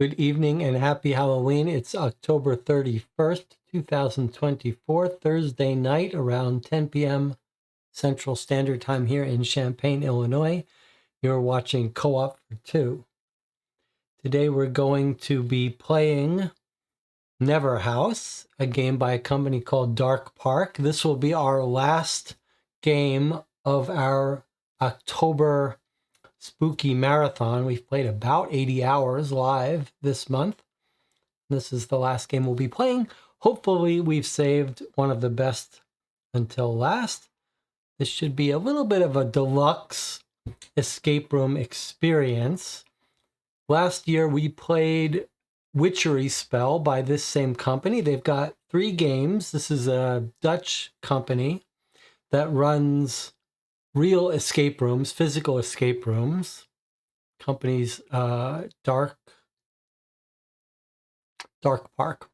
Good evening and happy Halloween. It's October 31st, 2024, Thursday night around 10 p.m. Central Standard Time here in Champaign, Illinois. You're watching Co-op for Two. Today we're going to be playing Never House, a game by a company called Dark Park. This will be our last game of our October spooky marathon. We've played about 80 hours live this month. This is the last game we'll be playing. Hopefully we've saved one of the best until last. This should be a little bit of a deluxe escape room experience. Last year we played Witchery Spell by this same company. They've got 3 games. This is a Dutch company that runs real escape rooms, physical escape rooms. Company's Dark Park.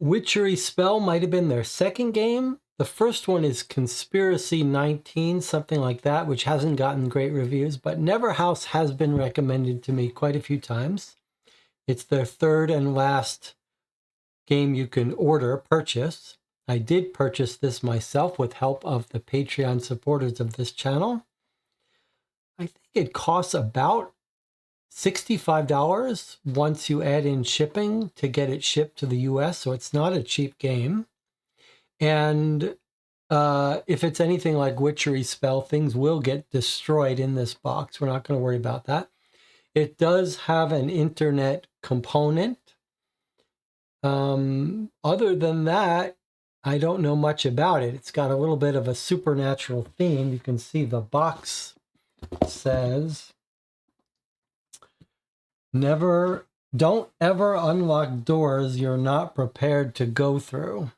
Witchery Spell might have been their second game. The first one is Conspiracy 19, something like that, which hasn't gotten great reviews, but Never House has been recommended to me quite a few times. It's their third and last game you can purchase. I did purchase this myself with help of the Patreon supporters of this channel. I think it costs about $65 once you add in shipping to get it shipped to the US, so it's not a cheap game. And if it's anything like Witchery Spell, things will get destroyed in this box. We're not going to worry about that. It does have an internet component. Other than that, I don't know much about it. It's got a little bit of a supernatural theme. You can see the box says, don't ever unlock doors you're not prepared to go through.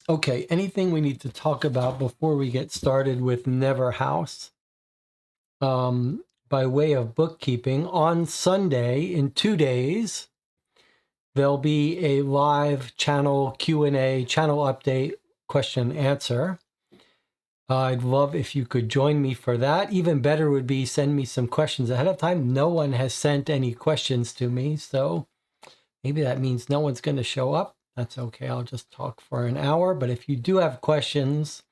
Okay, anything we need to talk about before we get started with Never House? By way of bookkeeping, on Sunday, in 2 days, there'll be a live channel Q&A, channel update, question and answer. I'd love if you could join me for that. Even better would be send me some questions ahead of time. No one has sent any questions to me, so maybe that means no one's going to show up. That's okay. I'll just talk for an hour. But if you do have questions,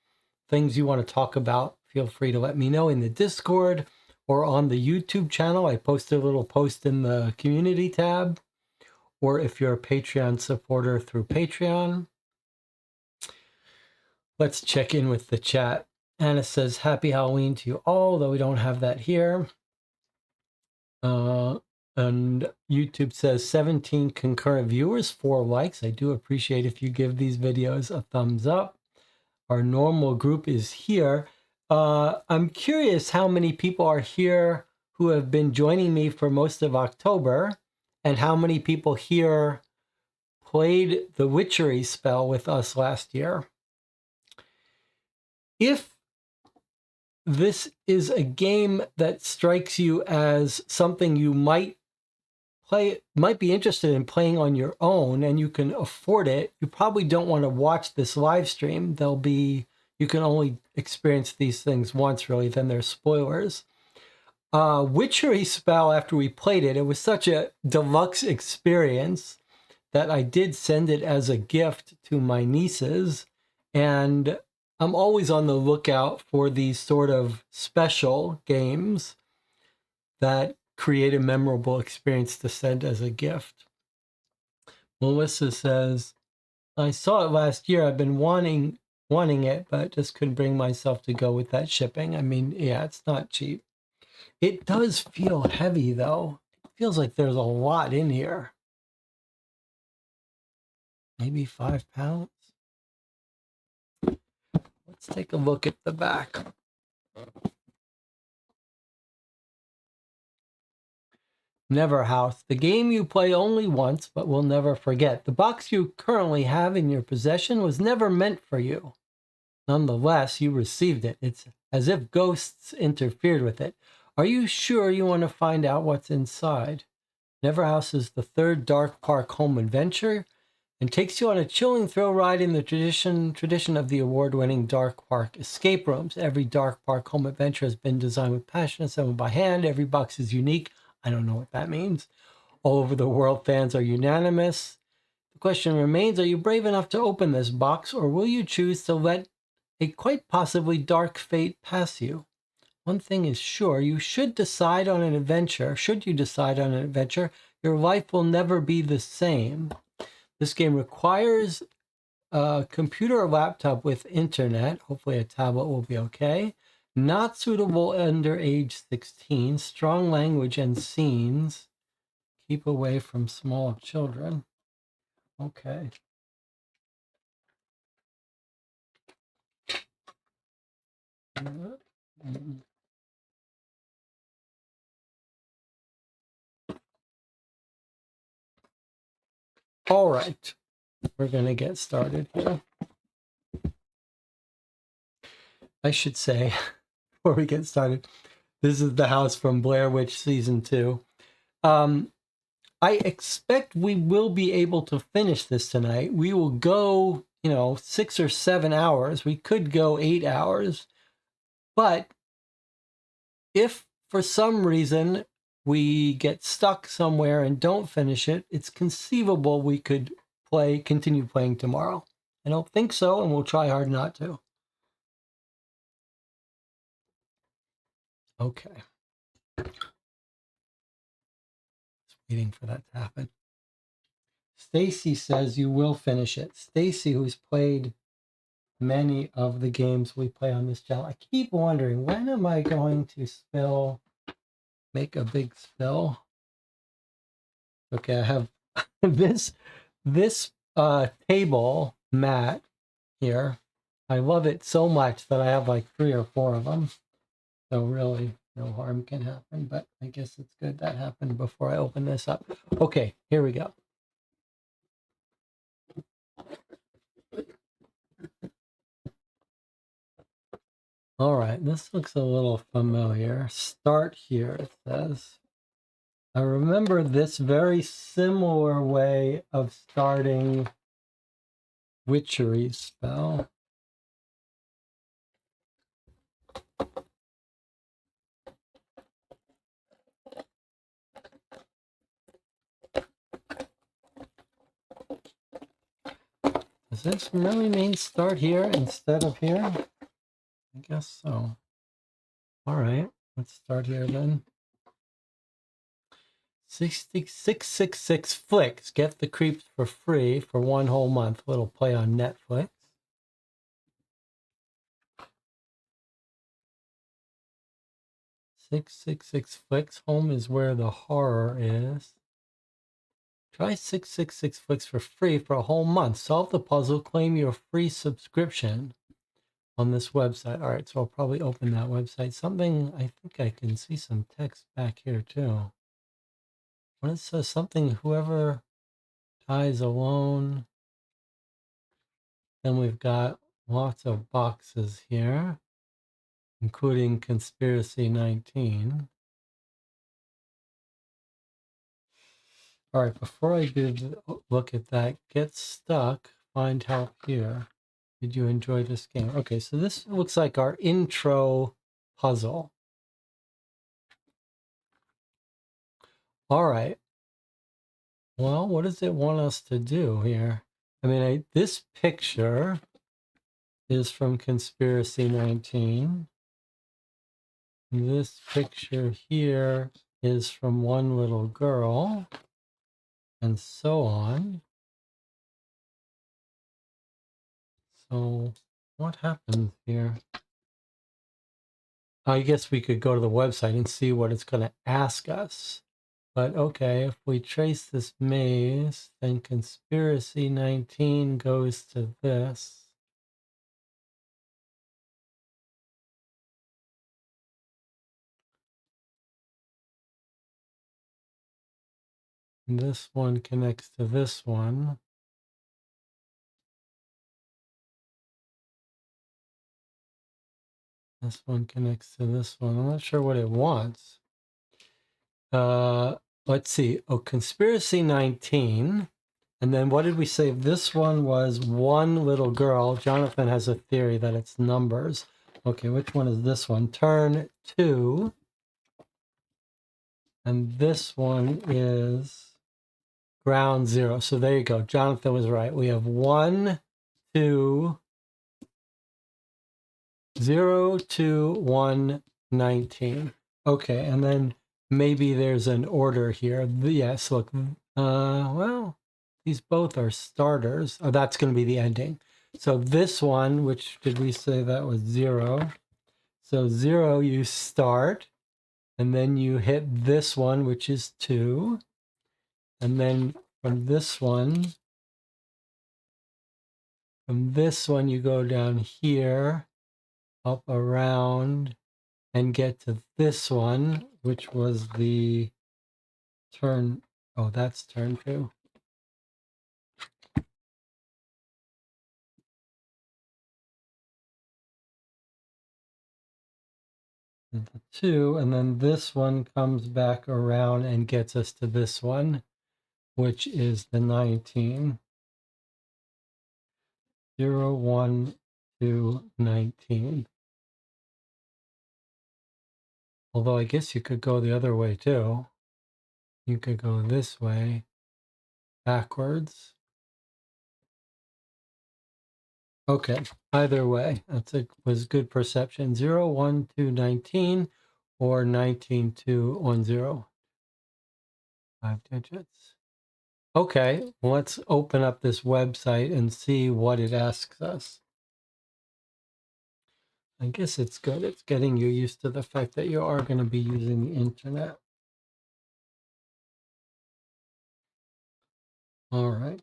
things you want to talk about, feel free to let me know in the Discord or on the YouTube channel. I posted a little post in the community tab, or if you're a Patreon supporter through Patreon. Let's check in with the chat. Anna says, happy Halloween to you all, though we don't have that here. And YouTube says 17 concurrent viewers, 4 likes. I do appreciate if you give these videos a thumbs up. Our normal group is here. I'm curious how many people are here who have been joining me for most of October, and how many people here played the Witchery Spell with us last year. If this is a game that strikes you as something you might be interested in playing on your own and you can afford it, you probably don't want to watch this live stream. You can only experience these things once, really, then there's spoilers. Witchery Spell, after we played it, it was such a deluxe experience that I did send it as a gift to my nieces, and I'm always on the lookout for these sort of special games that create a memorable experience to send as a gift. Melissa says, I saw it last year. I've been wanting it, but just couldn't bring myself to go with that shipping. I mean, yeah, it's not cheap. It does feel heavy, though. It feels like there's a lot in here. Maybe 5 pounds. Let's take a look at the back. Never House, the game you play only once but will never forget. The box you currently have in your possession was never meant for you. Nonetheless, you received it. It's as if ghosts interfered with it. Are you sure you want to find out what's inside? Never House is the third Dark Park home adventure and takes you on a chilling thrill ride in the tradition of the award-winning Dark Park escape rooms. Every Dark Park home adventure has been designed with passion, assembled by hand. Every box is unique. I don't know what that means. All over the world, fans are unanimous. The question remains, are you brave enough to open this box, or will you choose to let a quite possibly dark fate pass you? One thing is sure, you should decide on an adventure. Should you decide on an adventure, your life will never be the same. This game requires a computer or laptop with internet. Hopefully a tablet will be okay. Not suitable under age 16. Strong language and scenes. Keep away from small children. Okay. All right. We're going to get started here. I should say, before we get started, this is the house from Blair Witch Season 2. I expect we will be able to finish this tonight. We will go, 6 or 7 hours. We could go 8 hours. But if for some reason we get stuck somewhere and don't finish it, it's conceivable we could continue playing tomorrow. I don't think so, and we'll try hard not to. Okay. Just waiting for that to happen. Stacy says you will finish it. Stacy, who's played many of the games we play on this channel. I keep wondering, when am I going to make a big spill? Okay, I have this table mat here. I love it so much that I have like 3 or 4 of them. So really no harm can happen, but I guess it's good that happened before I open this up. Okay, here we go. All right, this looks a little familiar. Start here, it says. I remember this very similar way of starting witchery spell. Does this really mean start here instead of here? I guess so. All right, let's start here then. 666 flicks. Get the creeps for free for 1 whole month. Little play on Netflix. $666 flicks. Home is where the horror is. Try 666 flicks for free for a whole month. Solve the puzzle. Claim your free subscription on this website. All right, so I'll probably open that website. Something, I think I can see some text back here too. When it says something, whoever dies alone. Then we've got lots of boxes here, including Conspiracy 19. All right, before I look at that, get stuck, find help here. Did you enjoy this game? Okay, so this looks like our intro puzzle. All right. Well, what does it want us to do here? I mean, this picture is from Conspiracy 19. This picture here is from one little girl, and so on. So what happens here? I guess we could go to the website and see what it's going to ask us. But okay, if we trace this maze, then Conspiracy 19 goes to this. This one connects to this one. This one connects to this one. I'm not sure what it wants. Let's see. Oh, conspiracy 19. And then what did we say? This one was one little girl. Jonathan has a theory that it's numbers. Okay, which one is this one? Turn 2. And this one is ground 0. So there you go. Jonathan was right. We have 1, 2, 0, 2, 1, 19. Okay, and then maybe there's an order here. Yes, look. Well, these both are starters. Oh, that's going to be the ending. So this one, which did we say that was 0? So 0, you start, and then you hit this one, which is 2. And then from this one, you go down here, up around, and get to this one, which was the turn. Oh, that's turn 2. And the 2, and then this one comes back around and gets us to this one, which is the 19. 0, 1, 2, 19. Although I guess you could go the other way too. You could go this way, backwards. Okay, either way, was good perception. 0, 1, 2, 19, or 19, 2, 1, 0. 5 digits. Okay, let's open up this website and see what it asks us. I guess it's good. It's getting you used to the fact that you are going to be using the internet. All right.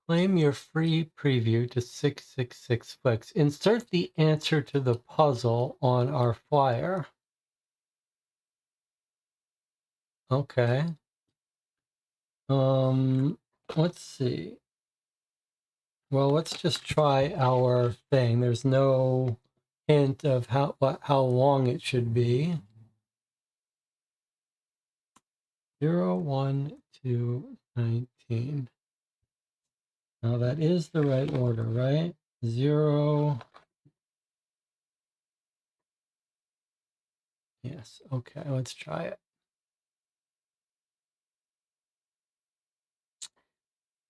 Claim your free preview to 666 clicks. Insert the answer to the puzzle on our flyer. Okay. Let's see. Well, let's just try our thing. There's no hint of how long it should be. 0, 1, 2, 19. Now that is the right order, right? 0. Yes. Okay, let's try it.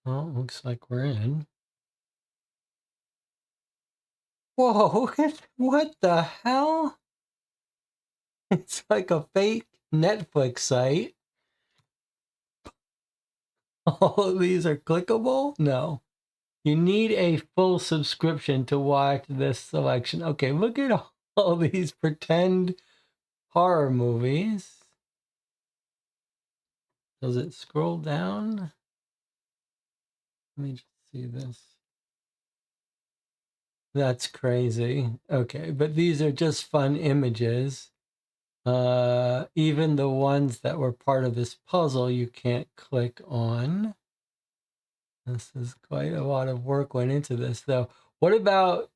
Well, looks like we're in. Whoa, what the hell? It's like a fake Netflix site. All of these are clickable? No. You need a full subscription to watch this selection. Okay, look at all these pretend horror movies. Does it scroll down? Let me just see this. That's crazy. Okay, but these are just fun images. Even the ones that were part of this puzzle, you can't click on. This is quite a lot of work went into this, though. What about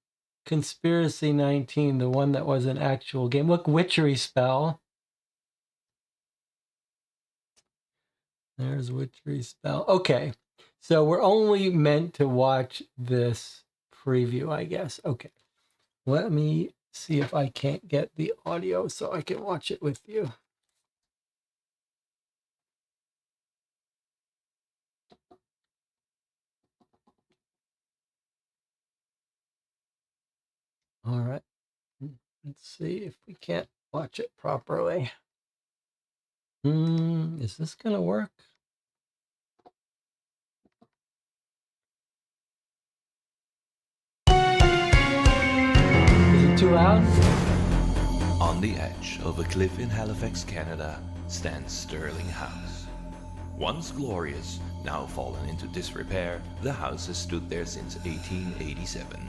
Conspiracy 19, the one that was an actual game? Look, Witchery Spell. There's Witchery Spell. Okay, so we're only meant to watch this preview, I guess. Okay, let me see if I can't get the audio so I can watch it with you. All right, let's see if we can't watch it properly. Is this gonna work? Is it too loud? On the edge of a cliff in Halifax, Canada, stands Sterling House. Once glorious, now fallen into disrepair, the house has stood there since 1887.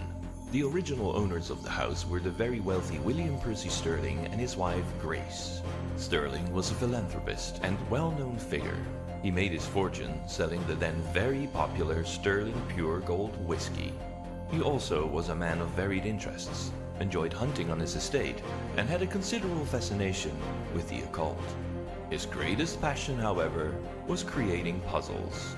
The original owners of the house were the very wealthy William Percy Sterling and his wife Grace. Sterling was a philanthropist and well-known figure. He made his fortune selling the then very popular Sterling Pure Gold whiskey. He also was a man of varied interests, enjoyed hunting on his estate, and had a considerable fascination with the occult. His greatest passion, however, was creating puzzles.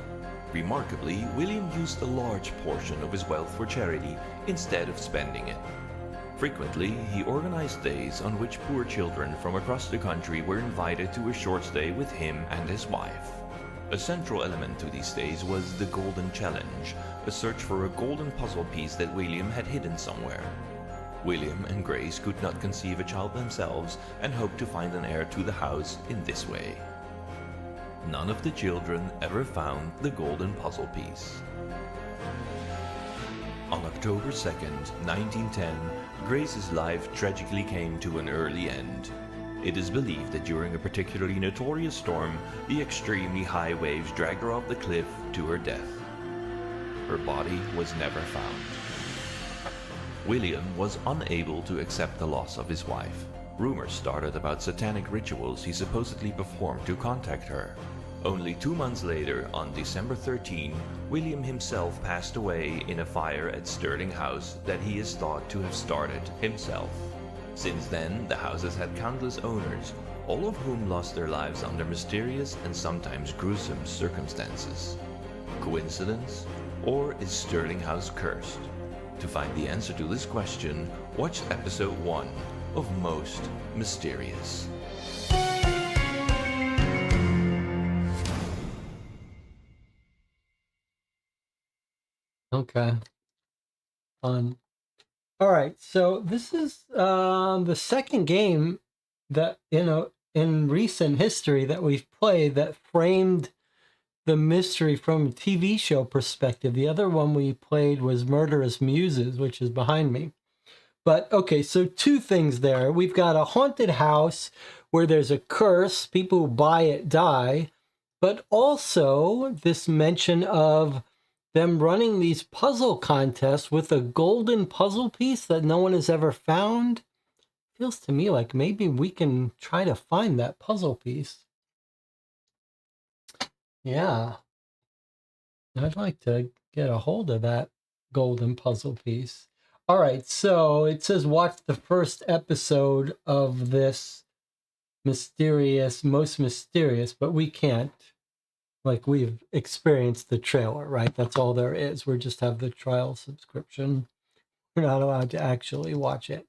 Remarkably, William used a large portion of his wealth for charity instead of spending it. Frequently, he organized days on which poor children from across the country were invited to a short stay with him and his wife. A central element to these days was the Golden Challenge, a search for a golden puzzle piece that William had hidden somewhere. William and Grace could not conceive a child themselves and hoped to find an heir to the house in this way. None of the children ever found the golden puzzle piece. On October 2nd, 1910, Grace's life tragically came to an early end. It is believed that during a particularly notorious storm, the extremely high waves dragged her off the cliff to her death. Her body was never found. William was unable to accept the loss of his wife. Rumors started about satanic rituals he supposedly performed to contact her. Only 2 months later, on December 13, William himself passed away in a fire at Sterling House that he is thought to have started himself. Since then, the house has had countless owners, all of whom lost their lives under mysterious and sometimes gruesome circumstances. Coincidence? Or is Sterling House cursed? To find the answer to this question, watch episode 1 of Most Mysterious. Okay. Fun. All right. So this is the second game that, in recent history that we've played that framed the mystery from a TV show perspective. The other one we played was Murderous Muses, which is behind me. But okay, so 2 things there. We've got a haunted house where there's a curse, people who buy it die, but also this mention of them running these puzzle contests with a golden puzzle piece that no one has ever found. Feels to me like maybe we can try to find that puzzle piece. Yeah. I'd like to get a hold of that golden puzzle piece. All right, so it says watch the first episode of this most mysterious, but we can't. Like, we've experienced the trailer, right? That's all there is. We just have the trial subscription. We're not allowed to actually watch it.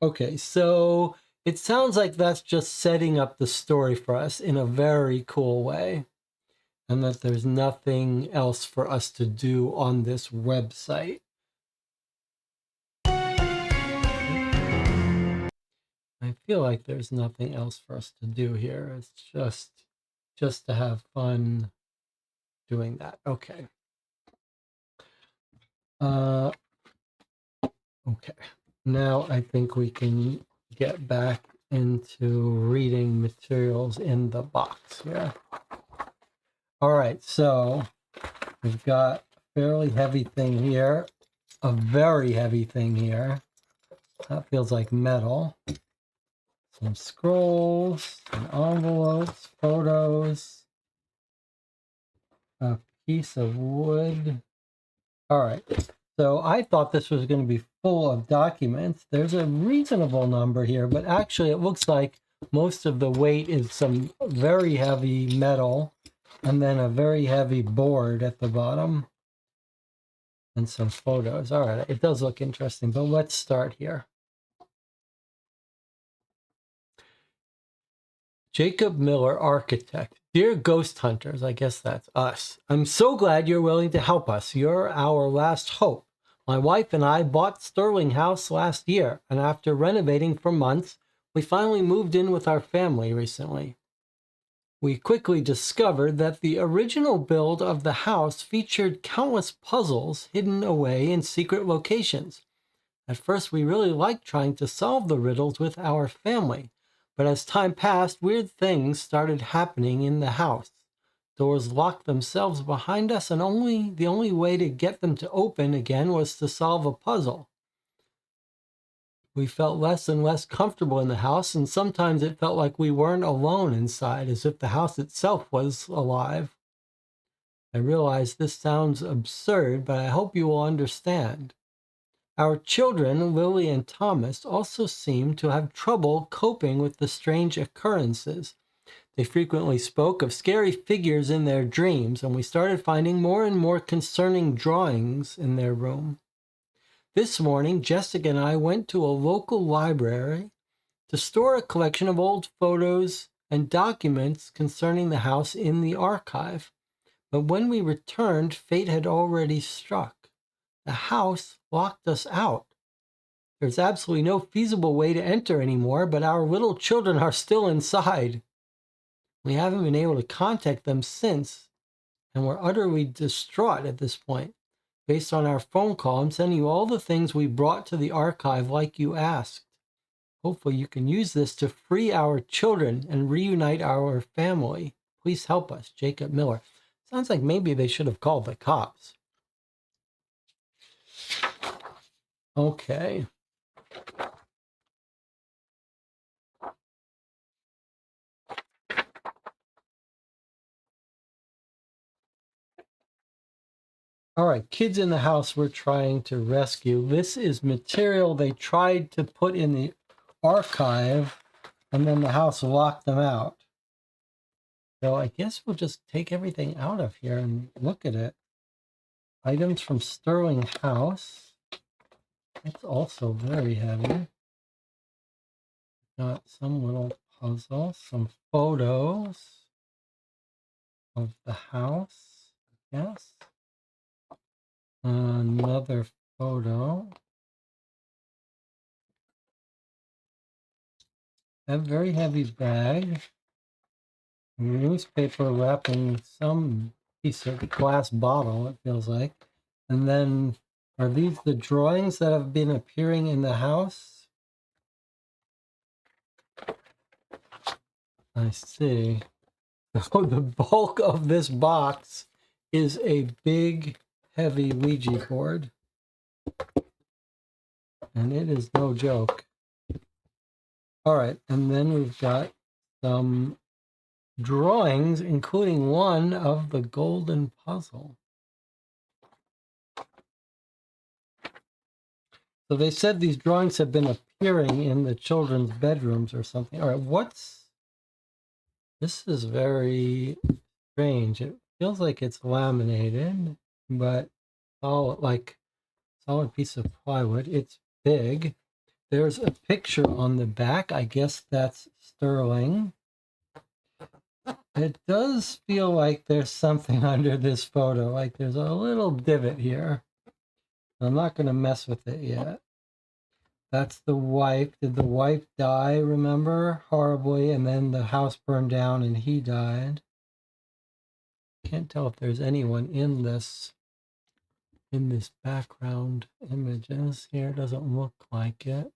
Okay, so it sounds like that's just setting up the story for us in a very cool way, and that there's nothing else for us to do on this website. I feel like there's nothing else for us to do here. It's just to have fun doing that. Okay. Okay. Now I think we can get back into reading materials in the box here. All right, so we've got a fairly heavy thing here, a very heavy thing here. That feels like metal. Some scrolls, some envelopes, photos, a piece of wood. All right, so I thought this was going to be full of documents. There's a reasonable number here, but actually it looks like most of the weight is some very heavy metal and then a very heavy board at the bottom and some photos. All right, it does look interesting, but let's start here. Jacob Miller, architect. Dear ghost hunters, I guess that's us. I'm so glad you're willing to help us. You're our last hope. My wife and I bought Sterling House last year, and after renovating for months, we finally moved in with our family recently. We quickly discovered that the original build of the house featured countless puzzles hidden away in secret locations. At first, we really liked trying to solve the riddles with our family, But as time passed, weird things started happening in the house. Doors locked themselves behind us, and the only way to get them to open again was to solve a puzzle. We felt less and less comfortable in the house, and sometimes it felt like we weren't alone inside, as if the house itself was alive. I realize this sounds absurd, but I hope you will understand. Our children, Lily and Thomas, also seem to have trouble coping with the strange occurrences. They frequently spoke of scary figures in their dreams, and we started finding more and more concerning drawings in their room. This morning, Jessica and I went to a local library to store a collection of old photos and documents concerning the house in the archive. But when we returned, fate had already struck. The house locked us out. There's absolutely no feasible way to enter anymore, but our little children are still inside. We haven't been able to contact them since, and we're utterly distraught at this point. Based on our phone call, I'm sending you all the things we brought to the archive like you asked. Hopefully you can use this to free our children and reunite our family. Please help us, Jacob Miller. Sounds like maybe they should have called the cops. Okay. All right, kids in the house we're trying to rescue. This is material they tried to put in the archive, and then the house locked them out. So I guess we'll just take everything out of here and look at it. Items from Sterling House. It's also very heavy. Got some little puzzle, some photos of the house, yes. Another photo. A very heavy bag. Newspaper wrapping some piece of glass bottle, it feels like. And then, are these the drawings that have been appearing in the house? I see. So the bulk of this box is a big, heavy Ouija board. And it is no joke. All right, and then we've got some drawings, including one of the golden puzzle. So they said these drawings have been appearing in the children's bedrooms or something. All right, this is very strange. It feels like it's laminated, but like solid piece of plywood. It's big. There's a picture on the back. I guess that's sterling. It does feel like there's something under this photo. Like there's a little divot here. I'm not going to mess with it yet. That's the wife. Did the wife die, remember? Horribly. And then the house burned down and he died. Can't tell if there's anyone in this background images here. Doesn't look like it.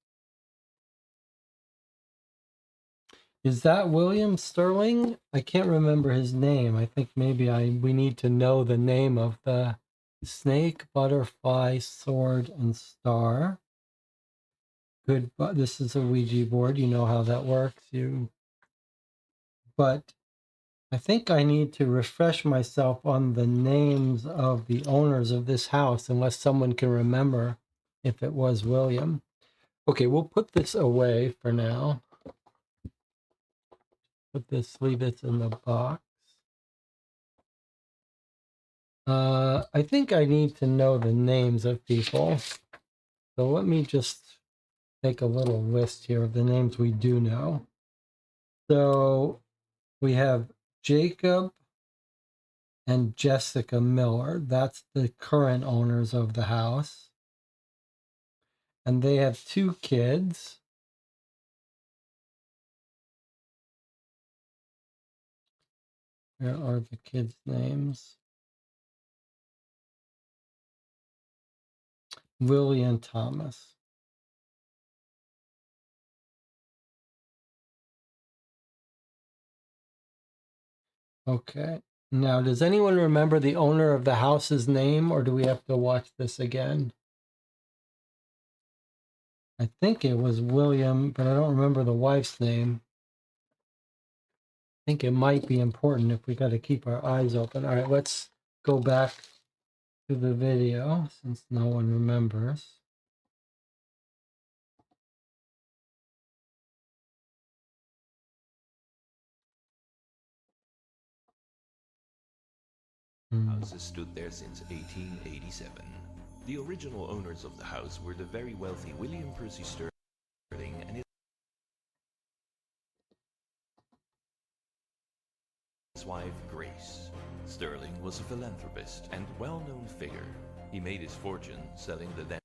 Is that William Sterling? I can't remember his name. I think maybe we need to know the name of the snake, butterfly, sword, and star. Good, but this is a Ouija board. You know how that works. But I think I need to refresh myself on the names of the owners of this house, unless someone can remember if it was William. Okay, we'll put this away for now. Leave it in the box. I think I need to know the names of people. So let me just make a little list here of the names we do know. So we have Jacob and Jessica Miller. That's the current owners of the house. And they have 2 kids. Where are the kids' names? Willie and Thomas. Okay. Now, does anyone remember the owner of the house's name, or do we have to watch this again? I think it was William, but I don't remember the wife's name. I think it might be important if we got to keep our eyes open. All right, let's go back to the video since no one remembers. The house has stood there since 1887. The original owners of the house were the very wealthy William Percy Sterling and his wife Grace. Sterling was a philanthropist and well-known figure. He made his fortune selling the then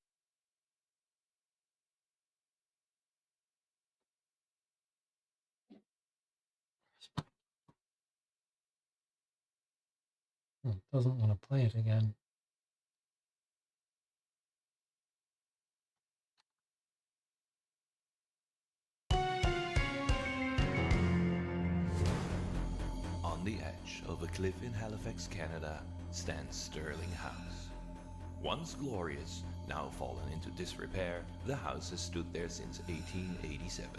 It doesn't want to play it again. On the edge of a cliff in Halifax, Canada, stands Sterling House. Once glorious, now fallen into disrepair, the house has stood there since 1887.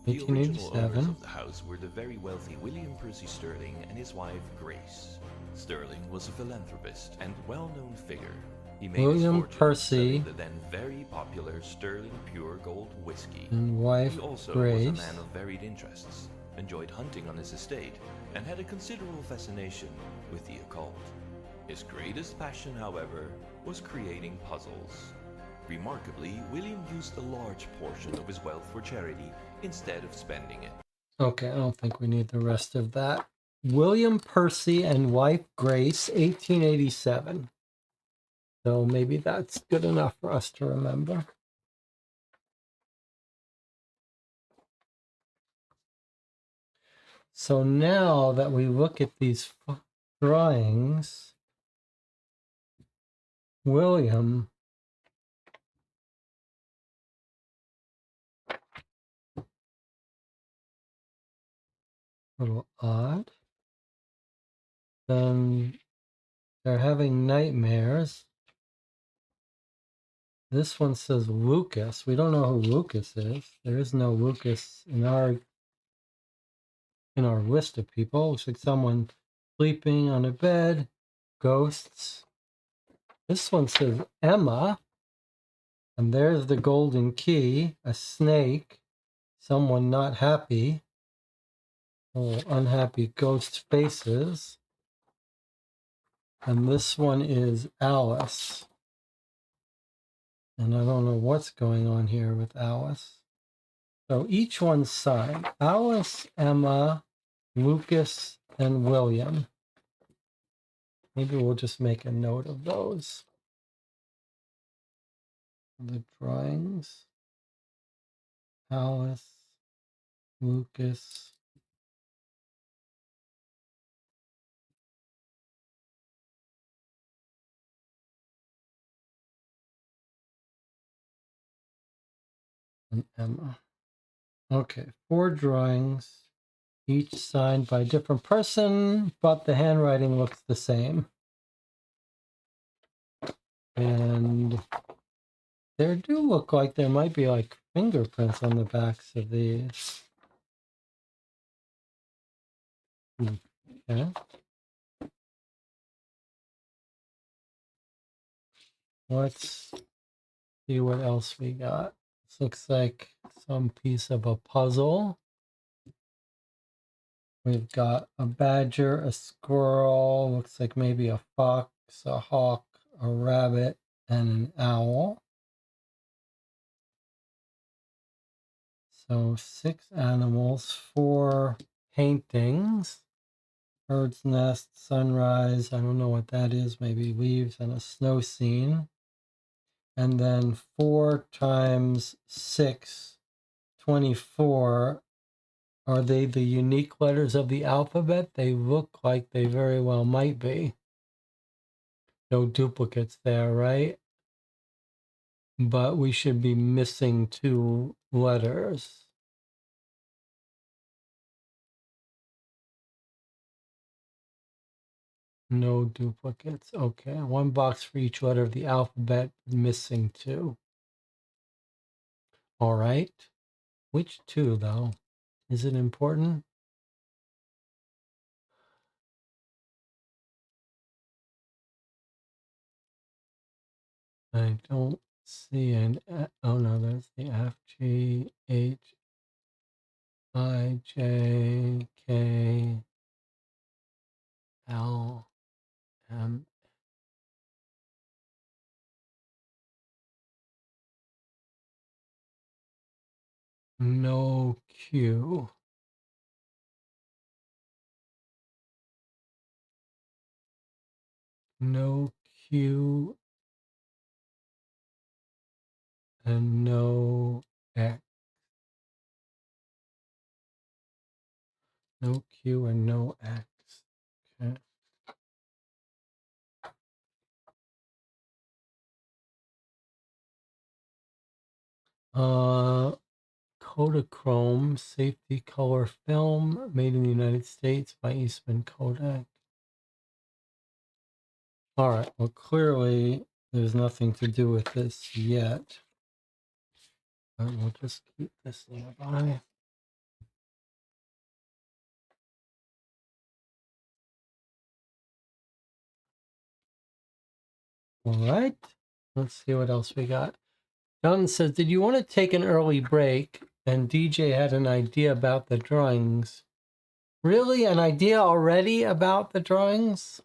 The original owners of the house were the very wealthy William Percy Sterling and his wife Grace. Sterling was a philanthropist and well-known figure. He made William his fortune Percy selling the then very popular Sterling Pure Gold whiskey. and wife He also Grace. was a man of varied interests, enjoyed hunting on his estate, and had a considerable fascination with the occult. His greatest passion, however, was creating puzzles. Remarkably, William used a large portion of his wealth for charity instead of spending it. Okay, I don't think we need the rest of that. William Percy and wife Grace, 1887. So maybe that's good enough for us to remember. So now that we look at these drawings, William a little odd. Then they're having nightmares. This one says Lucas. We don't know who Lucas is. There is no Lucas in our list of people. Looks like someone sleeping on a bed. Ghosts. This one says Emma. And there's the golden key. A snake. Someone not happy. Oh, unhappy ghost faces. And this one is Alice. And I don't know what's going on here with Alice. So each one's signed. Alice, Emma, Lucas, and William. Maybe we'll just make a note of those. The drawings. Alice, Lucas, and Emma. Okay, 4 drawings, each signed by a different person, but the handwriting looks the same. And there do look like there might be like fingerprints on the backs of these. Okay. Let's see what else we got. This looks like some piece of a puzzle. We've got a badger, a squirrel, looks like maybe a fox, a hawk, a rabbit, and an owl. So 6 animals, 4 paintings. Bird's nest, sunrise, I don't know what that is, maybe leaves and a snow scene. And then 4 times 6, 24. Are they the unique letters of the alphabet? They look like they very well might be. No duplicates there, right? But we should be missing 2 letters. No duplicates. Okay, one box for each letter of the alphabet, missing 2. All right. Which 2, though? Is it important? I don't see an... Oh, no, that's the F, G, H, I, J, K, L, M. No Q. No Q and no X. No Q and no X. Okay. Kodachrome safety color film made in the United States by Eastman Kodak. All right. Well, clearly there's nothing to do with this yet. But we'll just keep this nearby. All right. Let's see what else we got. John says, did you want to take an early break? And DJ had an idea about the drawings. Really? An idea already about the drawings?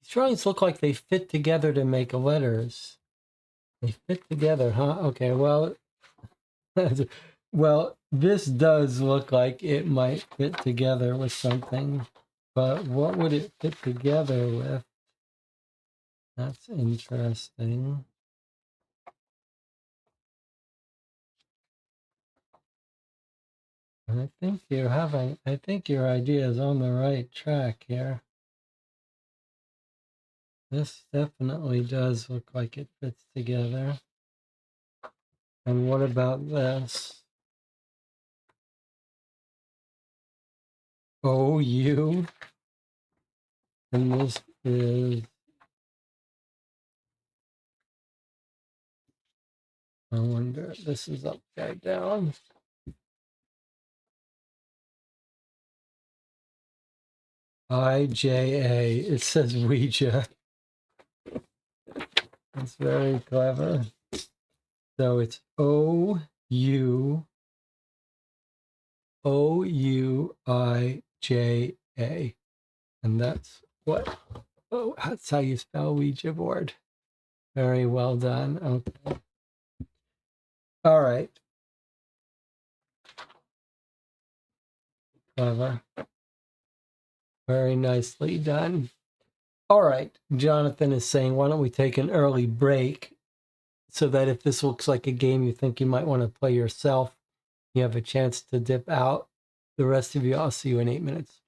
These drawings look like they fit together to make letters. They fit together, huh? Okay, well, well, this does look like it might fit together with something. But what would it fit together with? That's interesting. I think your idea is on the right track here. This definitely does look like it fits together. And what about this? OU. And this is, I wonder, this is upside down. IJA. It says Ouija. It's very clever. So it's OUIJA. And that's what, oh, that's how you spell Ouija board. Very well done. Okay. All right. Clever. Very nicely done. All right. Jonathan is saying, why don't we take an early break so that if this looks like a game you think you might want to play yourself, you have a chance to dip out. The rest of you, I'll see you in 8 minutes.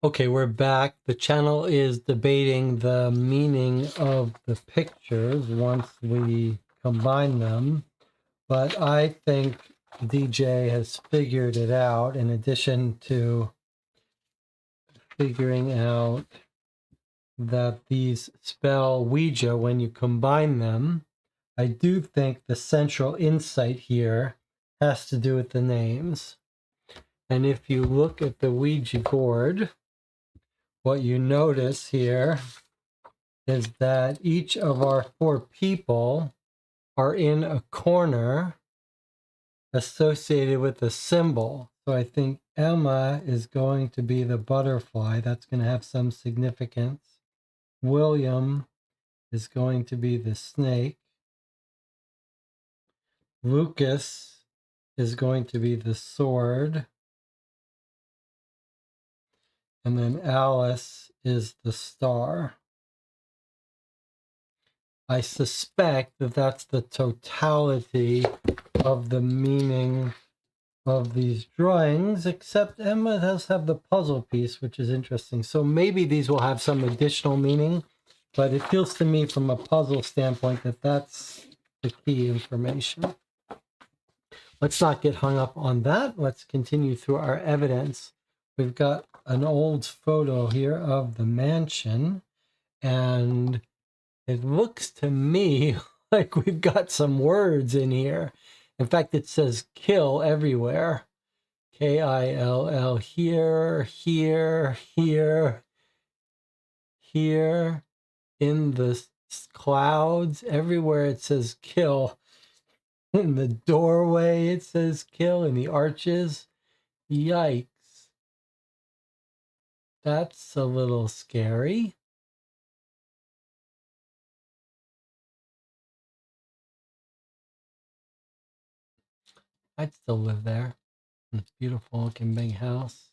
Okay, we're back. The channel is debating the meaning of the pictures once we combine them. But I think DJ has figured it out, in addition to figuring out that these spell Ouija when you combine them. I do think the central insight here has to do with the names. And if you look at the Ouija board, what you notice here is that each of our four people are in a corner associated with a symbol. So I think Emma is going to be the butterfly. That's going to have some significance. William is going to be the snake. Lucas is going to be the sword. And then Alice is the star. I suspect that that's the totality of the meaning of these drawings, except Emma does have the puzzle piece, which is interesting. So maybe these will have some additional meaning, but it feels to me from a puzzle standpoint that that's the key information. Let's not get hung up on that. Let's continue through our evidence. We've got an old photo here of the mansion, and it looks to me like we've got some words in here. In fact, it says kill everywhere. K-I-L-L, here, here, here, here, in the clouds, everywhere it says kill. In the doorway it says kill, in the arches. Yikes. That's a little scary. I'd still live there. It's beautiful looking big house.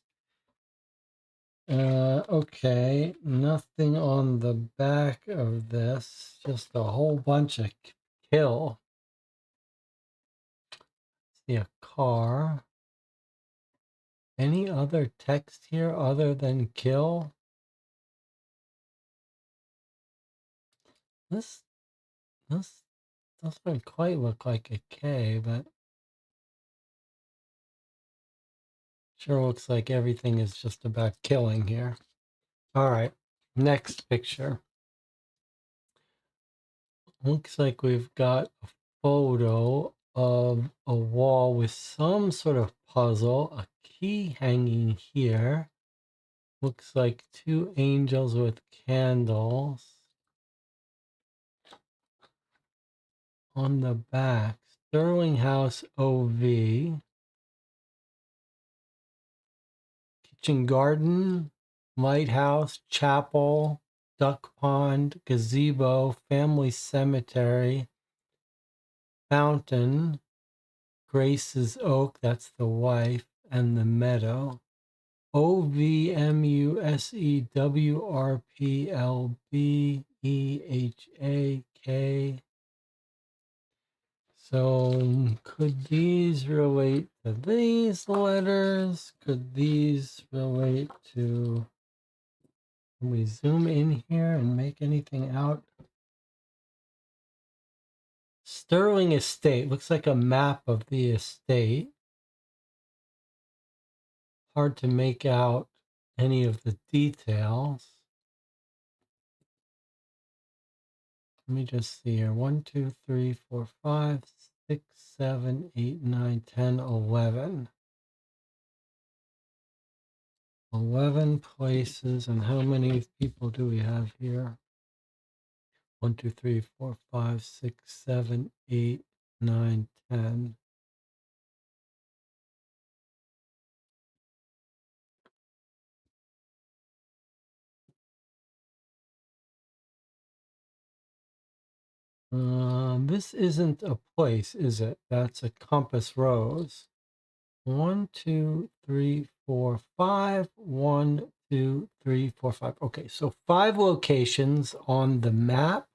Okay, nothing on the back of this, just a whole bunch of kill. See a car. Any other text here other than kill? This doesn't quite look like a K, but sure looks like everything is just about killing here. All right, next picture. Looks like we've got a photo of a wall with some sort of puzzle, a key hanging here. Looks like two angels with candles. On the back, Sterling House OV. Kitchen garden, lighthouse, chapel, duck pond, gazebo, family cemetery, fountain, Grace's oak, that's the wife, and the meadow. OVMUSEWRPLBEHAK. So could these relate to these letters? Could these relate to... Can we zoom in here and make anything out? Sterling Estate. Looks like a map of the estate. Hard to make out any of the details. Let me just see here. 1, 2, 3, 4, 5, 6, 7, 8, 9, 10, 11. 11 places. And how many people do we have here? 1, 2, 3, 4, 5, 6, 7, 8, 9, 10. This isn't a place, is it? That's a compass rose. 1, 2, 3, 4, 5. 1, 2, 3, 4, 5. Okay, so 5 locations on the map.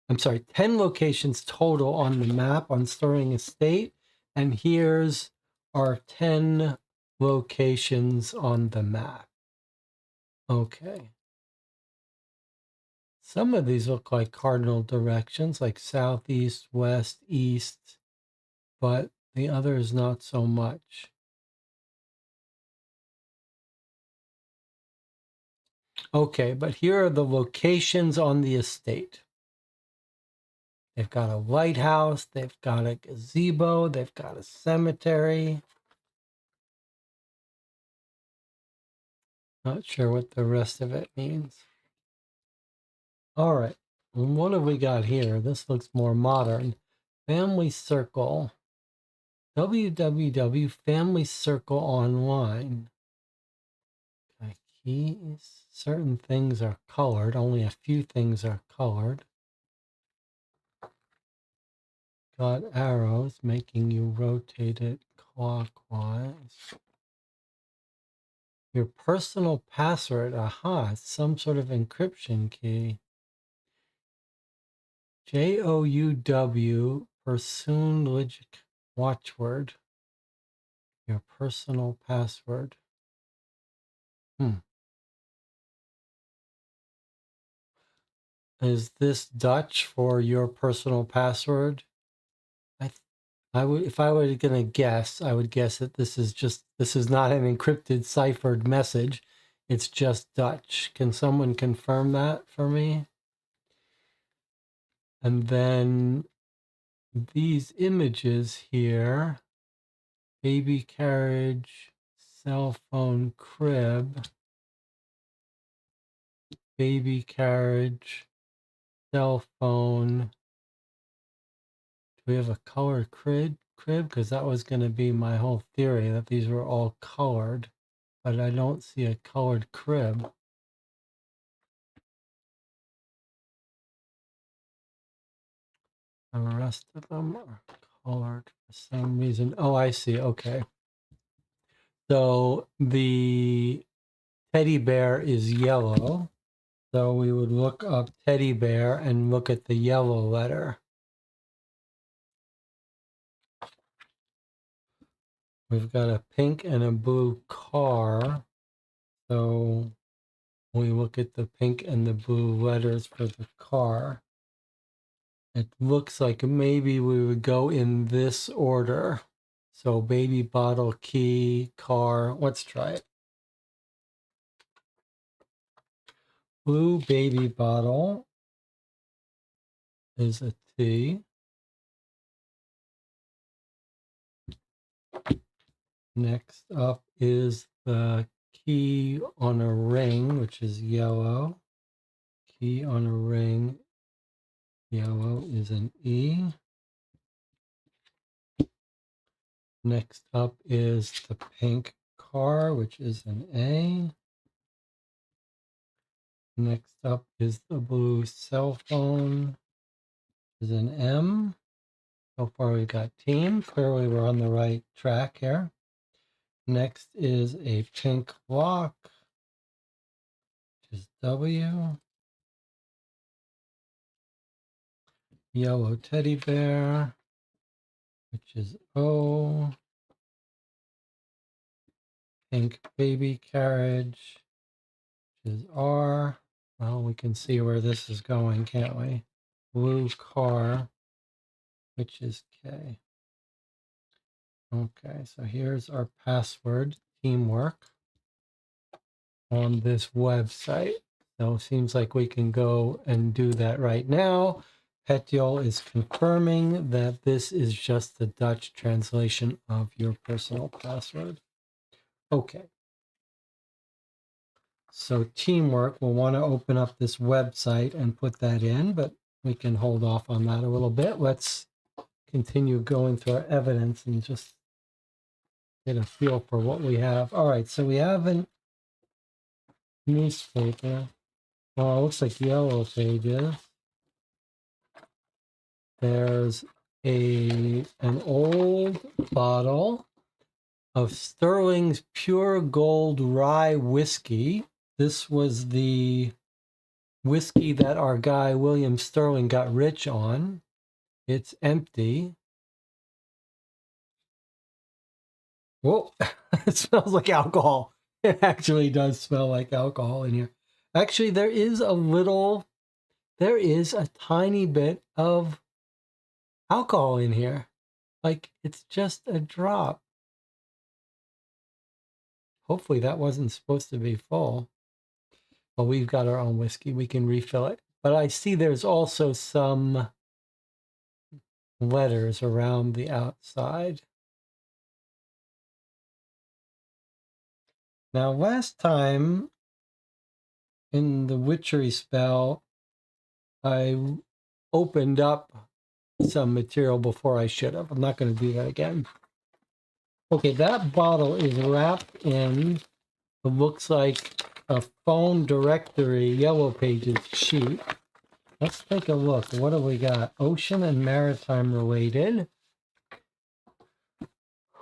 I'm sorry, 10 locations total on the map on Sterling Estate. And here's our 10 locations on the map. Okay. Some of these look like cardinal directions, like southeast, west, east, but the others not so much. Okay, but here are the locations on the estate. They've got a lighthouse, they've got a gazebo, they've got a cemetery. Not sure what the rest of it means. All right, what have we got here? This looks more modern. Family Circle. www. Family Circle Online. Okay, keys. Certain things are colored. Only a few things are colored. Got arrows making you rotate it clockwise. Your personal password. Aha, it's some sort of encryption key. JOUW, personlig watchword. Your personal password. Is this Dutch for your personal password? I would, if I were going to guess, I would guess that this is not an encrypted ciphered message. It's just Dutch. Can someone confirm that for me? And then these images here, baby carriage, cell phone crib, baby carriage, cell phone. Do we have a colored crib? Because that was going to be my whole theory, that these were all colored. but I don't see a colored crib. The rest of them are colored for some reason. Oh, I see. Okay. So the teddy bear is yellow. So we would look up teddy bear and look at the yellow letter. We've got a pink and a blue car. So we look at the pink and the blue letters for the car. It looks like maybe we would go in this order. So baby, bottle, key, car. Let's try it. Blue baby bottle is a T. Next up is the key on a ring, which is yellow. Key on a ring, yellow, is an E. Next up is the pink car, which is an A. Next up is the blue cell phone, which is an M. So far we've got team. Clearly we're on the right track here. Next is a pink lock, which is W. Yellow teddy bear, which is O. Pink baby carriage, which is R. Well, we can see where this is going, can't we? Blue car, which is K. Okay, so here's our password, teamwork, on this website. So it seems like we can go and do that right now. Petiol is confirming that this is just the Dutch translation of your personal password. Okay. So teamwork, we'll want to open up this website and put that in, but we can hold off on that a little bit. Let's continue going through our evidence and just get a feel for what we have. All right, so we have a newspaper. Well, it looks like yellow pages. There's an old bottle of Sterling's Pure Gold Rye Whiskey. This was the whiskey that our guy William Sterling got rich on. It's empty. Whoa, it smells like alcohol. It actually does smell like alcohol in here. Actually, there is a tiny bit of alcohol in here. Like, it's just a drop. Hopefully that wasn't supposed to be full. Well, we've got our own whiskey. We can refill it. But I see there's also some letters around the outside. Now, last time in the witchery spell, I opened up some material before I should have. I'm not going to do that again. Okay, that bottle is wrapped in what looks like a phone directory yellow pages sheet. Let's take a look. What do we got? Ocean and maritime related.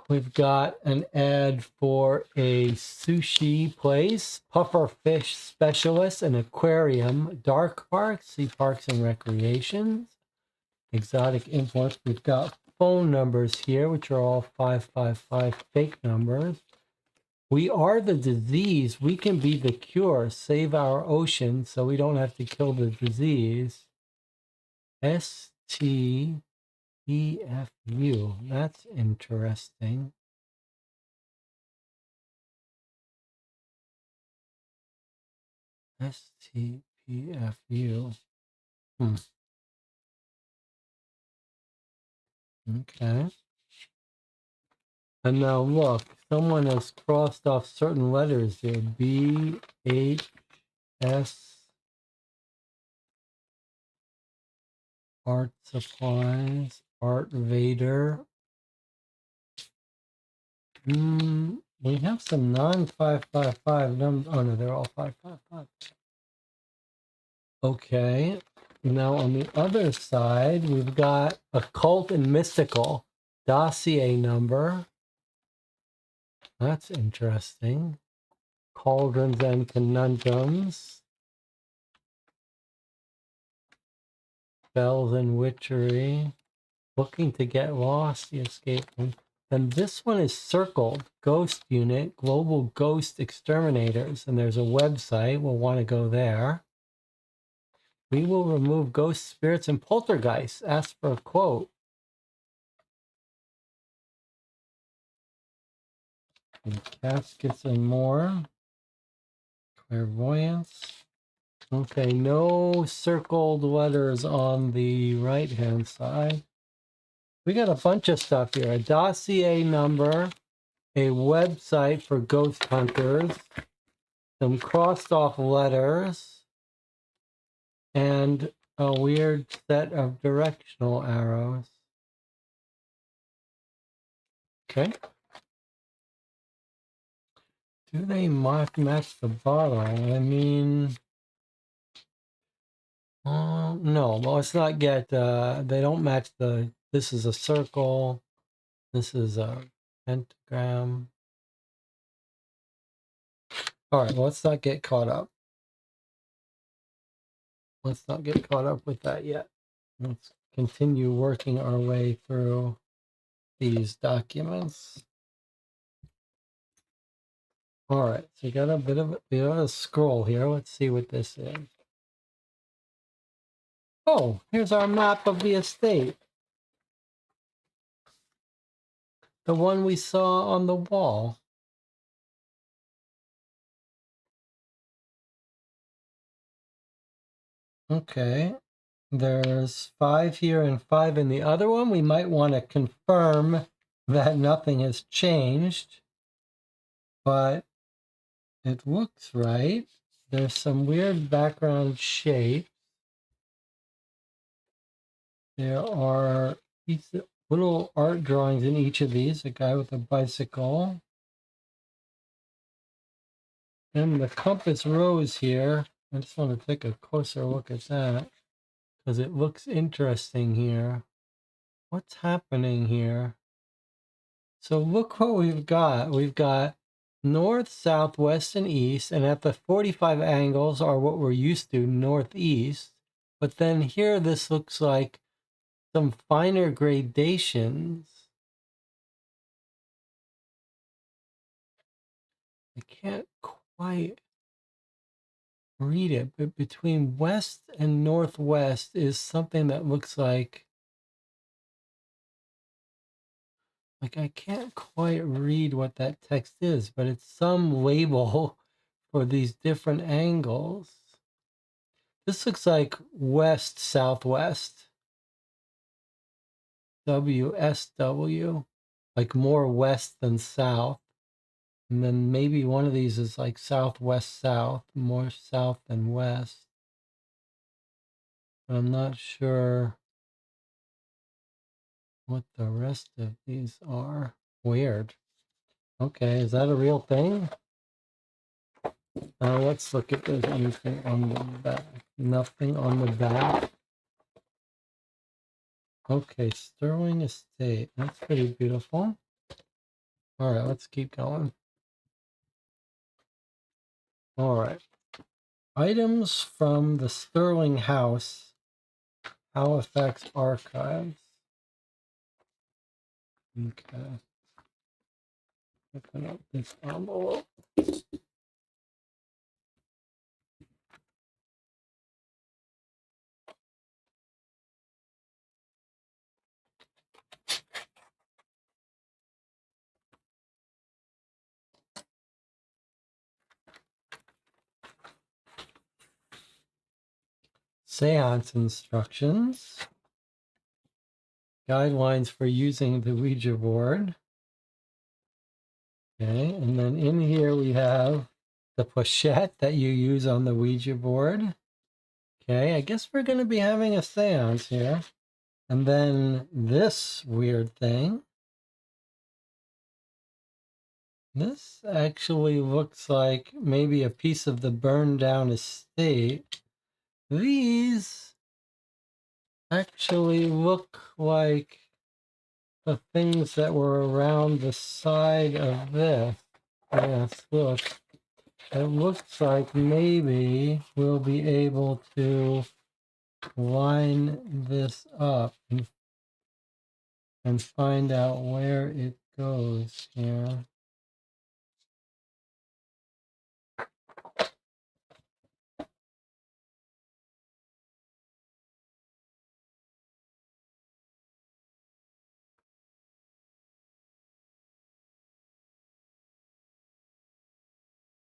We've got an ad for a sushi place, puffer fish specialist, an aquarium, dark parks, sea parks and recreations, exotic imports. We've got phone numbers here, which are all 555 fake numbers. We are the disease. We can be the cure. Save our ocean so we don't have to kill the disease. STEFU. That's interesting. STPFU. Okay. And now look, someone has crossed off certain letters here. B, H, S, Art Supplies, Art Vader. We have some non-555 numbers. Oh no, they're all 555. Okay. Now on the other side, we've got occult and mystical dossier number. That's interesting. Cauldrons and conundrums. Spells and witchery. Looking to get lost, the escape room. And this one is circled. Ghost unit, global ghost exterminators. And there's a website. We'll want to go there. We will remove ghost spirits and poltergeists. Ask for a quote. And caskets and more. Clairvoyance. Okay, no circled letters on the right-hand side. We got a bunch of stuff here. A dossier number, a website for ghost hunters, some crossed off letters, and a weird set of directional arrows. Okay. Do they match the bottle? I mean, no. Well, let's not get. They don't match the. This is a circle. This is a pentagram. All right. Well, let's not get caught up. Let's not get caught up with that yet. Let's continue working our way through these documents. All right, so you got a bit of a scroll here. Let's see what this is. Oh, here's our map of the estate. The one we saw on the wall. Okay, there's 5 here and 5 in the other one. We might want to confirm that nothing has changed, but it looks right. There's some weird background shape. There are little art drawings in each of these. A guy with a bicycle. And the compass rose here. I just want to take a closer look at that because it looks interesting here. What's happening here? So look what we've got. We've got north, south, west, and east. And at the 45 angles are what we're used to, northeast. But then here, this looks like some finer gradations. I can't quite read it, but between west and northwest is something that looks like I can't quite read what that text is, but it's some label for these different angles. This looks like west southwest. WSW, like more west than south. And then maybe one of these is like southwest south, more south than west. But I'm not sure what the rest of these are. Weird. Okay, is that a real thing? Let's look if there's anything on the back. Nothing on the back. Okay, Sterling Estate. That's pretty beautiful. All right, let's keep going. All right. Items from the Sterling House, Halifax Archives. Okay. Open up this envelope. Seance instructions. Guidelines for using the Ouija board. Okay, and then in here we have the pochette that you use on the Ouija board. Okay, I guess we're going to be having a seance here. And then this weird thing. This actually looks like maybe a piece of the burned down estate. These actually look like the things that were around the side of this. Yes, look. It looks like maybe we'll be able to line this up and find out where it goes here.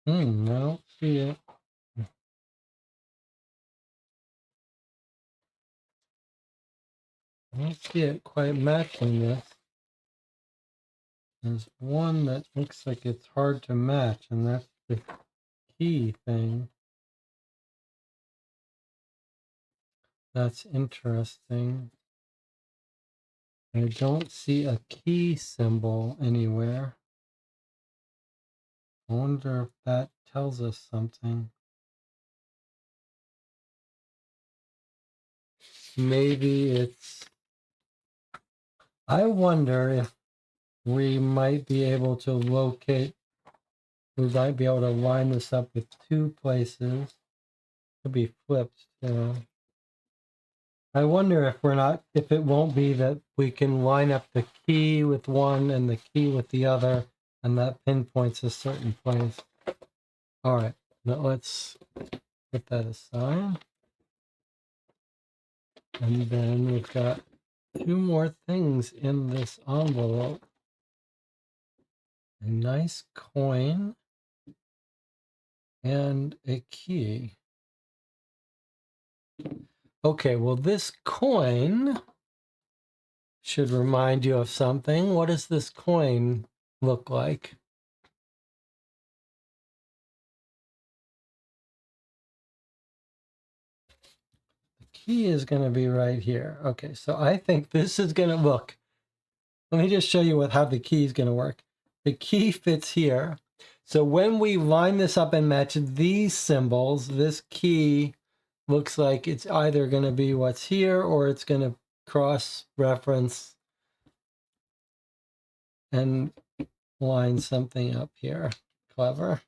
I don't see it. I don't see it quite matching this. There's one that looks like it's hard to match, and that's the key thing. That's interesting. I don't see a key symbol anywhere. I wonder if that tells us something. Maybe it's... I wonder if we might be able to locate, we might be able to line this up with two places. Could be flipped, I wonder if if it won't be that we can line up the key with one and the key with the other, and that pinpoints a certain place. All right, now let's put that aside. And then we've got two more things in this envelope. A nice coin and a key. Okay, well, this coin should remind you of something. What does this coin look like? The key is going to be right here. Okay, so I think this is going to look. Let me just show you how the key is going to work. The key fits here. So when we line this up and match these symbols, this key looks like it's either going to be what's here or it's going to cross-reference and line something up here. Clever.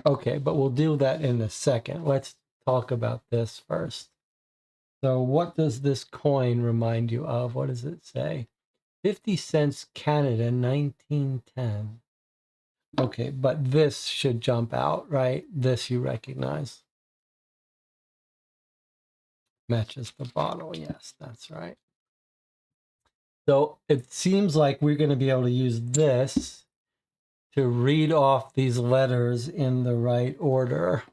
Okay, but we'll do that in a second. Let's talk about this first. So what does this coin remind you of? What does it say? 50 cents Canada, 1910. Okay, but this should jump out, right? This you recognize. Matches the bottle. Yes, that's right. So it seems like we're going to be able to use this to read off these letters in the right order.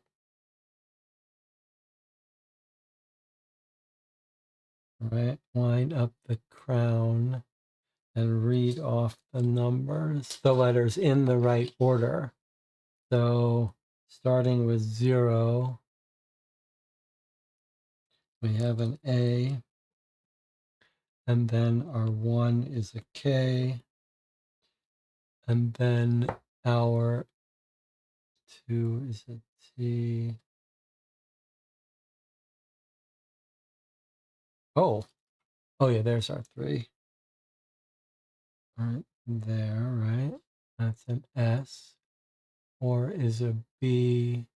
Right? Line up the crown and read off the numbers, the letters in the right order. So starting with 0, we have an A, and then our 1 is a K, and then our 2 is a T. Oh yeah, there's our 3. Right there, right? That's an S. 4 is a B.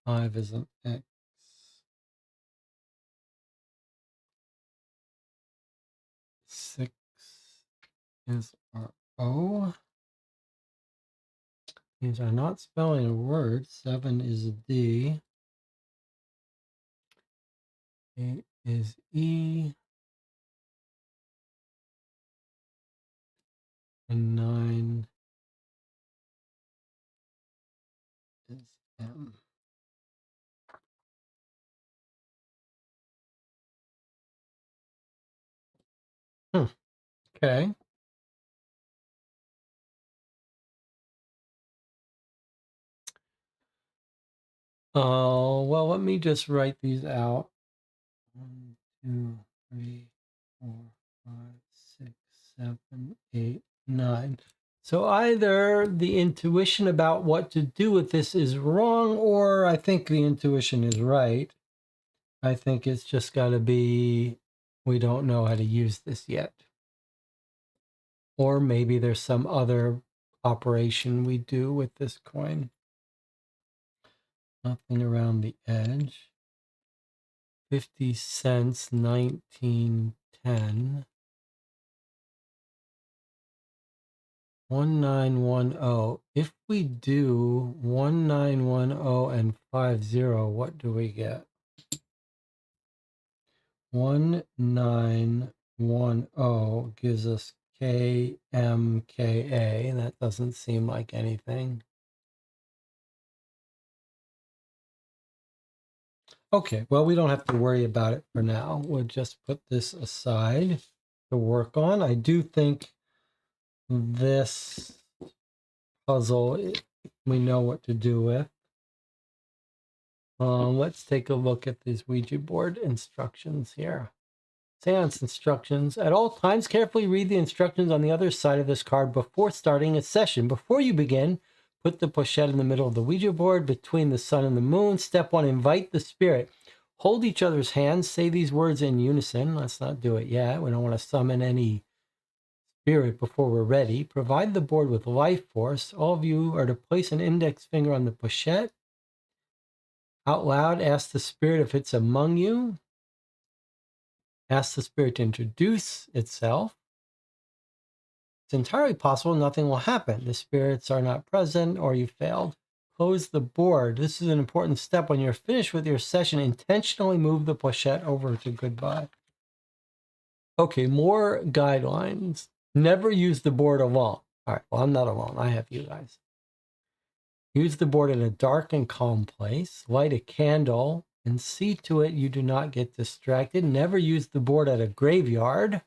5 is an X. 6 is our O. These are not spelling a word. 7 is D. 8 is E. And 9 is M. Okay. Oh, well, let me just write these out. 1, 2, 3, 4, 5, 6, 7, 8. 9. So either the intuition about what to do with this is wrong, or I think the intuition is right. I think it's just got to be, we don't know how to use this yet. Or maybe there's some other operation we do with this coin. Nothing around the edge. 50 cents, 1910. 1910. If we do 1910 and 50, what do we get? 1910 gives us KMKA, and that doesn't seem like anything. Okay, well, we don't have to worry about it for now. We'll just put this aside to work on. I do think this puzzle we know what to do with. Let's take a look at these Ouija board instructions here. Seance instructions. At all times, carefully read the instructions on the other side of this card before starting a session. Before you begin, put the pochette in the middle of the Ouija board between the sun and the moon. Step 1, invite the spirit. Hold each other's hands. Say these words in unison. Let's not do it yet. We don't want to summon any spirit before we're ready. Provide the board with life force. All of you are to place an index finger on the pochette. Out loud, ask the spirit if it's among you. Ask the spirit to introduce itself. It's entirely possible nothing will happen. The spirits are not present or you failed. Close the board. This is an important step. When you're finished with your session, intentionally move the pochette over to goodbye. Okay, more guidelines. Never use the board alone. All right, well, I'm not alone. I have you guys. Use the board in a dark and calm place. Light a candle and see to it you do not get distracted. Never use the board at a graveyard.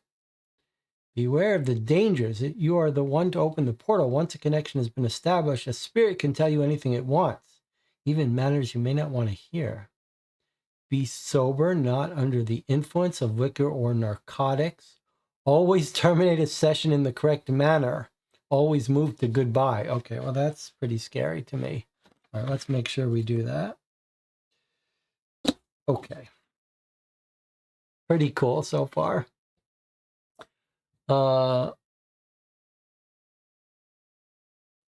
Beware of the dangers. You are the one to open the portal. Once a connection has been established, a spirit can tell you anything it wants, even matters you may not want to hear. Be sober, not under the influence of liquor or narcotics. Always terminate a session in the correct manner. Always move to goodbye. Okay, well, that's pretty scary to me. All right, let's make sure we do that. Okay. Pretty cool so far.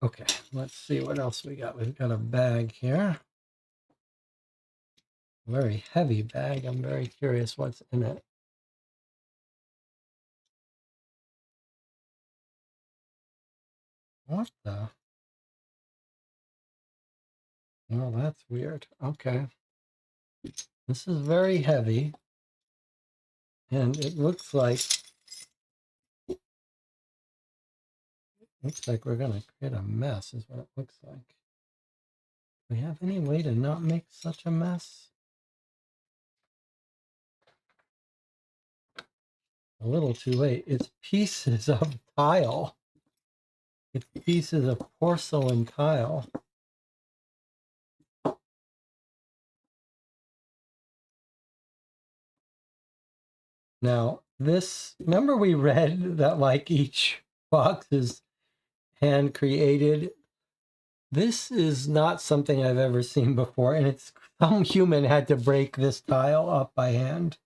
Okay, let's see what else we got. We've got a bag here. Very heavy bag. I'm very curious what's in it. What the? Well, that's weird. Okay. This is very heavy. And it looks like we're going to create a mess is what it looks like. Do we have any way to not make such a mess? A little too late. It's pieces of tile. It's pieces of porcelain tile. Now, this, remember we read that like each box is hand created. This is not something I've ever seen before, and it's some human had to break this tile up by hand.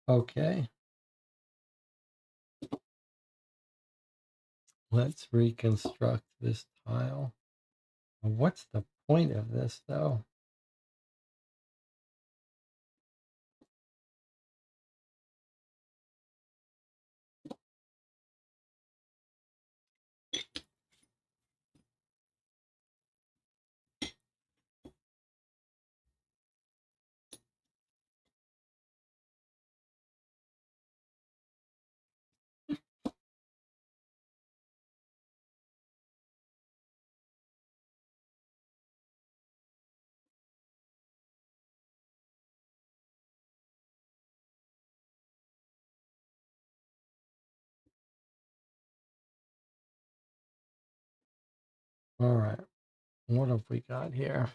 Okay. Let's reconstruct this tile. What's the point of this, though? All right. What have we got here?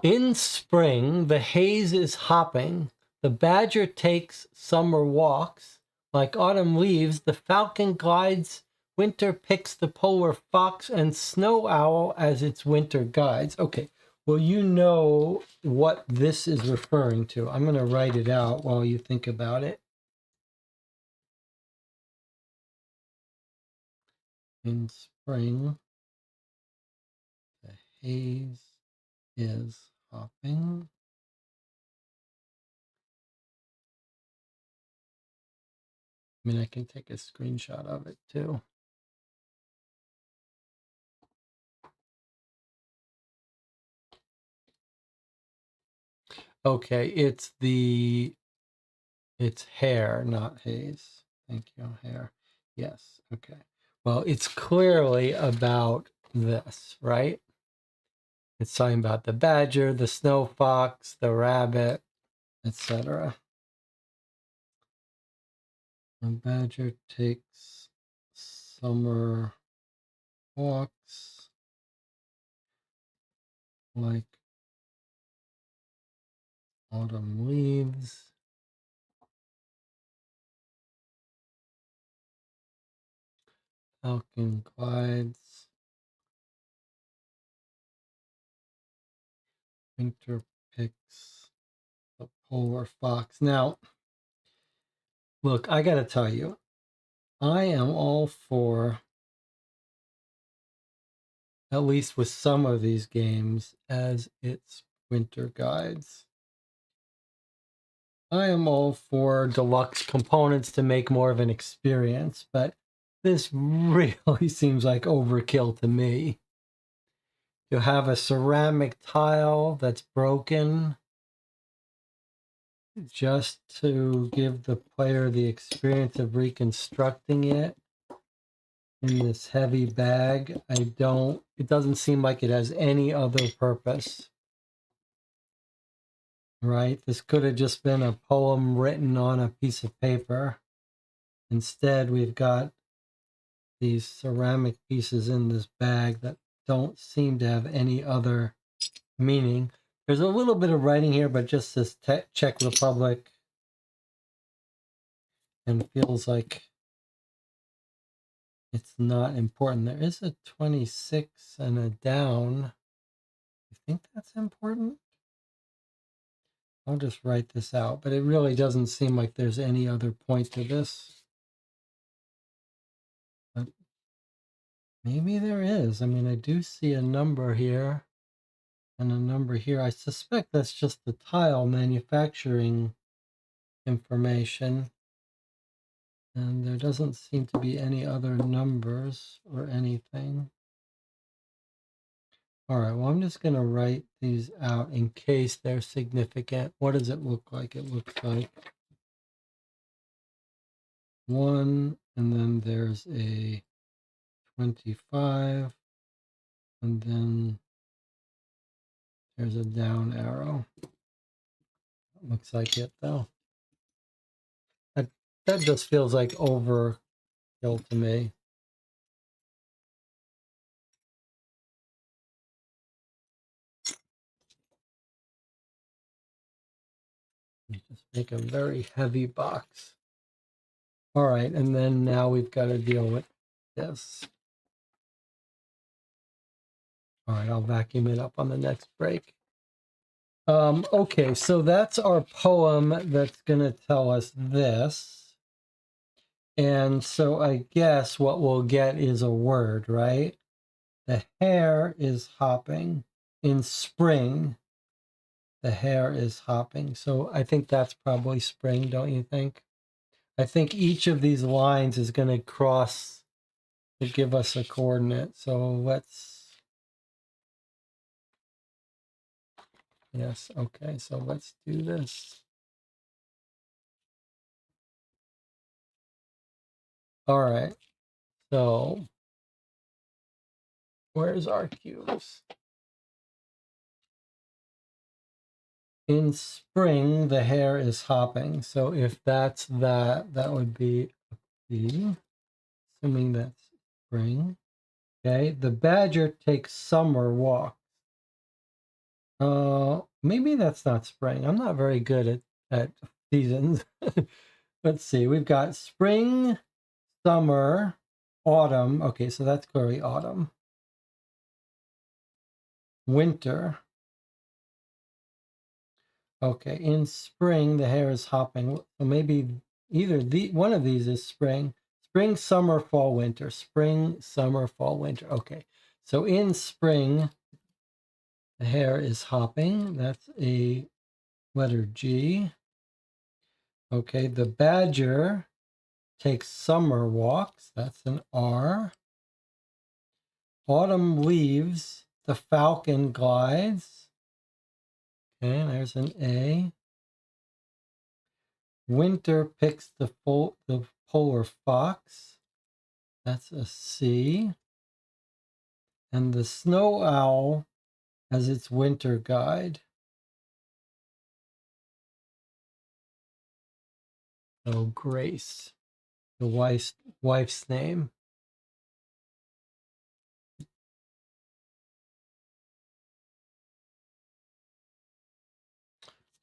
In spring, the haze is hopping. The badger takes summer walks. Like autumn leaves, the falcon glides. Winter picks the polar fox and snow owl as its winter guides. Okay, well, you know what this is referring to. I'm going to write it out while you think about it. In spring, the haze is hopping. I mean, I can take a screenshot of it too. Okay, it's hair, not haze. Thank you, hair. Yes, okay. Well, it's clearly about this, right? It's talking about the badger, the snow fox, the rabbit, etc. The badger takes summer walks like autumn leaves. Falcon glides. Winter picks the polar fox. Now, look, I got to tell you, I am all for, at least with some of these games, as its winter guides. I am all for deluxe components to make more of an experience, but this really seems like overkill to me. To have a ceramic tile that's broken just to give the player the experience of reconstructing it in this heavy bag, it doesn't seem like it has any other purpose. Right? This could have just been a poem written on a piece of paper. Instead, we've got these ceramic pieces in this bag that don't seem to have any other meaning. There's a little bit of writing here, but just says Czech Republic, and feels like it's not important. There is a 26 and a down. You think that's important? I'll just write this out, but it really doesn't seem like there's any other point to this. But maybe there is. I mean, I do see a number here and a number here. I suspect that's just the tile manufacturing information. And there doesn't seem to be any other numbers or anything. All right, well, I'm just going to write these out in case they're significant. What does it look like? It looks like 1, and then there's a 25, and then there's a down arrow. Looks like it, though. That just feels like overkill to me. Just make a very heavy box. All right, and then now we've got to deal with this. All right, I'll vacuum it up on the next break. Okay, so that's our poem that's going to tell us this. And so I guess what we'll get is a word, right? The hare is hopping. In spring, the hare is hopping. So I think that's probably spring, don't you think? I think each of these lines is going to cross to give us a coordinate. So yes, okay, so let's do this. All right, so where's our cubes? In spring, the hare is hopping. So if that's that, that would be a P, assuming that's spring. Okay, the badger takes summer walks. Maybe that's not spring. I'm not very good at seasons. Let's see. We've got spring, summer, autumn. Okay, so that's clearly autumn. Winter. Okay, in spring the hare is hopping. So maybe either one of these is spring. Spring, summer, fall, winter. Spring, summer, fall, winter. Okay. So in spring the hare is hopping. That's a letter G. Okay, the badger takes summer walks. That's an R. Autumn leaves. The falcon glides. Okay, there's an A. Winter picks the polar fox. That's a C. And the snow owl has its winter guide. Oh, Grace, the wife's name.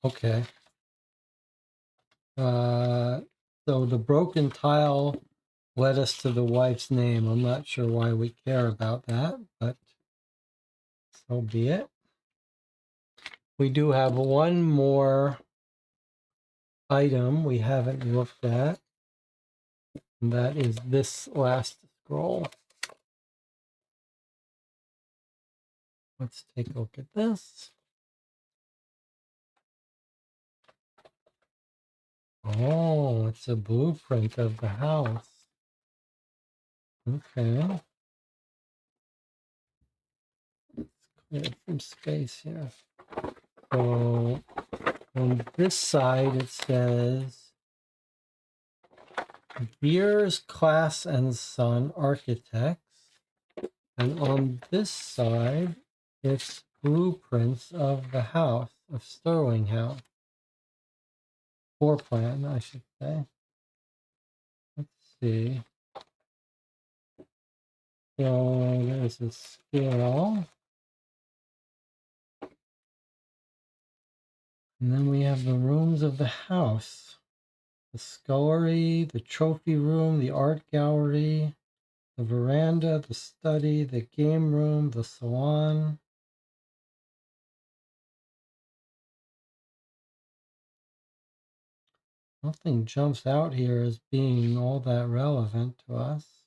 Okay. So the broken tile led us to the wife's name. I'm not sure why we care about that, but so be it. We do have one more item we haven't looked at, and that is this last scroll. Let's take a look at this. Oh, it's a blueprint of the house. Okay. Let's clear some space here. So on this side it says Beers, Class and Son Architects. And on this side it's blueprints of the house, of Sterling House. Floor plan, I should say. Let's see. So there's a scale. And then we have the rooms of the house. The scullery, the trophy room, the art gallery, the veranda, the study, the game room, the salon. Nothing jumps out here as being all that relevant to us.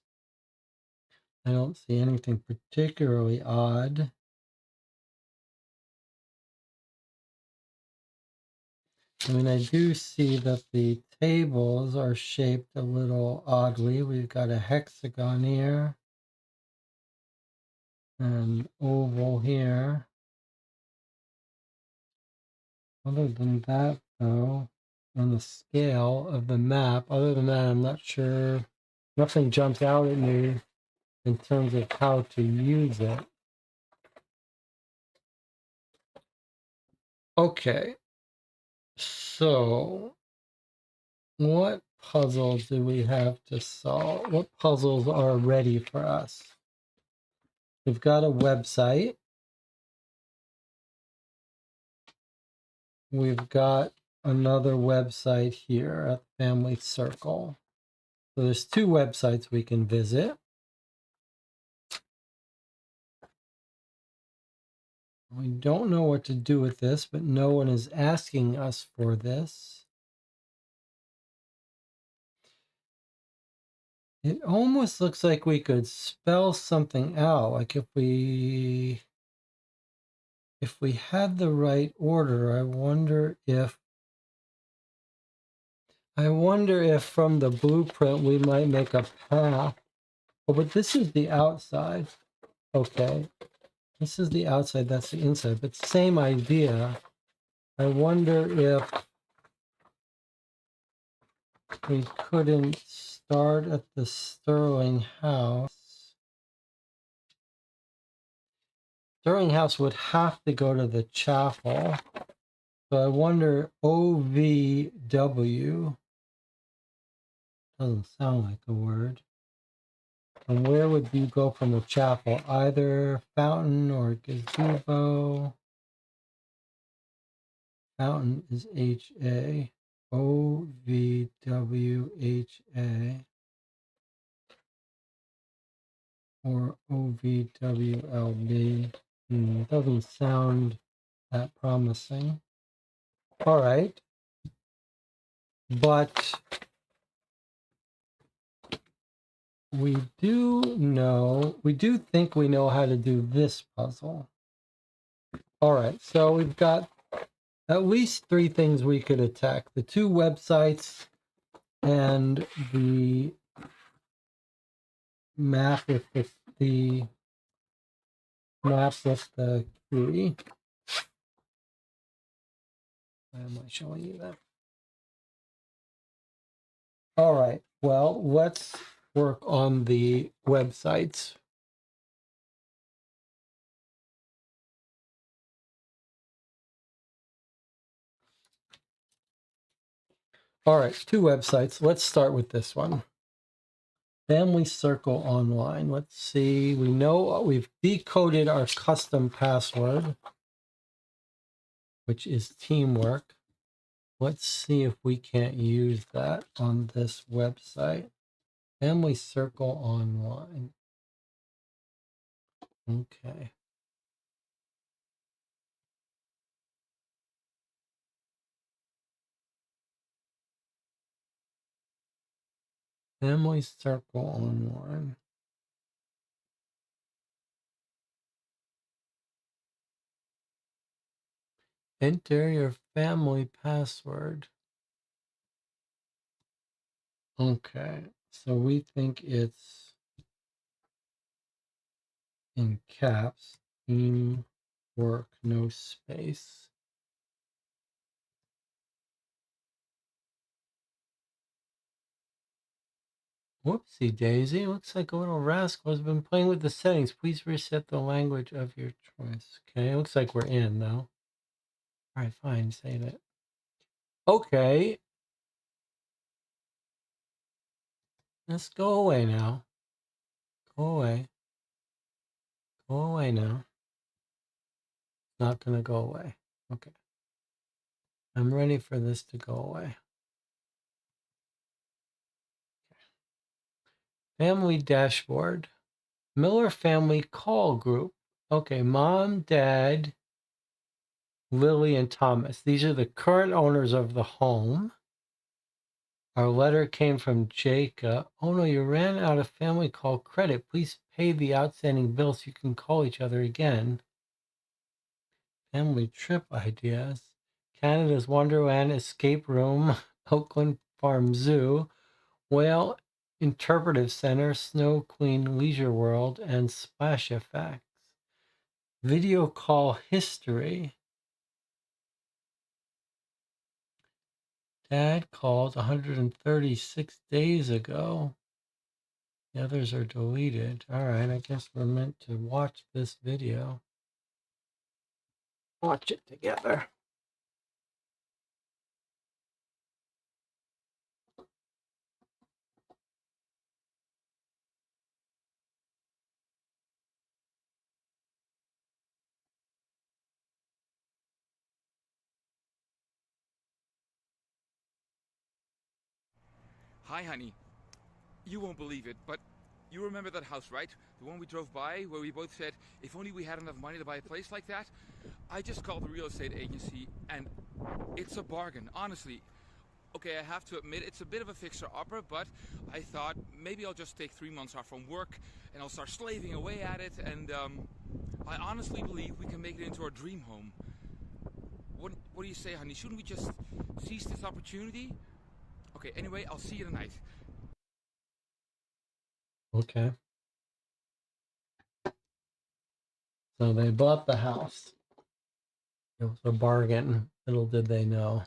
I don't see anything particularly odd. I mean, I do see that the tables are shaped a little oddly. We've got a hexagon here, an oval here. Other than that, though, on the scale of the map, other than that, I'm not sure. Nothing jumps out at me in terms of how to use it. Okay, so what puzzles do we have to solve? What puzzles are ready for us? We've got a website. We've got another website here at Family Circle. So there's two websites we can visit. We don't know what to do with this, but no one is asking us for this. It almost looks like we could spell something out. Like if we had the right order, I wonder if from the blueprint we might make a path. Oh, but this is the outside. Okay. This is the outside, that's the inside, but same idea. I wonder if we couldn't start at the Sterling House. Sterling House would have to go to the chapel. So I wonder, OVW, doesn't sound like a word. And where would you go from the chapel? Either fountain or gazebo. Fountain is H-A. O-V-W-H-A. Or O-V-W-L-B. Doesn't sound that promising. All right. But we do think we know how to do this puzzle. All right, so we've got at least 3 things we could attack. The 2 websites and the map with the map with the key. Why am I showing you that? All right, well, let's work on the websites. All right, 2 websites. Let's start with this one. Family Circle Online. Let's see. We know we've decoded our custom password, which is teamwork. Let's see if we can't use that on this website. Family Circle Online. Okay. Family Circle Online. Enter your family password. Okay, so we think it's in caps. Team work, no space. Whoopsie daisy, looks like a little rascal has been playing with the settings. Please reset the language of your choice. Okay, looks like we're in though. All right, fine, save it. Okay. Let's go away now. Go away. Go away now. Not gonna go away. Okay. I'm ready for this to go away. Family dashboard. Miller family call group. Okay, mom, dad, Lily, and Thomas. These are the current owners of the home. Our letter came from Jacob. Oh no, you ran out of family call credit. Please pay the outstanding bill so you can call each other again. Family trip ideas. Canada's Wonderland Escape Room, Oakland Farm Zoo, Whale Interpretive Center, Snow Queen Leisure World, and Splash Effects. Video call history. Dad called 136 days ago. The others are deleted. All right, I guess we're meant to watch this video. Watch it together. Hi, honey. You won't believe it, but you remember that house, right? The one we drove by where we both said, if only we had enough money to buy a place like that? I just called the real estate agency and it's a bargain, honestly. Okay, I have to admit, it's a bit of a fixer-upper, but I thought maybe I'll just take 3 months off from work and I'll start slaving away at it, and I honestly believe we can make it into our dream home. What do you say, honey? Shouldn't we just seize this opportunity? Okay, anyway, I'll see you tonight. Okay. So they bought the house. It was a bargain. Little did they know.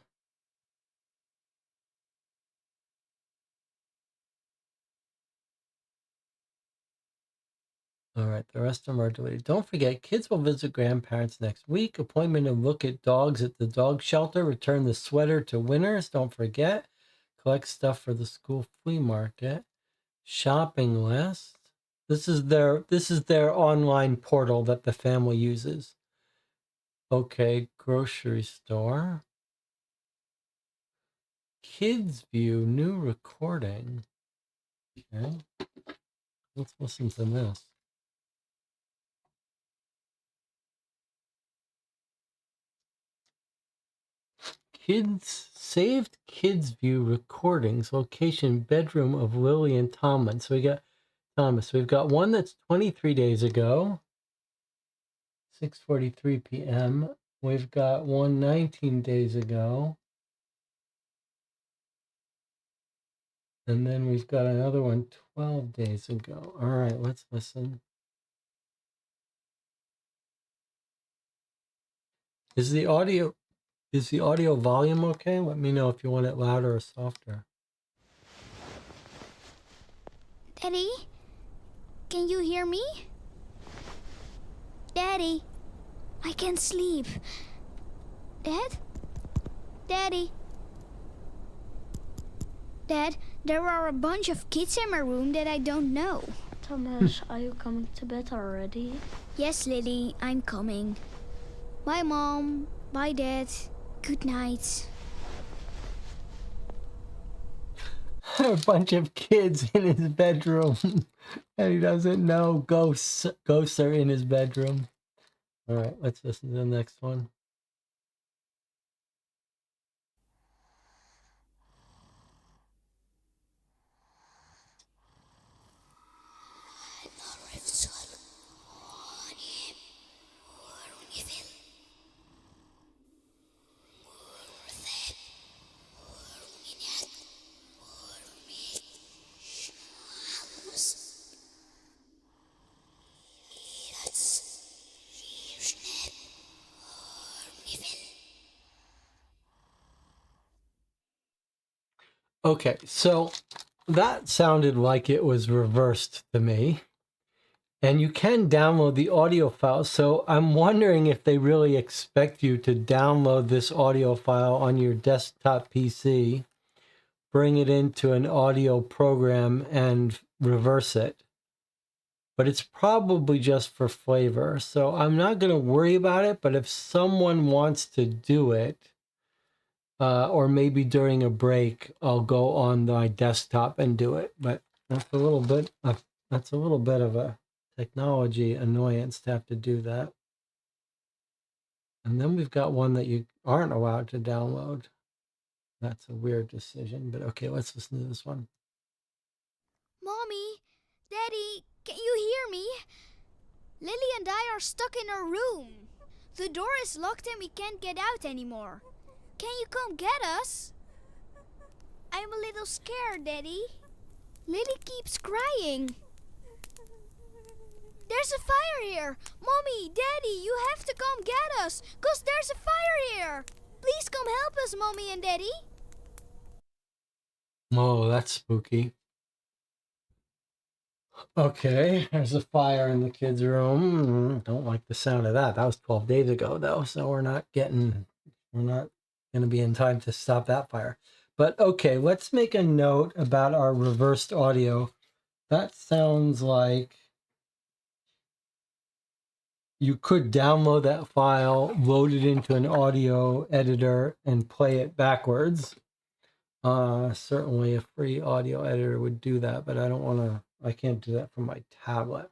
All right, the rest of them are deleted. Don't forget, kids will visit grandparents next week. Appointment to look at dogs at the dog shelter. Return the sweater to winners. Don't forget. Collect stuff for the school flea market. Shopping list. This is their online portal that the family uses. Okay, grocery store. Kids View, new recording. Okay. Let's listen to this. Saved Kids View recordings, location bedroom of Lily and Thomas. So we got Thomas. We've got one that's 23 days ago, 6:43 p.m. We've got one 19 days ago. And then we've got another one 12 days ago. All right, let's listen. Is the audio volume okay? Let me know if you want it louder or softer. Daddy, can you hear me? Daddy, I can't sleep. Dad? Daddy? Dad, there are a bunch of kids in my room that I don't know. Thomas, are you coming to bed already? Yes, Lily, I'm coming. Bye, Mom. Bye, Dad. Good night. A bunch of kids in his bedroom. And he doesn't know ghosts are in his bedroom. All right, let's listen to the next one. Okay, so that sounded like it was reversed to me. And you can download the audio file. So I'm wondering if they really expect you to download this audio file on your desktop PC, bring it into an audio program and reverse it. But it's probably just for flavor. So I'm not going to worry about it. But if someone wants to do it, or maybe during a break, I'll go on my desktop and do it. But that's a little bit of a technology annoyance to have to do that. And then we've got one that you aren't allowed to download. That's a weird decision, but okay, let's listen to this one. Mommy, Daddy, can you hear me? Lily and I are stuck in our room. The door is locked and we can't get out anymore. Can you come get us? I'm a little scared, Daddy. Lily keeps crying. There's a fire here! Mommy, Daddy, you have to come get us! 'Cause there's a fire here! Please come help us, Mommy and Daddy! Oh, that's spooky. Okay, there's a fire in the kids' room. Don't like the sound of that. That was 12 days ago, though, so we're not going to be in time to stop that fire. But okay, let's make a note about our reversed audio. That sounds like you could download that file, load it into an audio editor, and play it backwards. Certainly a free audio editor would do that, but I can't do that from my tablet.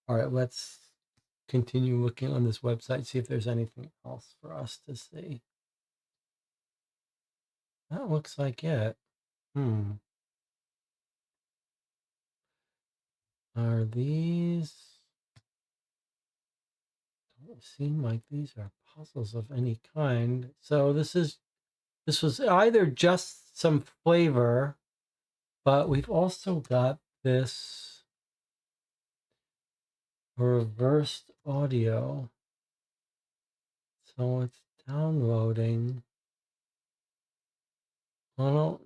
All right, let's continue looking on this website, see if there's anything else for us to see. That looks like it. Are these... Don't seem like these are puzzles of any kind. So this was either just some flavor, but we've also got this reversed audio. So it's downloading. I don't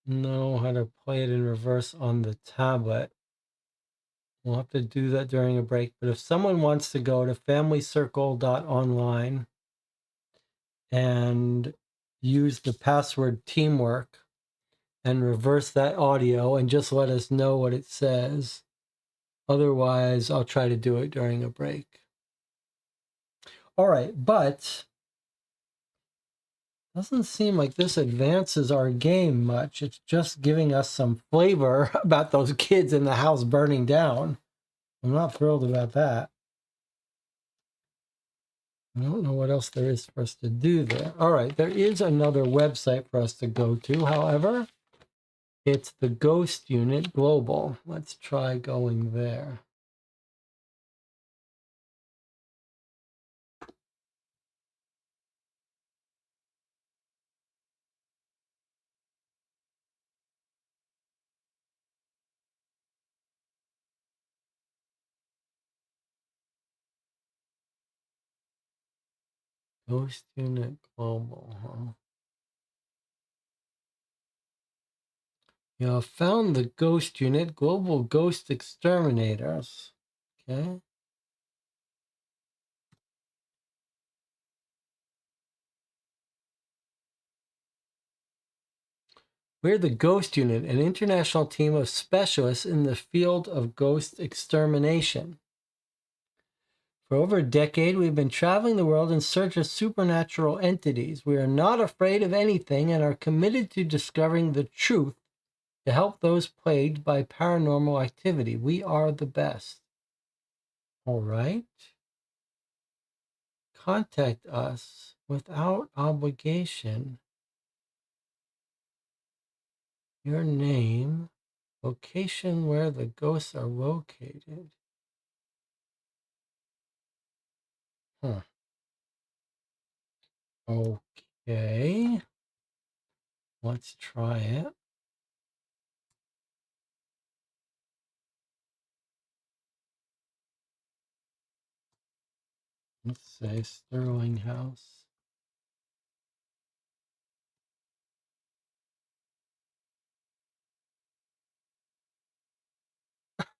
know how to play it in reverse on the tablet. We'll have to do that during a break. But if someone wants to go to familycircle.online and use the password teamwork and reverse that audio and just let us know what it says. Otherwise, I'll try to do it during a break. All right, but Doesn't seem like this advances our game much. It's just giving us some flavor about those kids in the house burning down. I'm not thrilled about that. I don't know what else there is for us to do there. All right, there is another website for us to go to, however. It's the Ghost Unit Global. Let's try going there. Ghost Unit Global, huh? Yeah, found the Ghost Unit, Global Ghost Exterminators. Okay. We're the Ghost Unit, an international team of specialists in the field of ghost extermination. For over a decade, we've been traveling the world in search of supernatural entities. We are not afraid of anything and are committed to discovering the truth to help those plagued by paranormal activity. We are the best. All right. Contact us without obligation. Your name, location where the ghosts are located. Huh. Okay. Let's try it. Let's say Sterling House.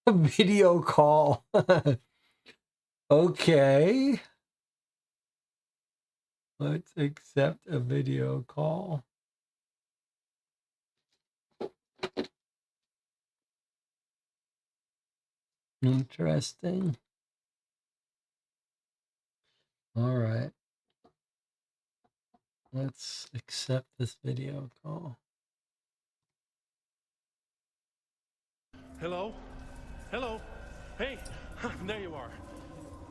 A video call. Okay. Let's accept a video call. Interesting. All right. Let's accept this video call. Hello? Hello? Hey, there you are.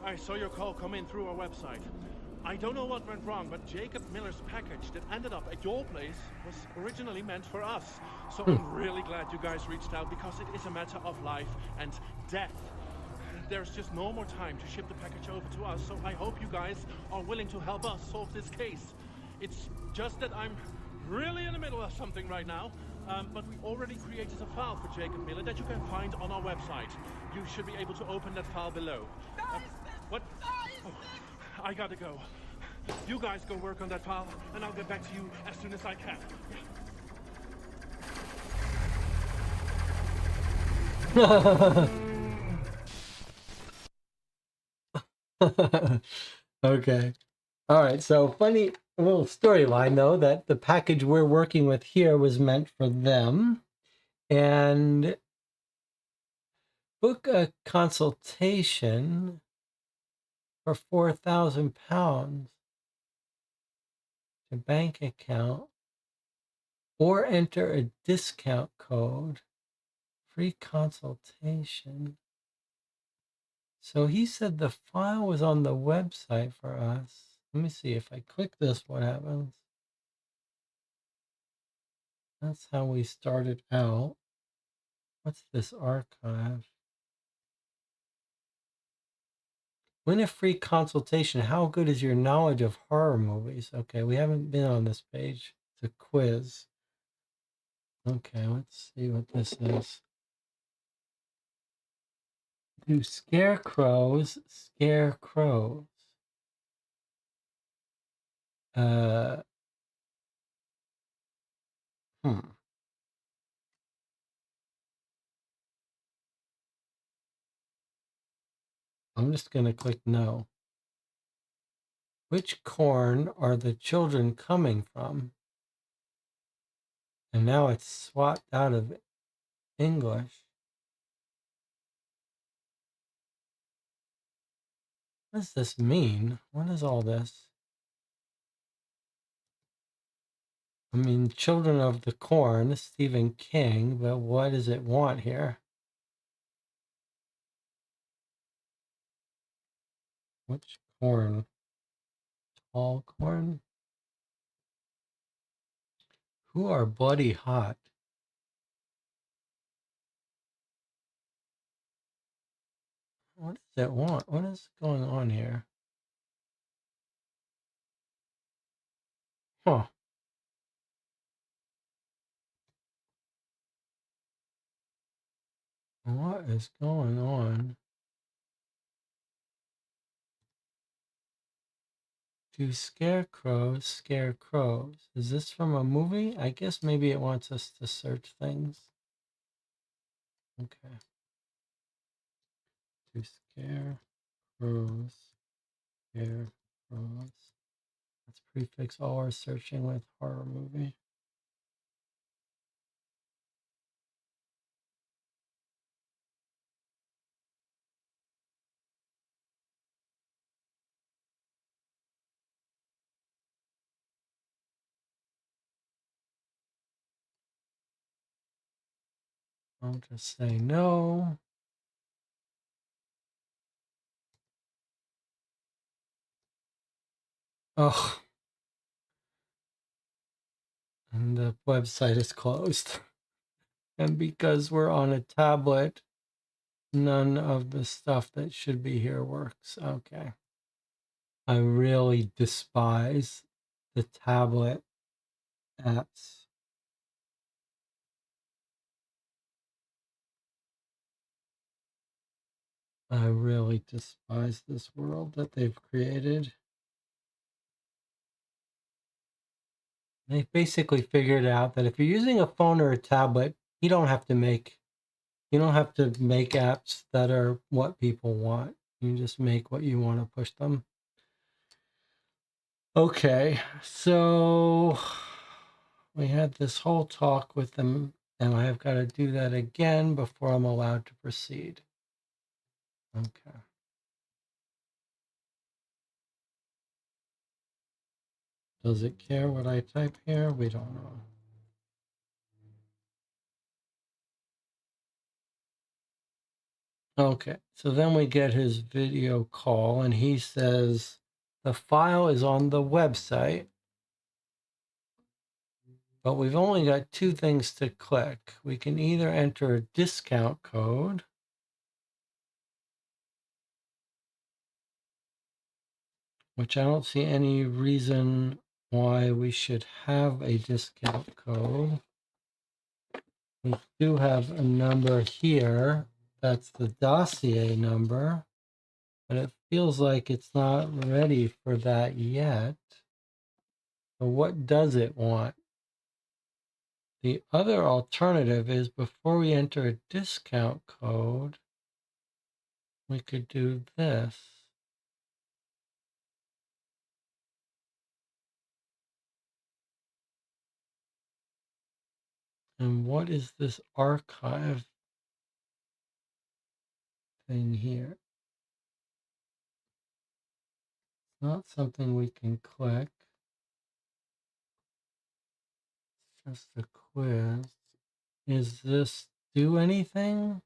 I saw your call come in through our website. I don't know what went wrong, but Jacob Miller's package that ended up at your place was originally meant for us. So I'm really glad you guys reached out because it is a matter of life and death. There's just no more time to ship the package over to us, so I hope you guys are willing to help us solve this case. It's just that I'm really in the middle of something right now, but we already created a file for Jacob Miller that you can find on our website. You should be able to open that file below. What? Oh, I gotta go. You guys go work on that file, and I'll get back to you as soon as I can. Okay. All right. So funny little storyline though that the package we're working with here was meant for them, and book a consultation for £4,000 to bank account, or enter a discount code. Free consultation. So he said the file was on the website for us. Let me see if I click this, what happens? That's how we started out. What's this archive? Win a free consultation. How good is your knowledge of horror movies? Okay, we haven't been on this page. It's a quiz. Okay, let's see what this is. Do scarecrows scare crows? Hmm. I'm just going to click no. Which corn are the children coming from? And now it's swapped out of English. What does this mean? What is all this? I mean, Children of the Corn, Stephen King, but what does it want here? Which corn? Tall corn? Who are bloody hot? What does it want? What is going on here? Huh. What is going on? Do scarecrows scare crows? Is this from a movie? I guess maybe it wants us to search things. Okay. Do scare crows scare crows? Let's prefix all our searching with horror movie. I'll just say no. Oh, and the website is closed. And because we're on a tablet, none of the stuff that should be here works. Okay. I really despise the tablet apps. I really despise this world that they've created. They've basically figured out that if you're using a phone or a tablet, you don't have to make apps that are what people want. You just make what you want to push them. Okay, so we had this whole talk with them, and I have got to do that again before I'm allowed to proceed. Okay. Does it care what I type here? We don't know. Okay, so then we get his video call, and he says the file is on the website, but we've only got two things to click. We can either enter a discount code, which I don't see any reason why we should have a discount code. We do have a number here. That's the dossier number, but it feels like it's not ready for that yet. So what does it want? The other alternative is before we enter a discount code, we could do this. And what is this archive thing here? It's not something we can click. It's just a quiz. Is this do anything?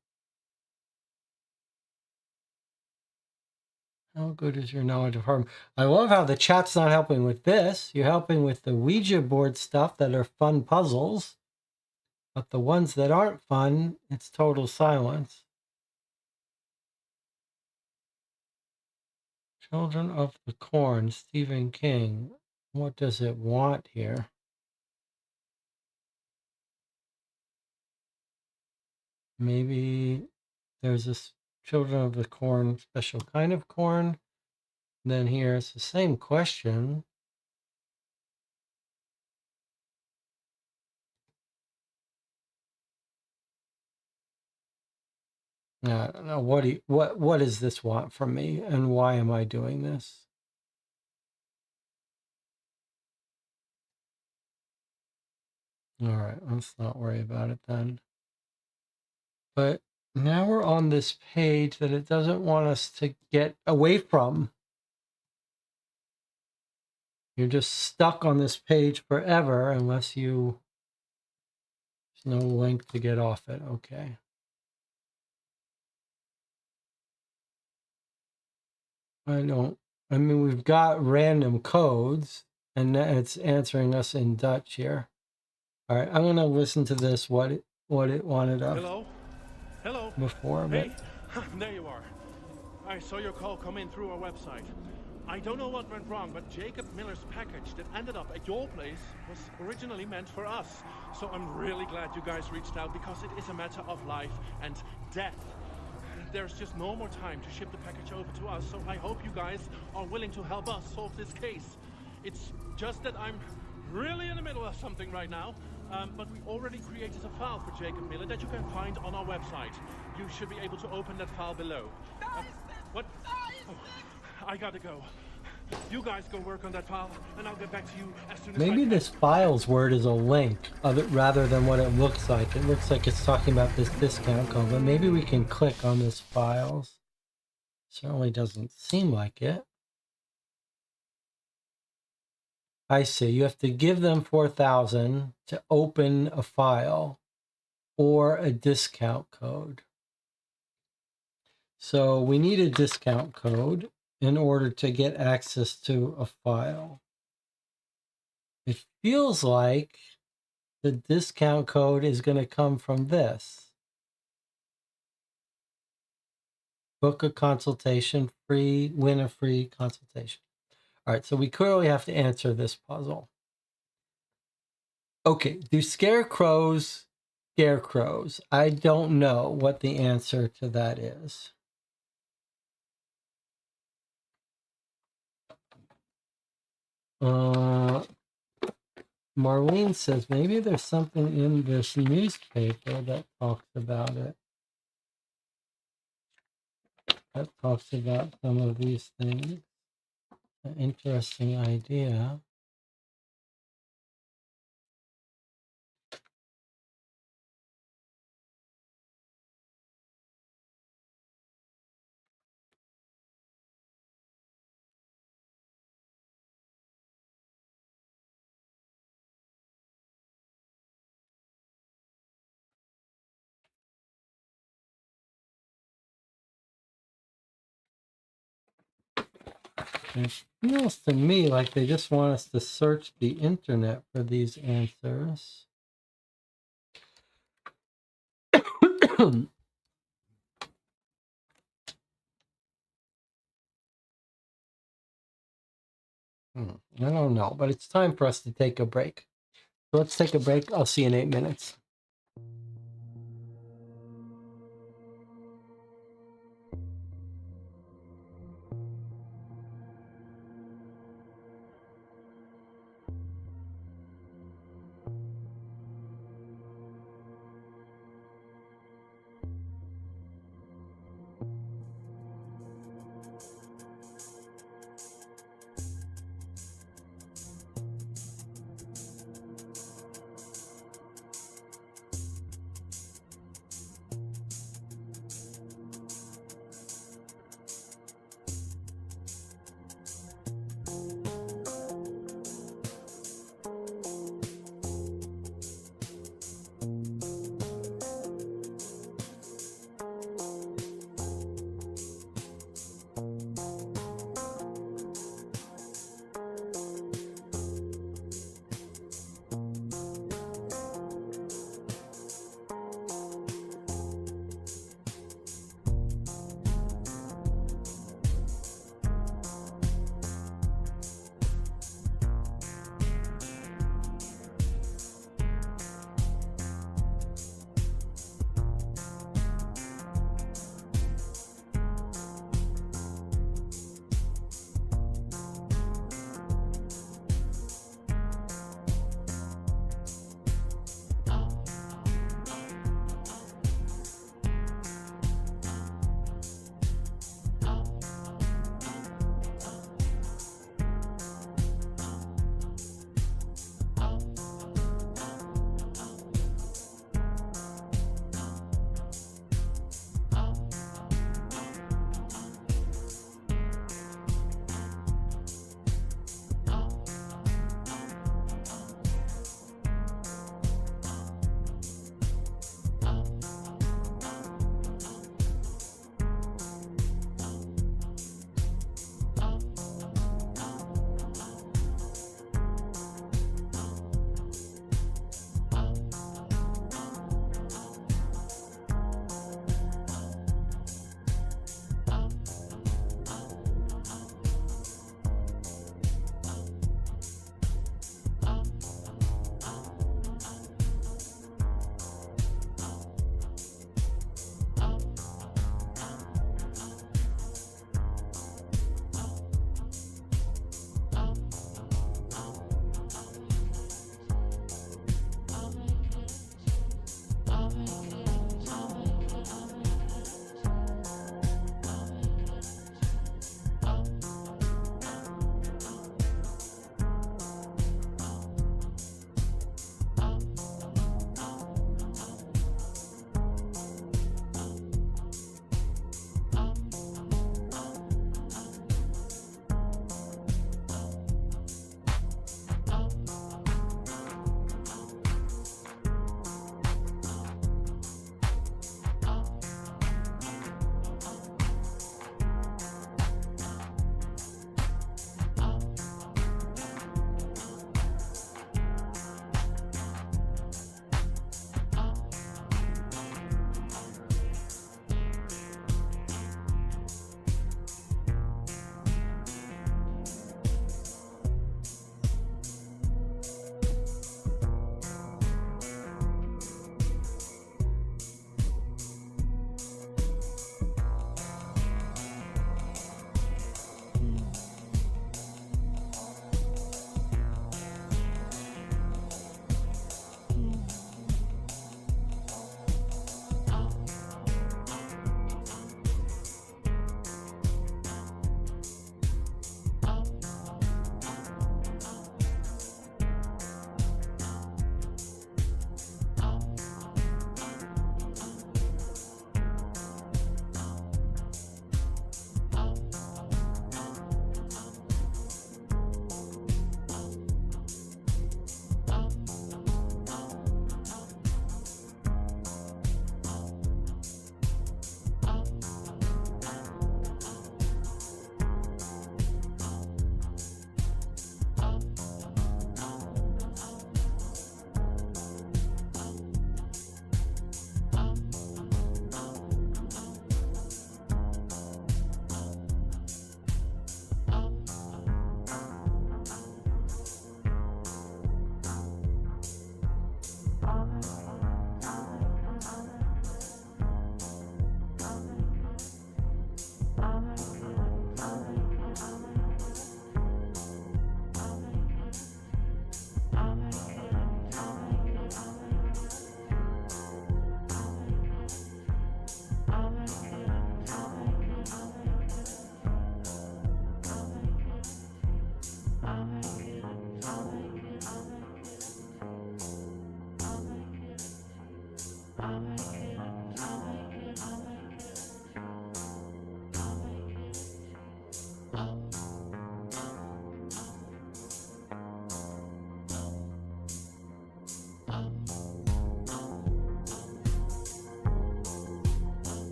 How good is your knowledge of harm? I love how the chat's not helping with this. You're helping with the Ouija board stuff that are fun puzzles. But the ones that aren't fun, it's total silence. Children of the Corn, Stephen King. What does it want here? Maybe there's this Children of the Corn, special kind of corn. Then here's the same question. I don't know. What does this want from me, and why am I doing this? All right, let's not worry about it then. But now we're on this page that it doesn't want us to get away from. you're just stuck on this page forever unless you, there's no link to get off it. Okay. I mean, we've got random codes and it's answering us in Dutch here. All right, I'm gonna listen to this, what it wanted us Hello? Hello? before, but Hey, there you are. I saw your call come in through our website. I don't know what went wrong, but Jacob Miller's package that ended up at your place was originally meant for us. So I'm really glad you guys reached out because it is a matter of life and death. There's just no more time to ship the package over to us, so I hope you guys are willing to help us solve this case. It's just that I'm really in the middle of something right now, but we already created a file for Jacob Miller that you can find on our website. You should be able to open that file below. What? Oh, I gotta go. You guys go work on that file, and I'll get back to you as soon as I maybe can. this files word is a link of it rather than what it looks like. It looks like it's talking about this discount code, but maybe we can click on this files. Certainly doesn't seem like it. I see. You have to give them 4,000 to open a file or a discount code. So we need a discount code in order to get access to a file. It feels like the discount code is going to come from this. Book a consultation, free, win a free consultation. All right, so we clearly have to answer this puzzle. Okay, do scarecrows scarecrows? I don't know what the answer to that is. Marlene says maybe there's something in this newspaper that talks about it. That talks about some of these things. An interesting idea. It feels to me like they just want us to search the internet for these answers. I don't know, but it's time for us to take a break. So let's take a break. I'll see you in 8 minutes.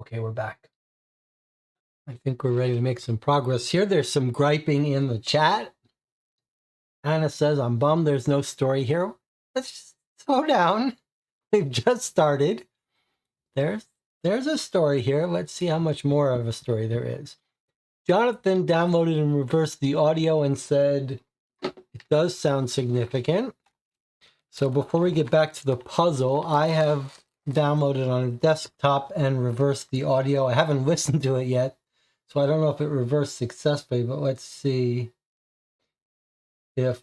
Okay, we're back. I think we're ready to make some progress here. There's some griping in the chat. Anna says, I'm bummed there's no story here. Let's just slow down. We've just started. There's a story here. Let's see how much more of a story there is. Jonathan downloaded and reversed the audio and said it does sound significant. So before we get back to the puzzle, I have downloaded on a desktop and reversed the audio. I haven't listened to it yet, so I don't know if it reversed successfully, but let's see if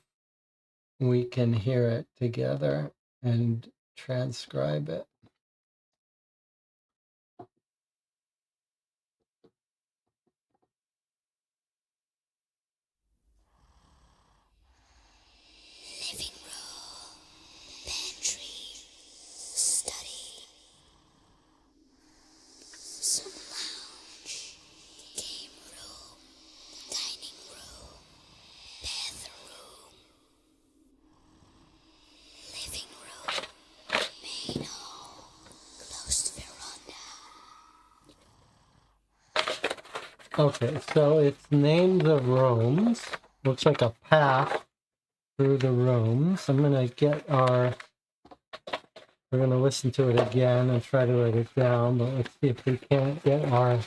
we can hear it together and transcribe it. Living room, pantry, study, some lounge, game room, dining room, bathroom, living room, main hall, closed veranda. Okay, so it's named the rooms. Looks like a path through the rooms. I'm gonna we're gonna listen to it again and try to write it down, but let's see if we can't get our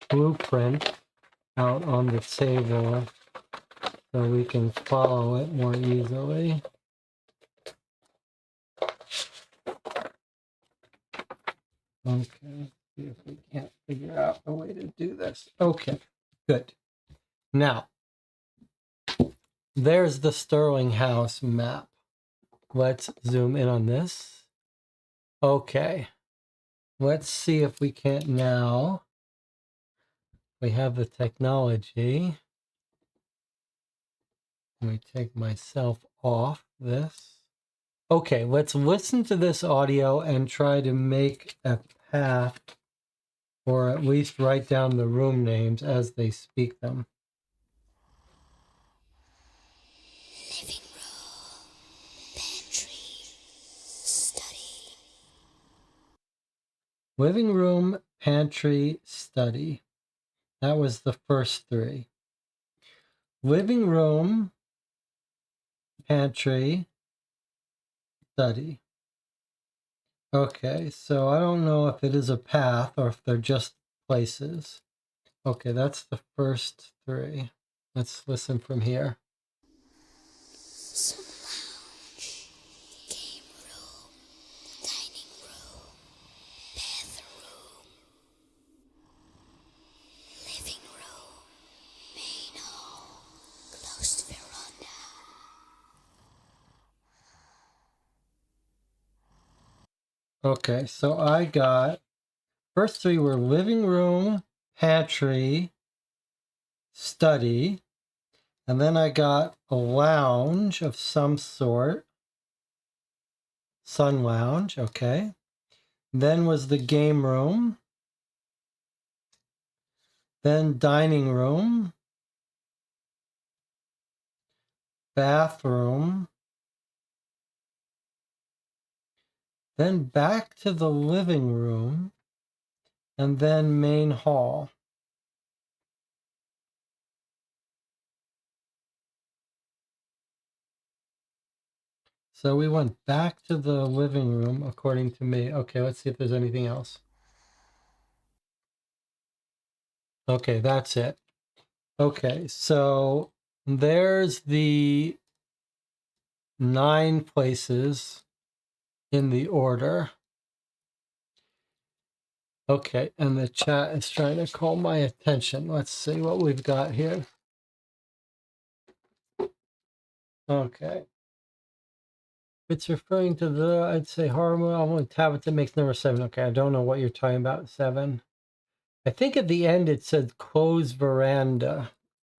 blueprint out on the table so we can follow it more easily. Okay, see if we can't figure out a way to do this. Okay, good. Now, there's the Sterling House map. Let's zoom in on this. Okay, let's see if we can't now. We have the technology. Let me take myself off this. Okay, let's listen to this audio and try to make a path or at least write down the room names as they speak them. Living room, pantry, study. Living room, pantry, study. That was the first three. Living room, pantry, study. Okay, so I don't know if it is a path or if they're just places. Okay, that's the first three. Let's listen from here. Some lounge, game room, dining room, bathroom, living room, main hall, closed veranda. Okay, so I got, first three were living room, pantry, study, and then I got a lounge of some sort, sun lounge, okay. Then was the game room, then dining room, bathroom, then back to the living room, and then main hall. So we went back to the living room, according to me. Okay, let's see if there's anything else. Okay, that's it. Okay, so there's the 9 places in the order. Okay, and the chat is trying to call my attention. Let's see what we've got here. Okay. It's referring to the, I'd say, horror movie. I'm going to tab it that makes number 7. Okay, I don't know what you're talking about, 7. I think at the end it said closed veranda.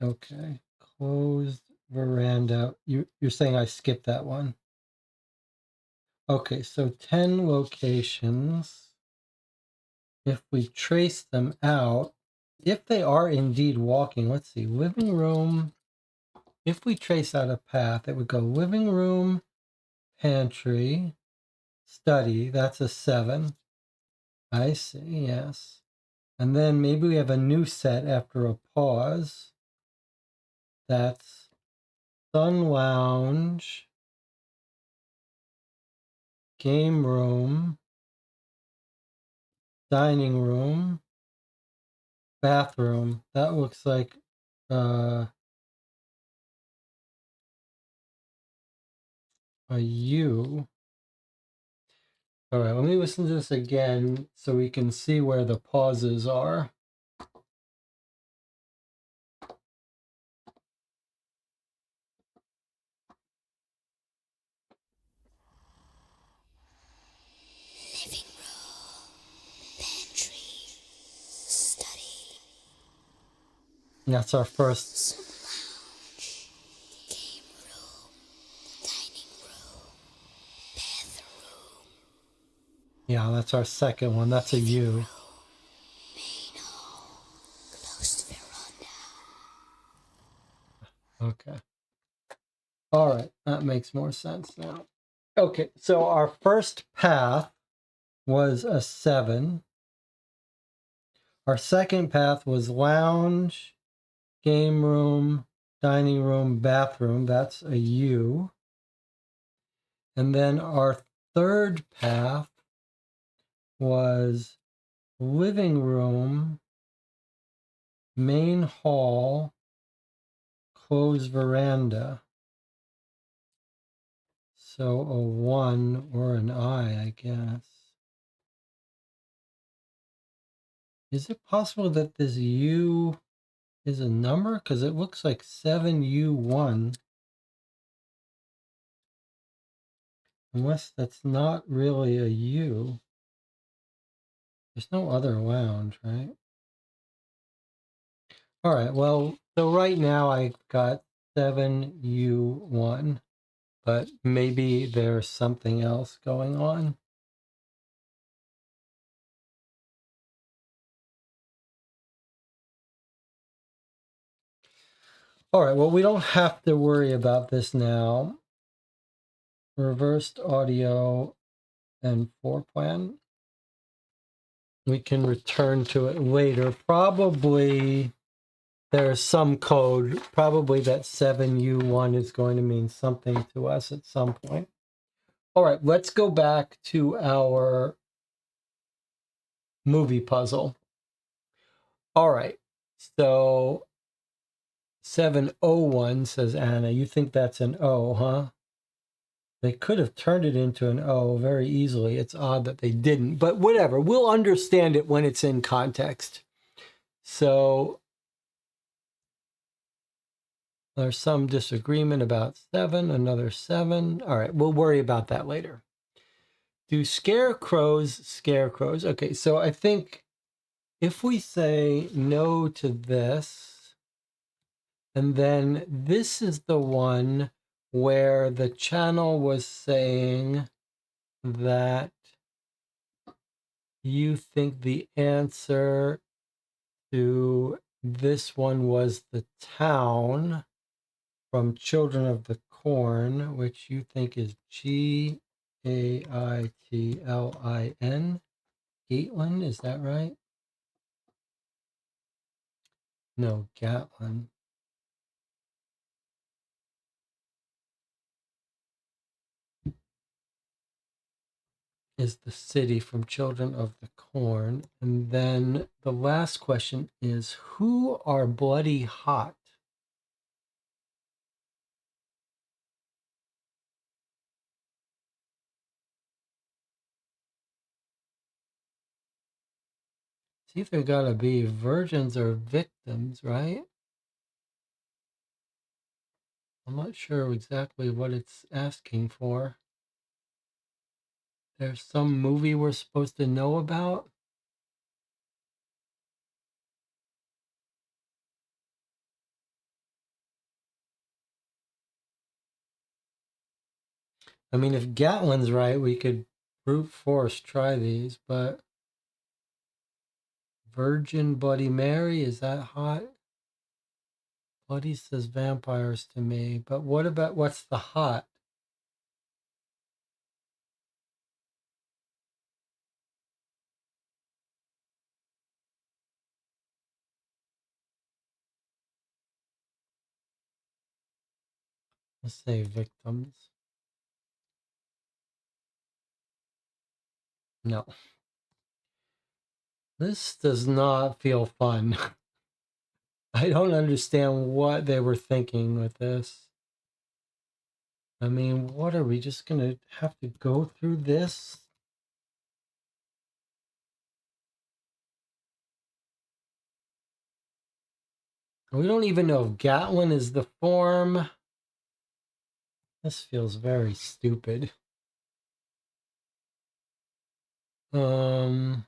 Okay, closed veranda. You're saying I skipped that one. Okay, so 10 locations. If we trace them out, if they are indeed walking, let's see, living room. If we trace out a path, it would go living room, pantry, study. That's a 7. I see, yes. And then maybe we have a new set after a pause. That's sun lounge, game room, dining room, bathroom. That looks like a U. All right, let me listen to this again so we can see where the pauses are. Living room, pantry, study. That's our first. Some lounge, game room, dining room, bathroom, Yeah, that's our second one. That's a U. main hall, closed veranda. Okay. All right, that makes more sense now. Okay, so our first path was a 7. Our second path was lounge, game room, dining room, bathroom. That's a U. And then our third path was living room, main hall, closed veranda. So a 1 or an I guess. Is it possible that this U is a number? Because it looks like 7U1. Unless that's not really a U. There's no other lounge, right? All right, well, so right now I got 7U1, but maybe there's something else going on. All right, well, we don't have to worry about this now. Reversed audio and floor plan. We can return to it later. Probably there's some code, probably that 7U1 is going to mean something to us at some point. All right, let's go back to our movie puzzle. All right, so 701 says Anna. You think that's an O, huh? They could have turned it into an O very easily. It's odd that they didn't, but whatever. We'll understand it when it's in context. So there's some disagreement about 7, another 7. All right, we'll worry about that later. Do scarecrows? Okay, so I think if we say no to this, and then this is the one where the channel was saying that you think the answer to this one was the town from Children of the Corn, which you think is Gaitlin. Gaitlin, is that right? No, Gatlin. Is the city from Children of the Corn. And then the last question is, who are bloody hot? It's either got to be virgins or victims, right? I'm not sure exactly what it's asking for. There's some movie we're supposed to know about? I mean, if Gatlin's right, we could brute force try these, but Virgin Bloody Mary, is that hot? Bloody says vampires to me, but what about what's the hot? Let's say victims. No. This does not feel fun. I don't understand what they were thinking with this. I mean, what are we just going to have to go through this? We don't even know if Gatlin is the form. This feels very stupid. I'm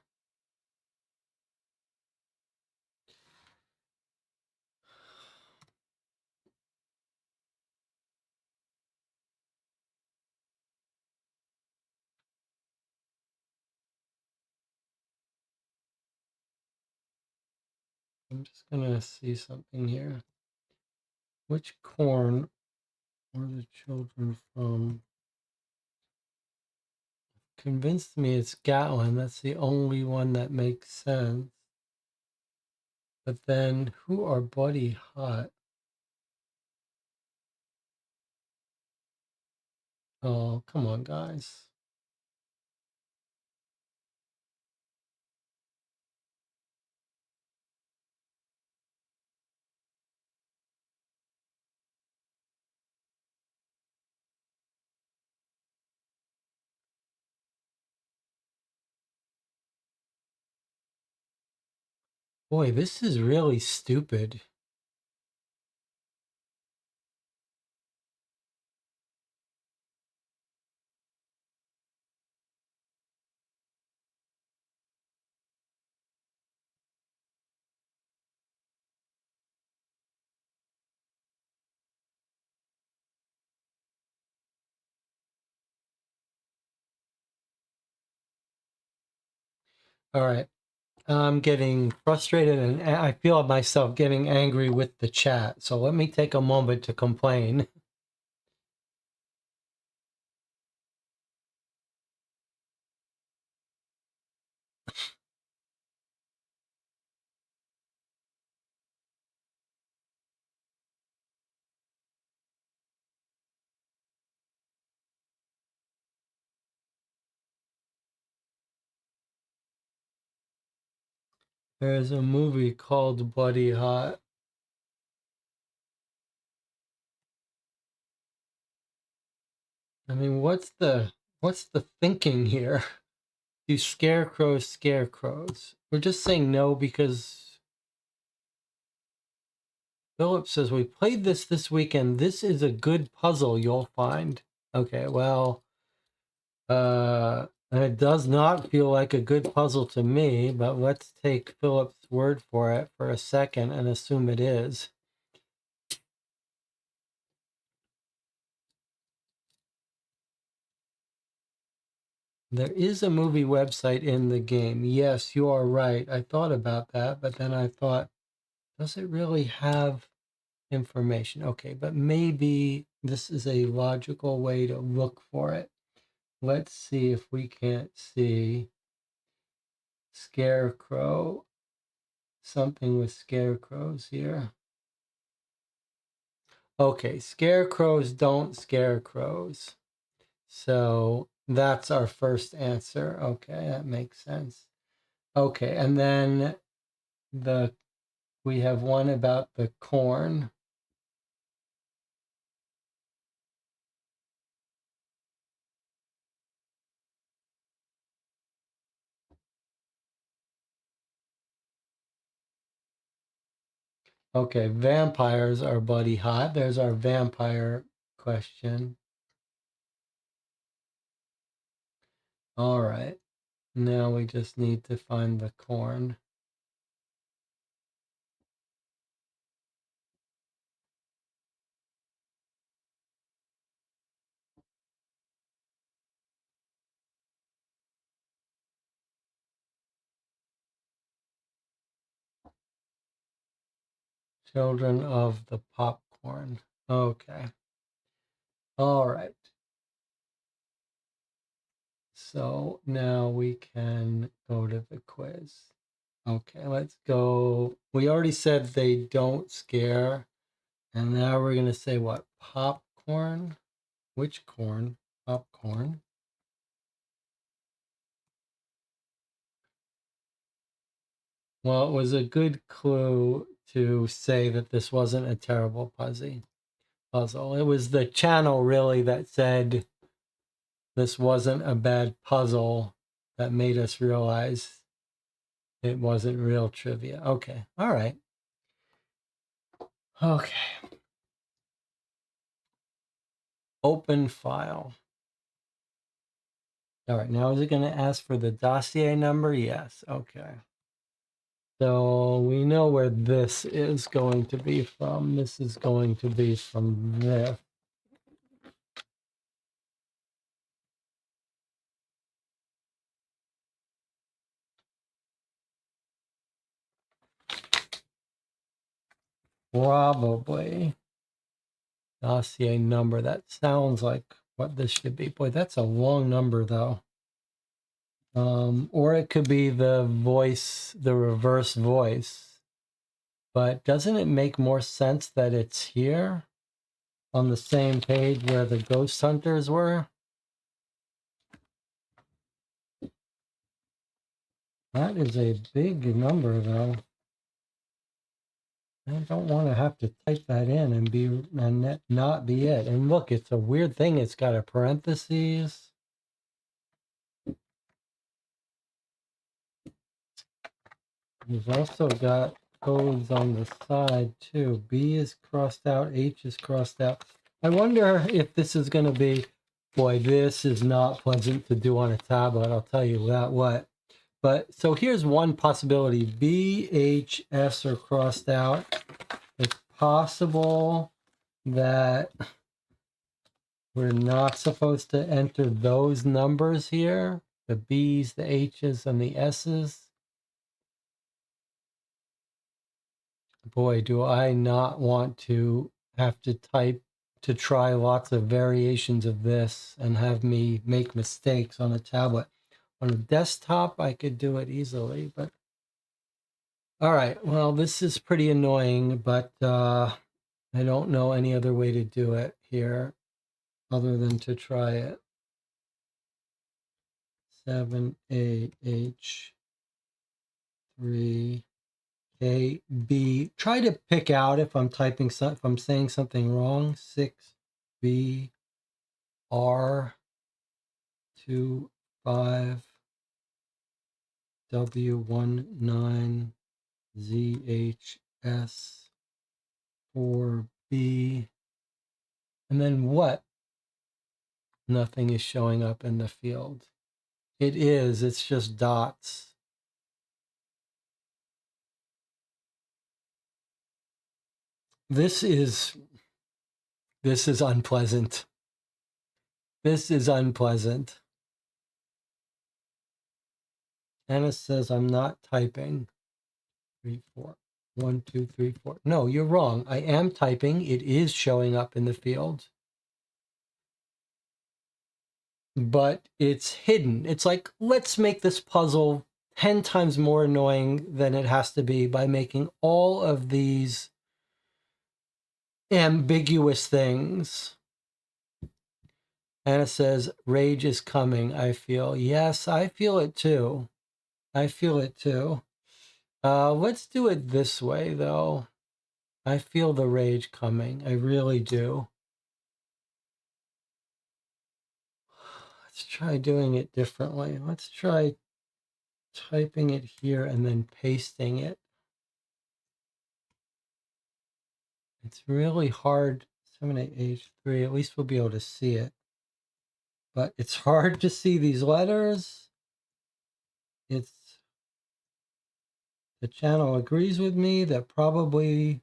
just gonna see something here. Which corn were the children from? Convinced me it's Gatlin. That's the only one that makes sense. But then, who are Buddy Hot? Oh, come on, guys. Boy, this is really stupid. All right. I'm getting frustrated and I feel myself getting angry with the chat. So let me take a moment to complain. There's a movie called Buddy Hot. I mean, what's the thinking here? Do scarecrows scarecrows? We're just saying no because Philip says we played this weekend. This is a good puzzle you'll find. Okay, well, it does not feel like a good puzzle to me, but let's take Philip's word for it for a second and assume it is. There is a movie website in the game. Yes, you are right. I thought about that, but then I thought, does it really have information? Okay, but maybe this is a logical way to look for it. Let's see if we can't see scarecrow, something with scarecrows here. Okay, scarecrows don't scarecrows. So that's our first answer. Okay, that makes sense. Okay, and then we have one about the corn. Okay, vampires are Buddy Hot. There's our vampire question. All right, now we just need to find the corn. Children of the popcorn. Okay. All right. So now we can go to the quiz. Okay, let's go. We already said they don't scare. And now we're going to say what? Popcorn? Which corn? Popcorn. Well, it was a good clue to say that this wasn't a terrible puzzle. It was the channel really that said this wasn't a bad puzzle that made us realize it wasn't real trivia. Okay. All right. Okay. Open file. All right. Now is it going to ask for the dossier number? Yes. Okay. So we know where this is going to be from. This is going to be from this. Probably. Dossier number. That sounds like what this should be. Boy, that's a long number though. Or it could be the voice, the reverse voice. But doesn't it make more sense that it's here on the same page where the ghost hunters were? That is a big number though. I don't want to have to type that in and that not be it. And look, it's a weird thing. It's got a parentheses. You've also got codes on the side too. B is crossed out, H is crossed out. I wonder if this is going to be, boy, this is not pleasant to do on a tablet. I'll tell you that what. But so here's one possibility. B, H, S are crossed out. It's possible that we're not supposed to enter those numbers here. The B's, the H's, and the S's. Boy, do I not want to have to try lots of variations of this and have me make mistakes on a tablet. On a desktop, I could do it easily, but all right. Well, this is pretty annoying, but I don't know any other way to do it here other than to try it. 7AH 3KB. Try to pick out if I'm typing if I'm saying something wrong. 6B R25W19ZHS4B. And then what? Nothing is showing up in the field. It is, it's just dots. This is unpleasant. This is unpleasant. Anna says I'm not typing. 3, 4. 1, 2, 3, 4. No, you're wrong. I am typing. It is showing up in the field. But it's hidden. It's like, let's make this puzzle 10 times more annoying than it has to be by making all of these ambiguous things. Anna says, rage is coming, I feel. Yes, I feel it too. I feel it too. Let's do it this way, though. I feel the rage coming. I really do. Let's try doing it differently. Let's try typing it here and then pasting it. It's really hard. 7AH3, at least we'll be able to see it. But it's hard to see these letters. The channel agrees with me that probably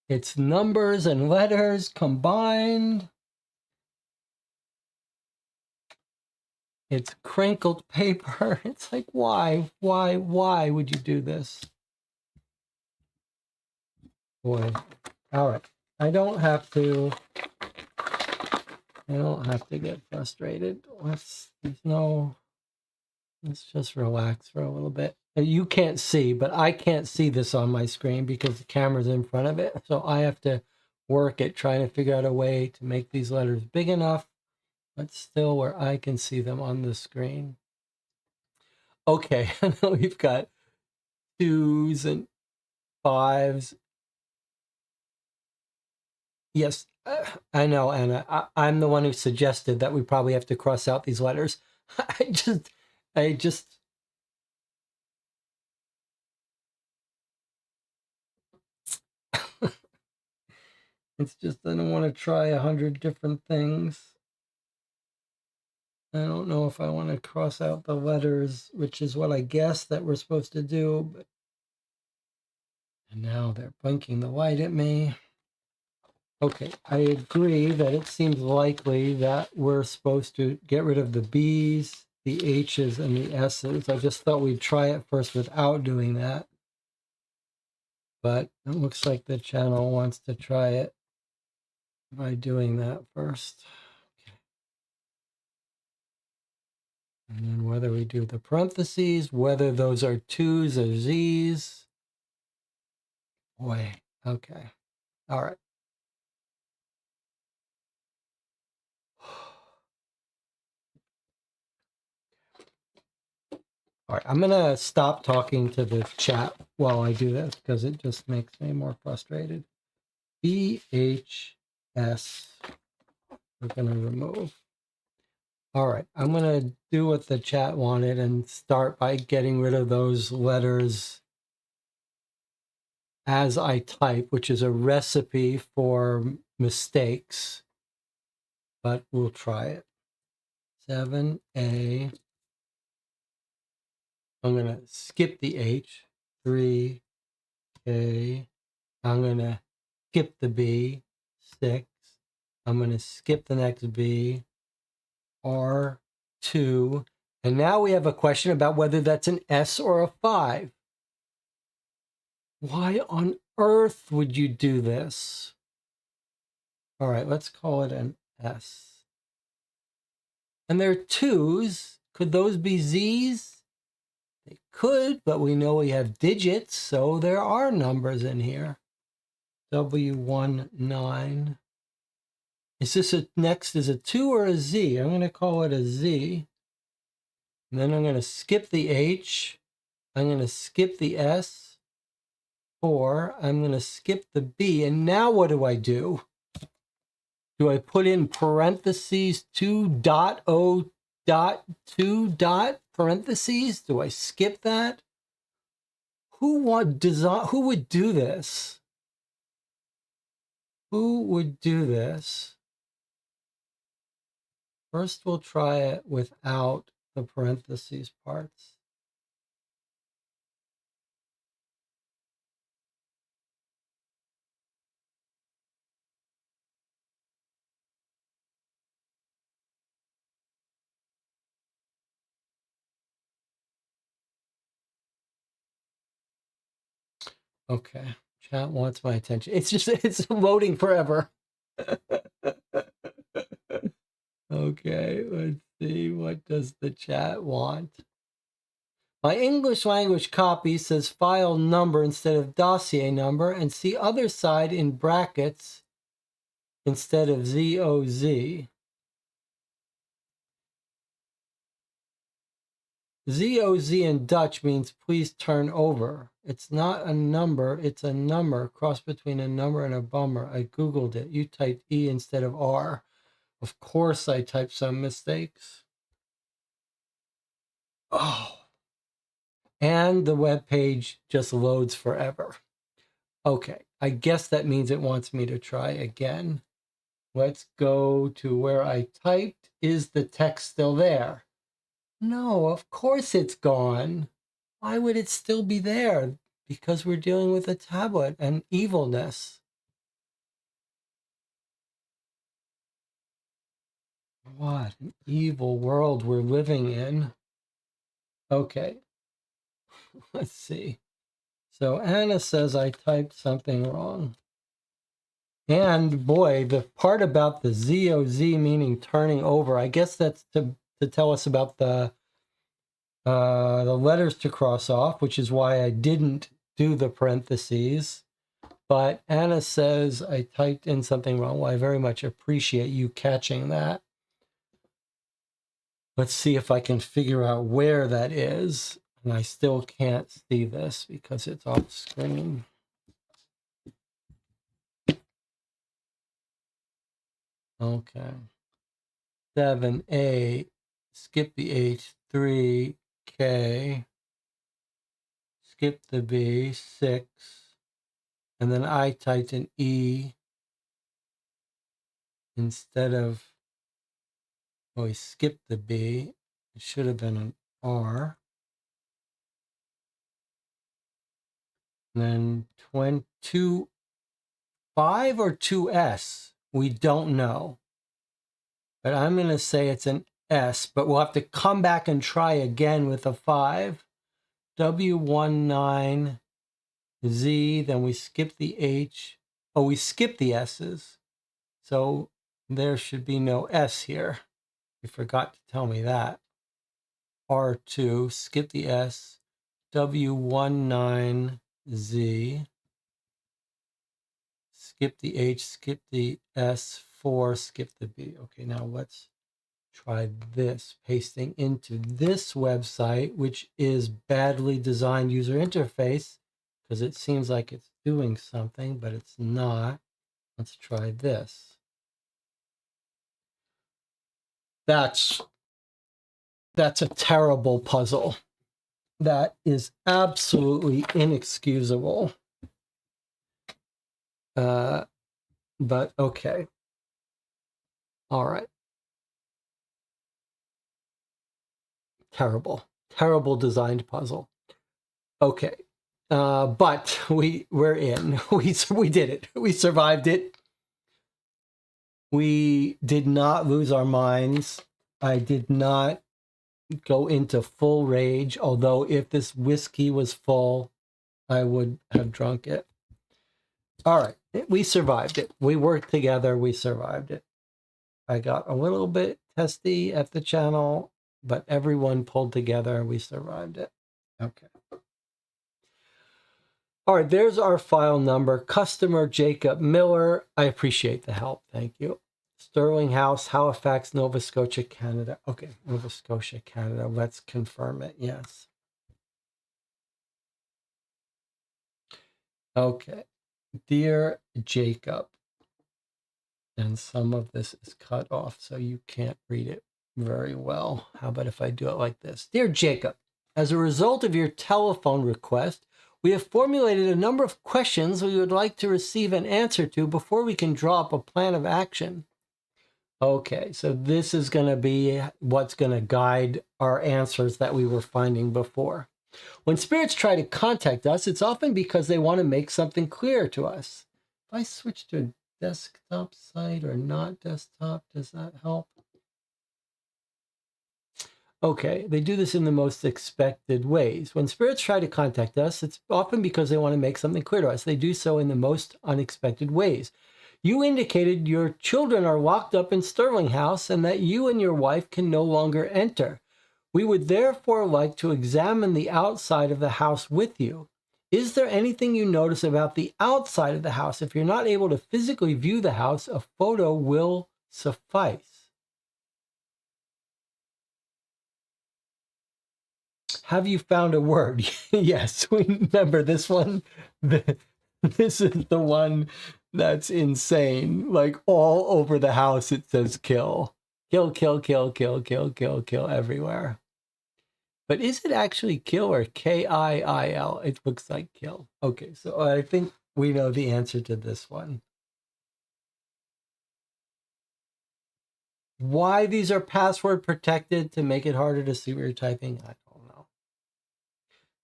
it's numbers and letters combined. It's crinkled paper. It's like, why would you do this? Boy. All right. I don't have to get frustrated. Let's just relax for a little bit. You can't see, but I can't see this on my screen because the camera's in front of it. So I have to work at trying to figure out a way to make these letters big enough, but still where I can see them on the screen. Okay, I know we've got 2s and 5s. Yes, I know, Anna. I'm the one who suggested that we probably have to cross out these letters. I just it's just I don't want to try 100 different things. I don't know if I want to cross out the letters, which is what I guess that we're supposed to do. But and now they're blinking the light at me. Okay, I agree that it seems likely that we're supposed to get rid of the B's, the H's, and the S's. I just thought we'd try it first without doing that. But it looks like the channel wants to try it by doing that first. Okay. And then whether we do the parentheses, whether those are 2's or Z's. Boy, okay. All right. All right, I'm going to stop talking to the chat while I do this because it just makes me more frustrated. BHS, we're going to remove. All right, I'm going to do what the chat wanted and start by getting rid of those letters as I type, which is a recipe for mistakes, but we'll try it. 7A. I'm going to skip the H. 3A. I'm going to skip the B. 6. I'm going to skip the next B. R2. And now we have a question about whether that's an S or a 5. Why on earth would you do this? All right, let's call it an S. And there are 2s. Could those be Z's? They could, but we know we have digits, so there are numbers in here. W19. Is this next is a 2 or a Z? I'm going to call it a Z. And then I'm going to skip the H. I'm going to skip the S. 4. I'm going to skip the B. And now what do? Do I put in parentheses 2.0.2 parentheses? Do I skip that? Who would do this? Who would do this? First, we'll try it without the parentheses parts. Okay, chat wants my attention. It's loading forever. Okay, let's see. What does the chat want? My English language copy says file number instead of dossier number, and see other side in brackets instead of ZOZ. ZOZ in Dutch means please turn over. It's not a number, it's a number, cross between a number and a bummer. I Googled it. You typed E instead of R. Of course I typed some mistakes. Oh. And the web page just loads forever. Okay, I guess that means it wants me to try again. Let's go to where I typed. Is the text still there? No, of course it's gone. Why would it still be there? Because we're dealing with a tablet and evilness. What an evil world we're living in. Okay, let's see. So Anna says I typed something wrong. And boy, the part about the ZOZ meaning turning over, I guess that's to tell us about the letters to cross off, which is why I didn't do the parentheses. But Anna says I typed in something wrong. Well, I very much appreciate you catching that. Let's see if I can figure out where that is. And I still can't see this because it's off screen. Okay. 7A, skip the H, 3K, skip the B, 6, and then I typed an E instead of, oh, we skipped the B. It should have been an R. And then 5 or 2S, we don't know. But I'm going to say it's an S, but we'll have to come back and try again with a 5. W19Z, then we skip the H. Oh, we skip the S's. So there should be no S here. You forgot to tell me that. R2, skip the S. W19Z. Skip the H, skip the S. 4, skip the B. Okay, now let's try this, pasting into this website, which is badly designed user interface, because it seems like it's doing something, but it's not. Let's try this. That's a terrible puzzle. That is absolutely inexcusable. But okay. All right. Terrible designed puzzle. Okay. But we're in. We did it. We survived it. We did not lose our minds. I did not go into full rage, although if this whiskey was full, I would have drunk it. All right. We survived it. We worked together. We survived it. I got a little bit testy at the channel, but everyone pulled together and we survived it. Okay. All right. There's our file number. Customer Jacob Miller. I appreciate the help. Thank you. Sterling House, Halifax, Nova Scotia, Canada. Okay. Nova Scotia, Canada. Let's confirm it. Yes. Okay. Dear Jacob, and some of this is cut off, so you can't read it very well. How about if I do it like this? Dear Jacob, as a result of your telephone request, we have formulated a number of questions we would like to receive an answer to before we can draw up a plan of action. Okay, so this is going to be what's going to guide our answers that we were finding before. When spirits try to contact us, it's often because they want to make something clear to us. If I switch to a desktop site or not desktop, does that help? Okay, they do this in the most expected ways. When spirits try to contact us, it's often because they want to make something clear to us. They do so in the most unexpected ways. You indicated your children are locked up in Sterling House and that you and your wife can no longer enter. We would therefore like to examine the outside of the house with you. Is there anything you notice about the outside of the house? If you're not able to physically view the house, a photo will suffice. Have you found a word? Yes, we remember this one. This is the one that's insane. Like all over the house, it says kill. Kill, kill, kill, kill, kill, kill, kill everywhere. But is it actually kill or K-I-I-L? It looks like kill. Okay, so I think we know the answer to this one. Why these are password protected to make it harder to see what you're typing? I don't know.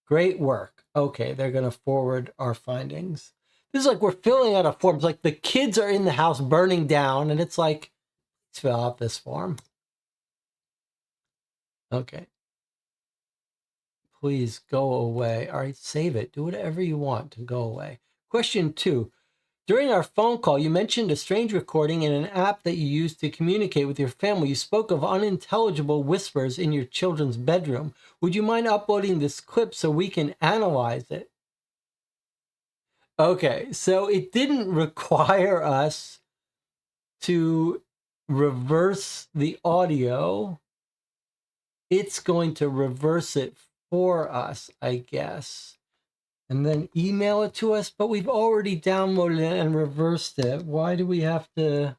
Great work. Okay, they're going to forward our findings. This is like we're filling out a form. It's like the kids are in the house burning down, and it's like, let's fill out this form. Okay. Please go away. All right, save it. Do whatever you want to go away. Question 2. During our phone call, you mentioned a strange recording in an app that you used to communicate with your family. You spoke of unintelligible whispers in your children's bedroom. Would you mind uploading this clip so we can analyze it? Okay, so it didn't require us to reverse the audio. It's going to reverse it for us, I guess, and then email it to us, but we've already downloaded it and reversed it. Why do we have to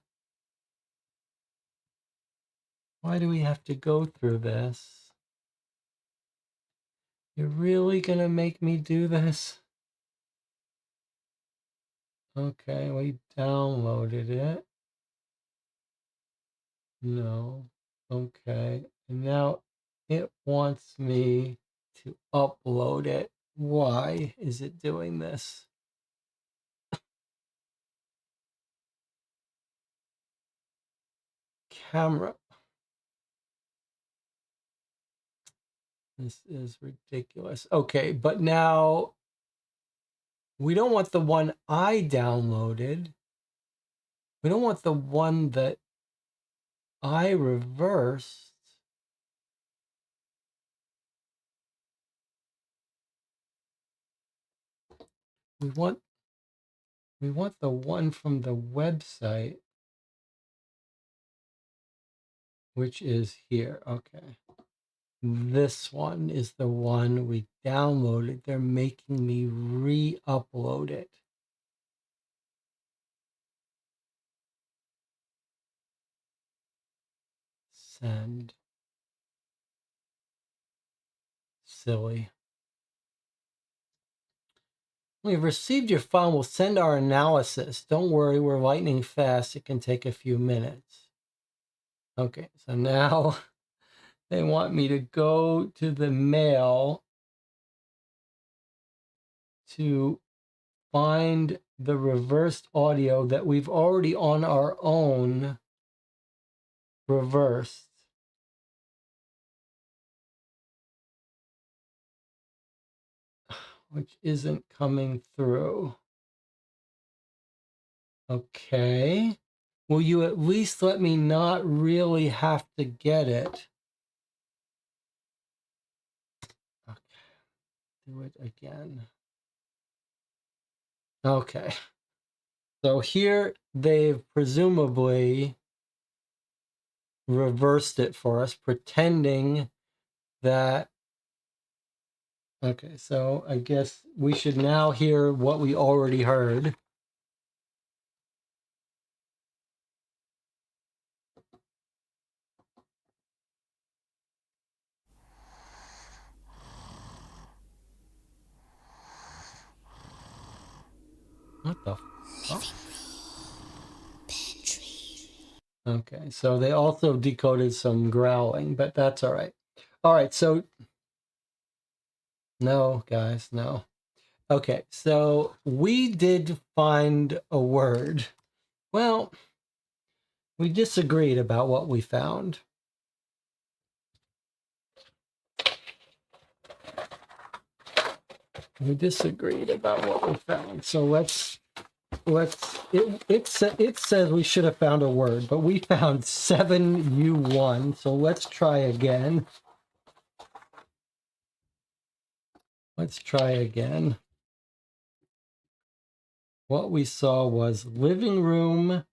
go through this? You're really gonna make me do this? Okay, we downloaded it. No. Okay, and now it wants me to upload it. Why is it doing this? Camera. This is ridiculous. Okay, but now we don't want the one I downloaded. We don't want the one that I reversed. We want the one from the website, which is here. Okay. This one is the one we downloaded. They're making me re-upload it. Send. Silly. We've received your file. We'll send our analysis. Don't worry, we're lightning fast. It can take a few minutes. Okay, so now they want me to go to the mail to find the reversed audio that we've already on our own reversed. which isn't coming through. Okay. Will you at least let me not really have to get it? Okay. Do it again. Okay. So here they've presumably reversed it for us, pretending that. Okay, so I guess we should now hear what we already heard. What the fuck? Okay, so they also decoded some growling, but that's all right. All right, so no, guys, no. Okay, so we did find a word. Well, we disagreed about what we found. We disagreed about what we found. So it says we should have found a word, but we found 7U1. So let's try again. Let's try again. What we saw was living room,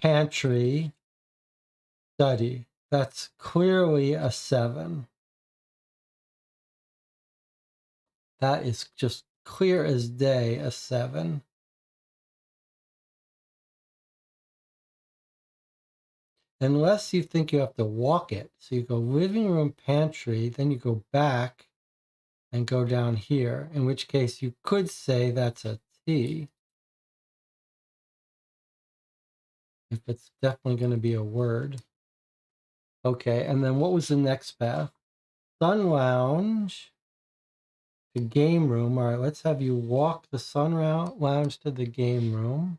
pantry, study. That's clearly a 7. That is just clear as day, a 7. Unless you think you have to walk it. So you go living room, pantry, then you go back and go down here, in which case you could say that's a T. If it's definitely going to be a word. Okay, and then what was the next path? Sun lounge to game room. All right, let's have you walk the sun lounge to the game room.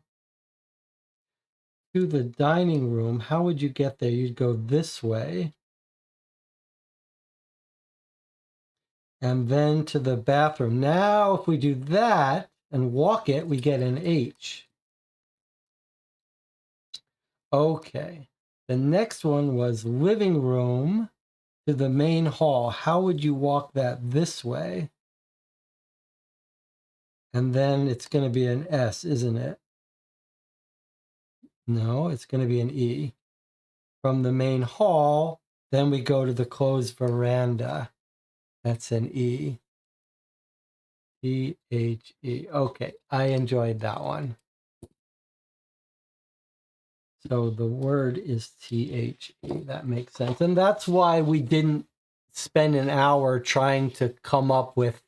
To the dining room. How would you get there? You'd go this way. And then to the bathroom. Now, if we do that and walk it, we get an H. Okay. The next one was living room to the main hall. How would you walk that this way? And then it's going to be an S, isn't it? No, it's going to be an E. From the main hall, then we go to the closed veranda. That's an E. E-H-E. Okay, I enjoyed that one. So the word is T-H-E. That makes sense. And that's why we didn't spend an hour trying to come up with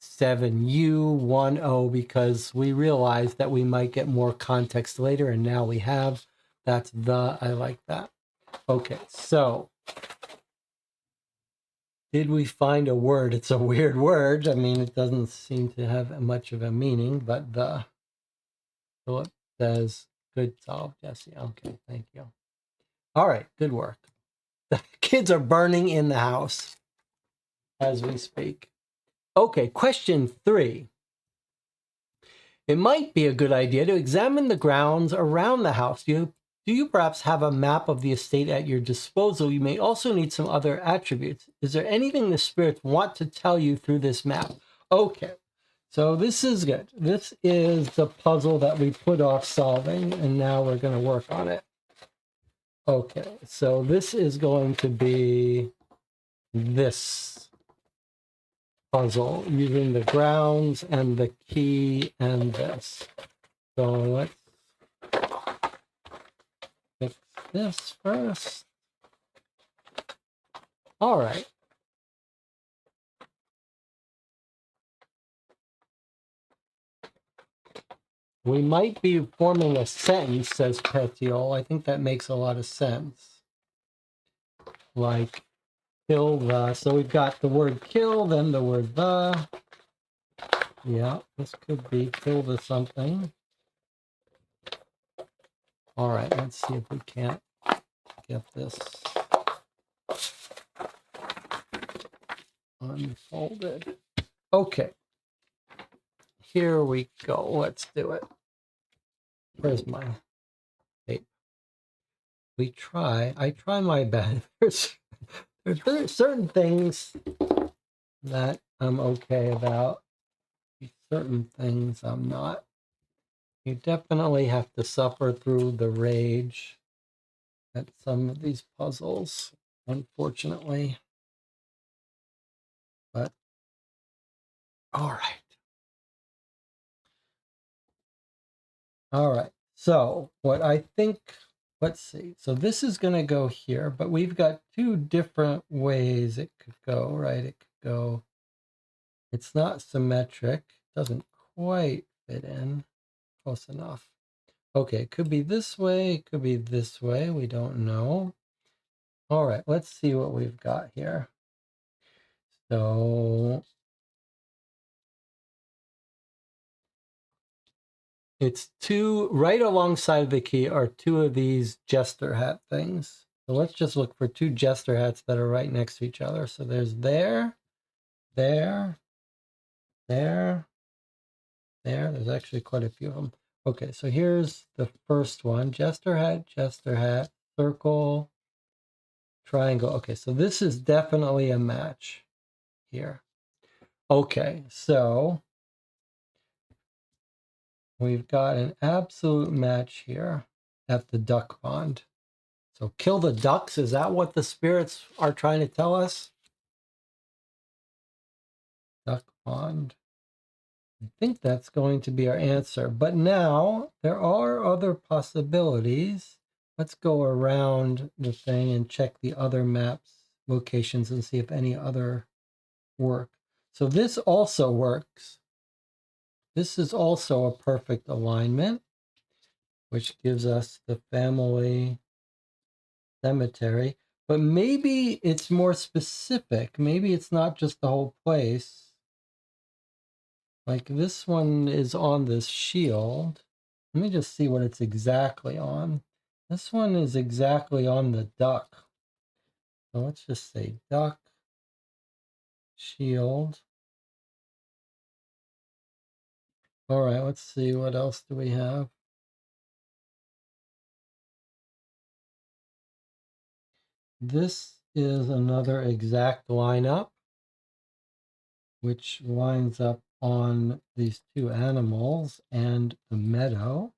7U10, because we realized that we might get more context later, and now we have. That's the, I like that. Okay, so did we find a word? It's a weird word. I mean, it doesn't seem to have much of a meaning, but the Philip says, good solve, Jesse. Okay, thank you. All right, good work. The kids are burning in the house as we speak. Okay, question 3. It might be a good idea to examine the grounds around the house. Do you perhaps have a map of the estate at your disposal? You may also need some other attributes. Is there anything the spirits want to tell you through this map? Okay, so this is good. This is the puzzle that we put off solving, and now we're going to work on it. Okay, so this is going to be this puzzle using the grounds and the key and this. So let's fix this first. All right. We might be forming a sentence, says Petiole. I think that makes a lot of sense. Like, kill the. So we've got the word kill, then the word the. Yeah, this could be kill the something. All right, let's see if we can't get this unfolded. Okay. Here we go. Let's do it. Where's my tape? I try my best. There's certain things that I'm okay about. Certain things I'm not. You definitely have to suffer through the rage at some of these puzzles, unfortunately. But, all right. All right. So, what I think, let's see. So, this is going to go here, but we've got two different ways it could go, right? It could go, it's not symmetric, doesn't quite fit in. Close enough. Okay, it could be this way, it could be this way. We don't know. All right, let's see what we've got here. So it's two, right alongside the key are two of these jester hat things. So let's just look for two jester hats that are right next to each other. So there's there. There's actually quite a few of them. Okay, so here's the first one. Jester hat, circle, triangle. Okay, so this is definitely a match here. Okay, so we've got an absolute match here at the duck pond. So kill the ducks, is that what the spirits are trying to tell us? Duck pond. I think that's going to be our answer. But now there are other possibilities. Let's go around the thing and check the other maps locations and see if any other work. So this also works. This is also a perfect alignment, which gives us the family cemetery. But maybe it's more specific. Maybe it's not just the whole place. Like this one is on this shield. Let me just see what it's exactly on. This one is exactly on the duck. So let's just say duck, shield. All right, let's see, what else do we have? This is another exact lineup, which lines up on these two animals and the meadow.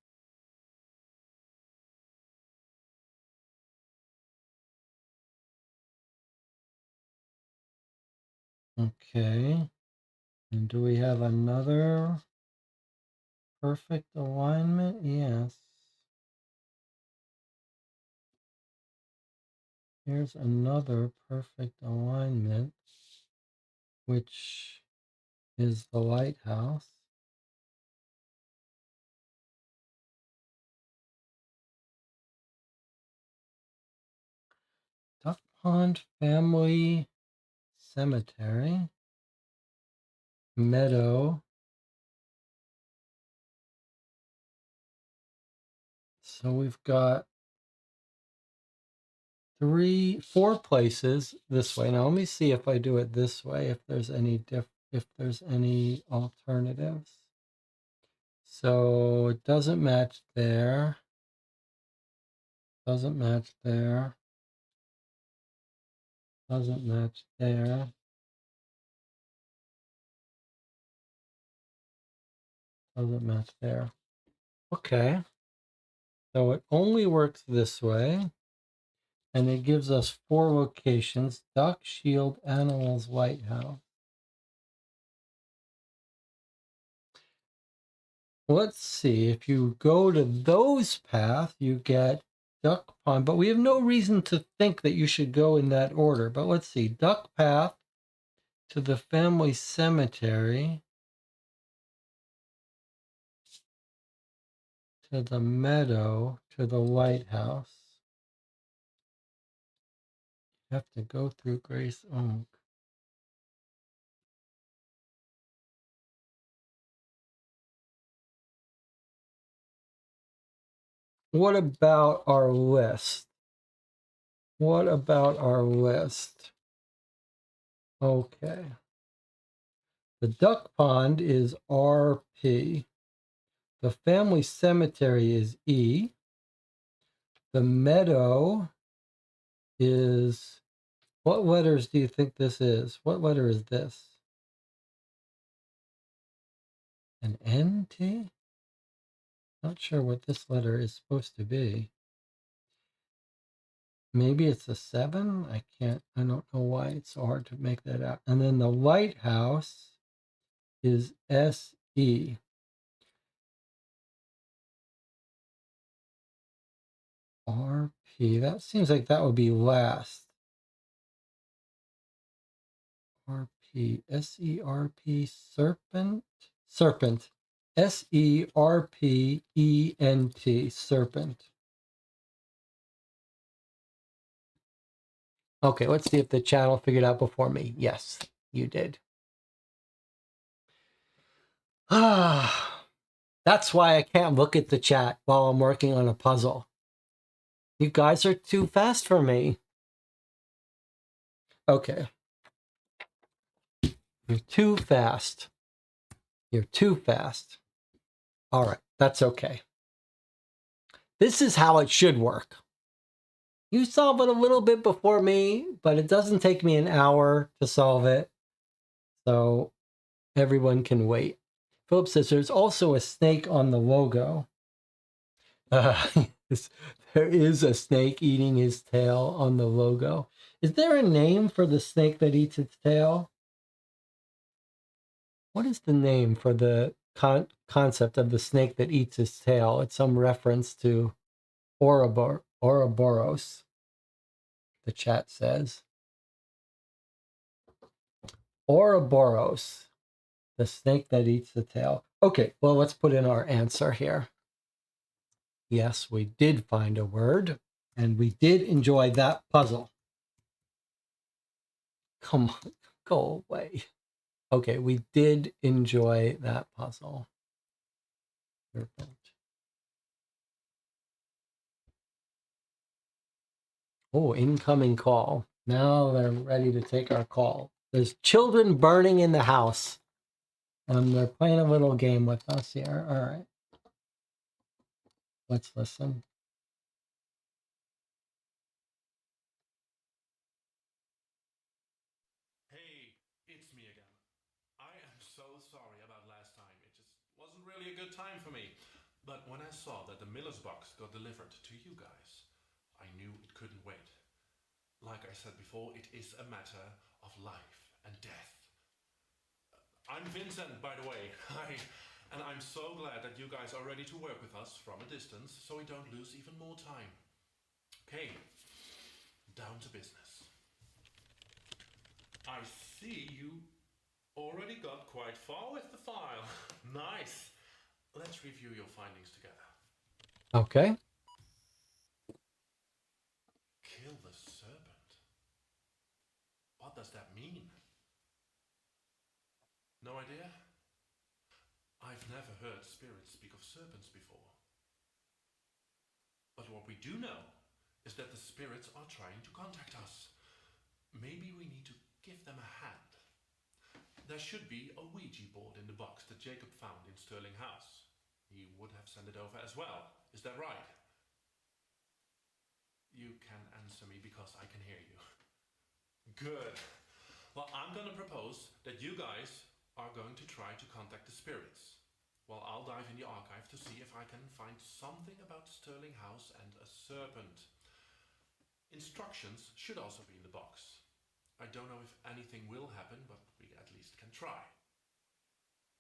Okay. And do we have another perfect alignment? Yes. Here's another perfect alignment, which is the lighthouse. Duck Pond Family Cemetery. Meadow. So we've got four places this way. Now let me see if I do it this way, if there's any alternatives. So it doesn't match there. Doesn't match there. Doesn't match there. Doesn't match there. Okay. So it only works this way. And it gives us four locations: Duck, Shield, Animals, Lighthouse. Let's see, if you go to those paths, you get Duck Pond, but we have no reason to think that you should go in that order. But let's see, Duck Path to the family cemetery, to the meadow, to the lighthouse. You have to go through Grace Oak. What about our list? What about our list? Okay. The duck pond is RP. The family cemetery is E. The meadow is, what letters do you think this is? What letter is this? An NT? Not sure what this letter is supposed to be. Maybe it's a 7? I don't know why it's so hard to make that out. And then the lighthouse is SE. RP. That seems like that would be last. RP. SERP. Serpent. Serpent. SERPENT. Serpent. Okay, let's see if the channel figured out before me. Yes, you did. Ah, that's why I can't look at the chat while I'm working on a puzzle. You guys are too fast for me. Okay. You're too fast. You're too fast. All right, that's okay. This is how it should work. You solve it a little bit before me, but it doesn't take me an hour to solve it. So everyone can wait. Philip says there's also a snake on the logo. There is a snake eating his tail on the logo. Is there a name for the snake that eats its tail? What is the name for the concept of the snake that eats its tail? It's some reference to Ouroboros, the chat says. Ouroboros, the snake that eats the tail. Okay, well, let's put in our answer here. Yes, we did find a word, and we did enjoy that puzzle. Come on, go away. Okay, we did enjoy that puzzle. Serpent. Oh, incoming call. Now they're ready to take our call. There's children burning in the house. They're playing a little game with us here. All right. Let's listen. Hey, it's me again. I am so sorry about last time. It just wasn't really a good time for me. But when I saw that the Miller's box got delivered to you guys, I knew it couldn't wait. Like I said before, it is a matter of life and death. I'm Vincent, by the way. Hi. And I'm so glad that you guys are ready to work with us from a distance so we don't lose even more time. Okay, down to business. I see you already got quite far with the file. Nice. Let's review your findings together. Okay. Kill the serpent. What does that mean? No idea? I've never heard spirits speak of serpents before. But what we do know is that the spirits are trying to contact us. Maybe we need to give them a hand. There should be a Ouija board in the box that Jacob found in Sterling House. He would have sent it over as well. Is that right? You can answer me because I can hear you. Good. Well, I'm going to propose that you guys are going to try to contact the spirits. Well, I'll dive in the archive to see if I can find something about Sterling House and a serpent. Instructions should also be in the box. I don't know if anything will happen, but we at least can try.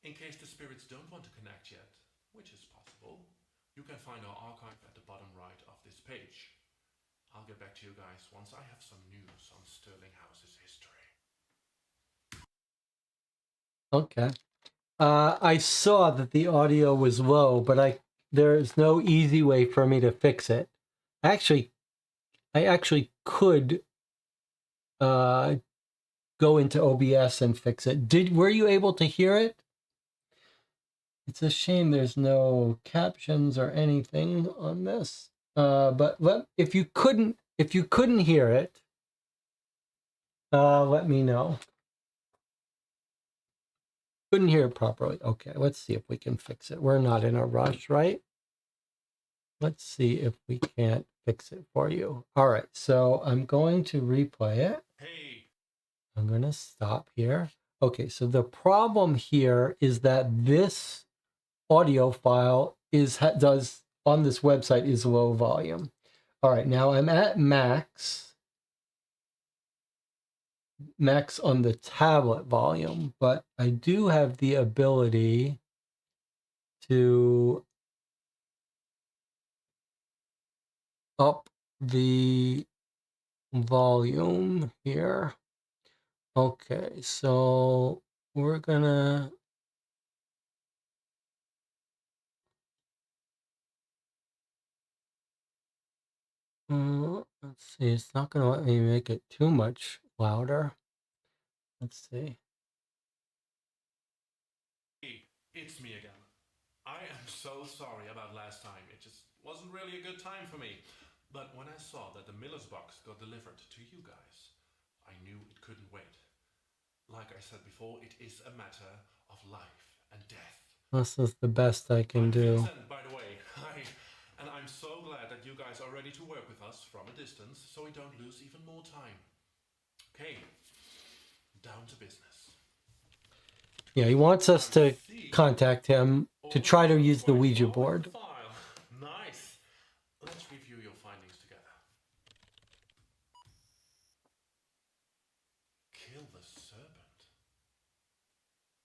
In case the spirits don't want to connect yet, which is possible, you can find our archive at the bottom right of this page. I'll get back to you guys once I have some news on Sterling House's history. Okay. I saw that the audio was low, but there's no easy way for me to fix it. I actually could go into OBS and fix it. Were you able to hear it? It's a shame there's no captions or anything on this. But if you couldn't hear it, let me know. Couldn't hear it properly. Okay, let's see if we can fix it. We're not in a rush, right? Let's see if we can't fix it for you. All right, so I'm going to replay it. Hey. I'm going to stop here. Okay, so the problem here is that this audio file does on this website is low volume. All right, now I'm at max on the tablet volume, but I do have the ability to up the volume here. Okay, so we're gonna let's see, it's not gonna let me make it too much louder. Let's see. Hey, it's me again. I am so sorry about last time. It just wasn't really a good time for me. But when I saw that the Miller's box got delivered to you guys, I knew it couldn't wait. Like I said before, it is a matter of life and death. This is the best I can do. Vincent, by the way. And I'm so glad that you guys are ready to work with us from a distance so we don't lose even more time. Okay, down to business. Yeah, he wants us to contact him to try to use the Ouija board. File. Nice. Let's review your findings together. Kill the serpent.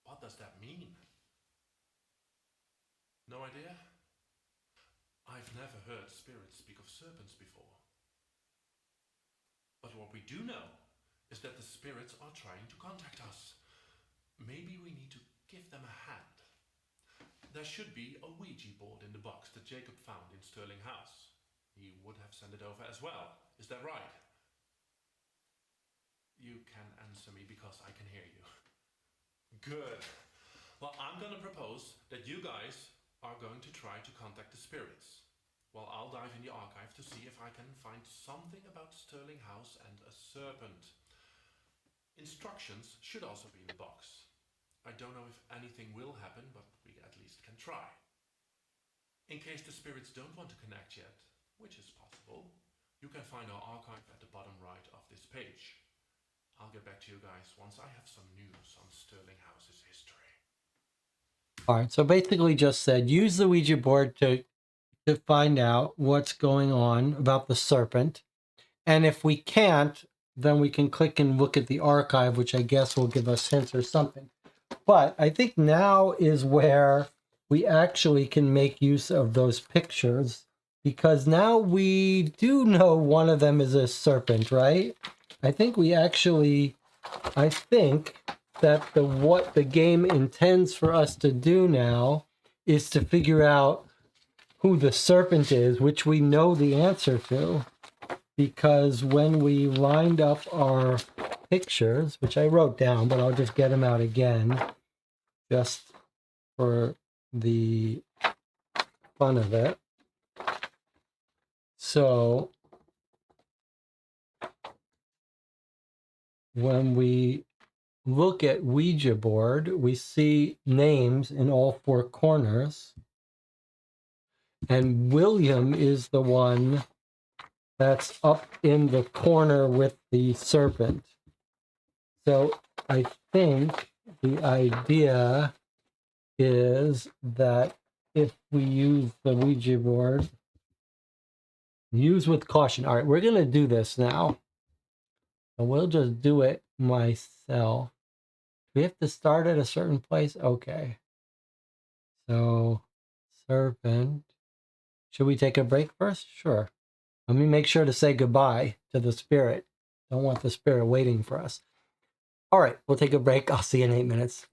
What does that mean? No idea? I've never heard spirits speak of serpents before. But what we do know is that the spirits are trying to contact us. Maybe we need to give them a hand. There should be a Ouija board in the box that Jacob found in Sterling House. He would have sent it over as well. Is that right? You can answer me because I can hear you. Good. Well, I'm going to propose that you guys are going to try to contact the spirits. Well, I'll dive in the archive to see if I can find something about Sterling House and a serpent. Instructions should also be in the box. I don't know if anything will happen, but we at least can try. In case the spirits don't want to connect yet, which is possible, you can find our archive at the bottom right of this page. I'll get back to you guys once I have some news on Sterling House's history. All right, so basically just said use the Ouija board to find out what's going on about the serpent. And if we can't, then we can click and look at the archive, which I guess will give us hints or something. But I think now is where we actually can make use of those pictures, because now we do know one of them is a serpent, right? I think that what the game intends for us to do now is to figure out who the serpent is, which we know the answer to, because when we lined up our pictures, which I wrote down, but I'll just get them out again, just for the fun of it. So when we look at Ouija board, we see names in all four corners. And William is the one that's up in the corner with the serpent. So I think the idea is that if we use the Ouija board, use with caution. All right, we're going to do this now. And we'll just do it myself. We have to start at a certain place? Okay. So, serpent. Should we take a break first? Sure. Let me make sure to say goodbye to the spirit. Don't want the spirit waiting for us. All right, we'll take a break. I'll see you in 8 minutes.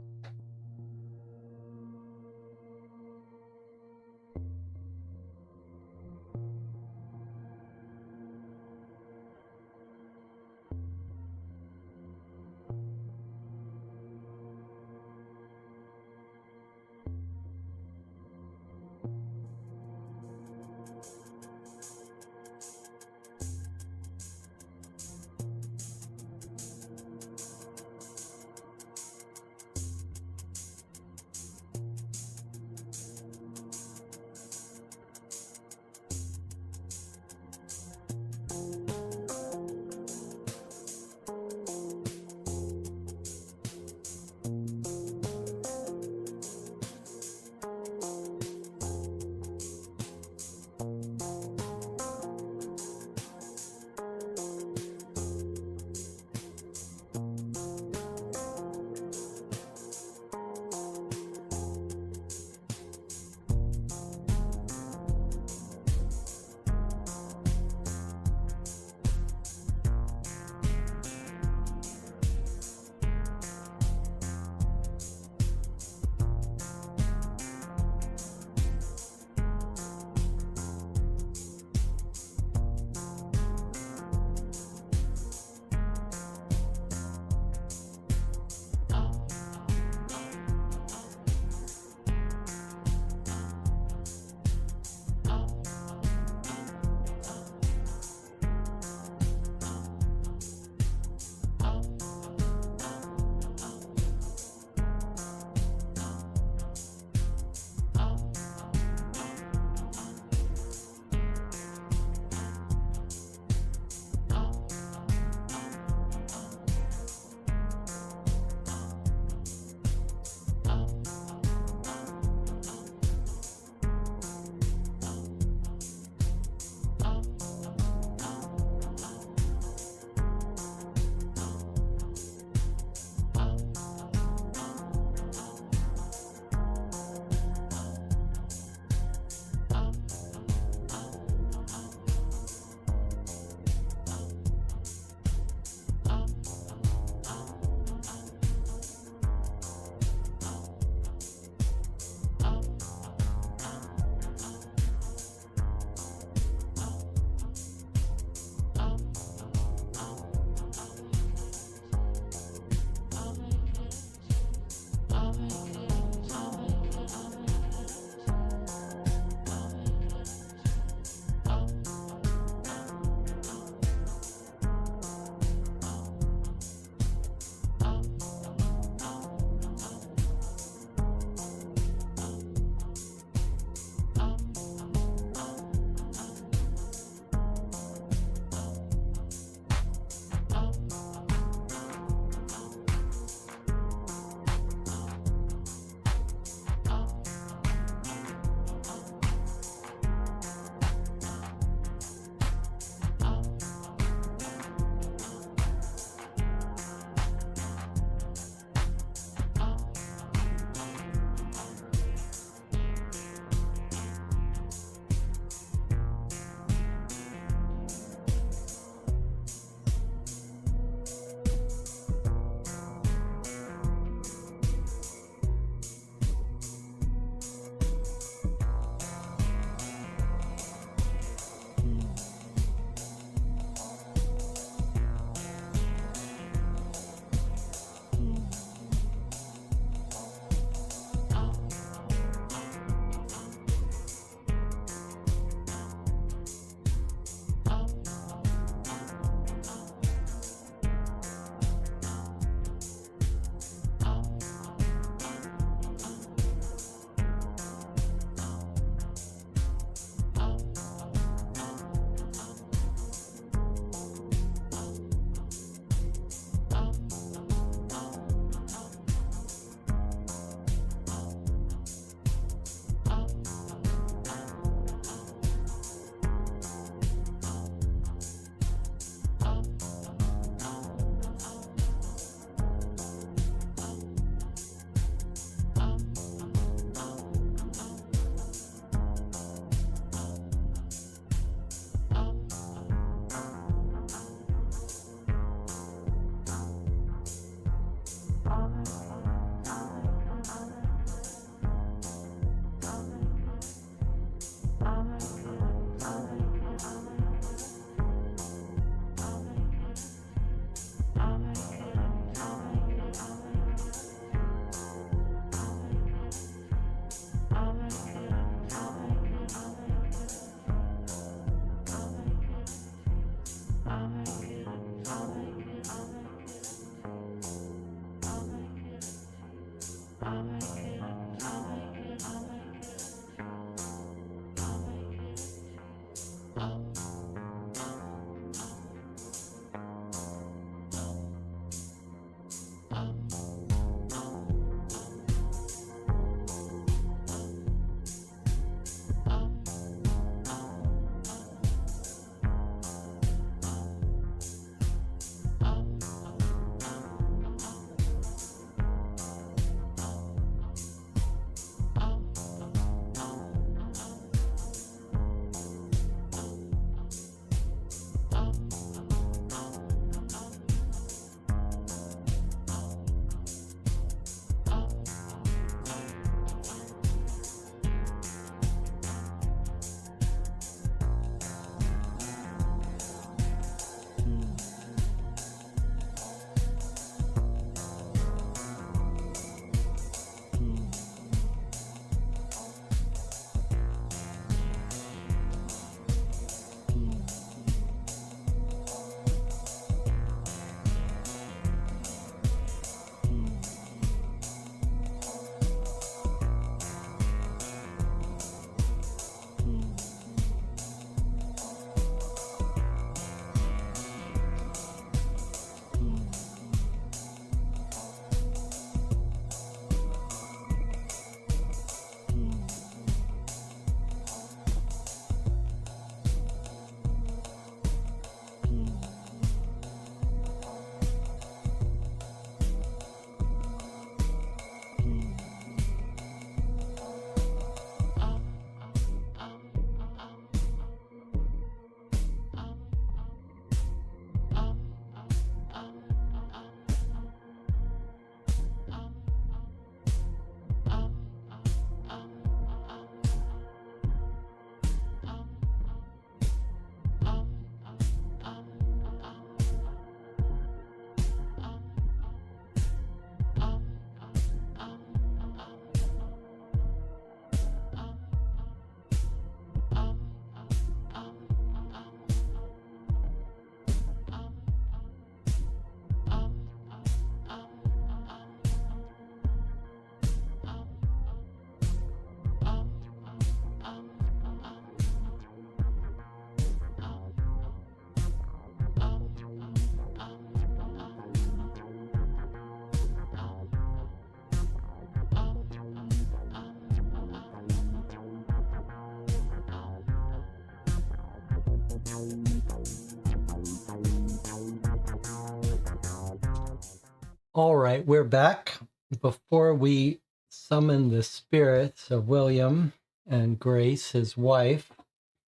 All right, we're back. Before we summon the spirits of William and Grace, his wife,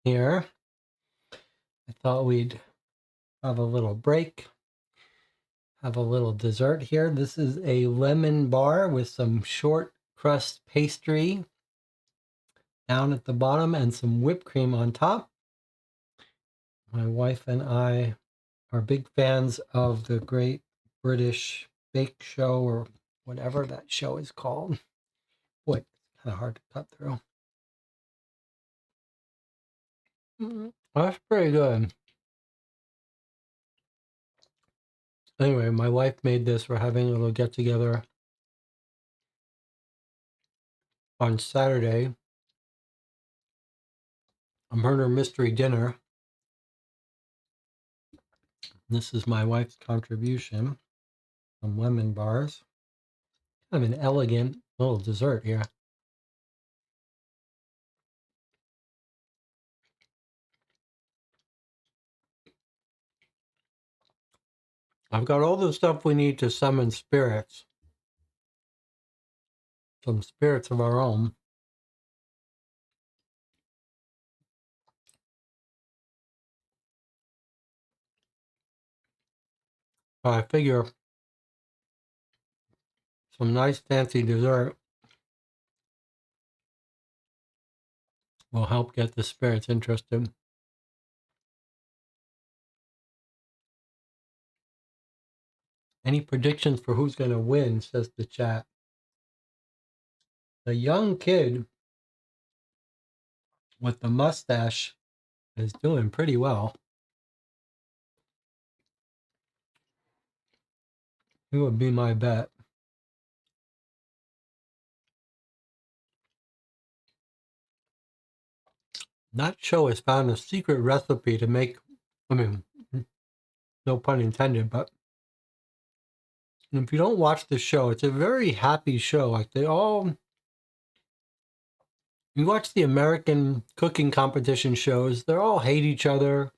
here, I thought we'd have a little break, have a little dessert here. This is a lemon bar with some short crust pastry down at the bottom and some whipped cream on top. My wife and I are big fans of the Great British Bake Show, or whatever that show is called. Boy, it's kind of hard to cut through. That's pretty good. Anyway, my wife made this. We're having a little get together on Saturday. A murder mystery dinner. This is my wife's contribution. Some lemon bars. Kind of an elegant little dessert here. I've got all the stuff we need to summon spirits. Some spirits of our own. I figure some nice fancy dessert will help get the spirits interested. Any predictions for who's going to win, says the chat. The young kid with the mustache is doing pretty well. He would be my bet. That show has found a secret recipe to make, I mean, no pun intended, but if you don't watch the show, it's a very happy show. Like you watch the American cooking competition shows, they all hate each other.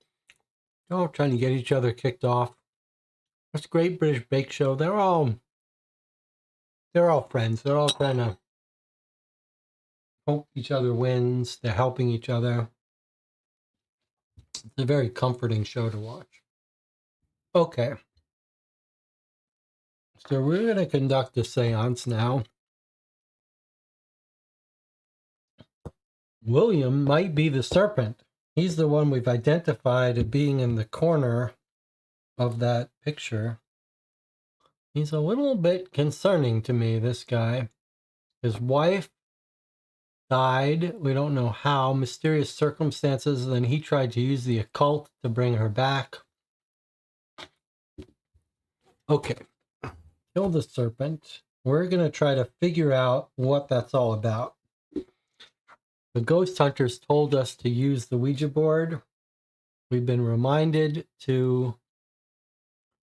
They're all trying to get each other kicked off. That's Great British Bake Show. They're all friends. They're all trying to hope each other wins. They're helping each other. It's a very comforting show to watch. Okay. So we're going to conduct a seance now. William might be the serpent. He's the one we've identified as being in the corner of that picture. He's a little bit concerning to me, this guy. His wife died. We don't know how. Mysterious circumstances. And then he tried to use the occult to bring her back. Okay. Kill the serpent. We're going to try to figure out what that's all about. The ghost hunters told us to use the Ouija board. We've been reminded to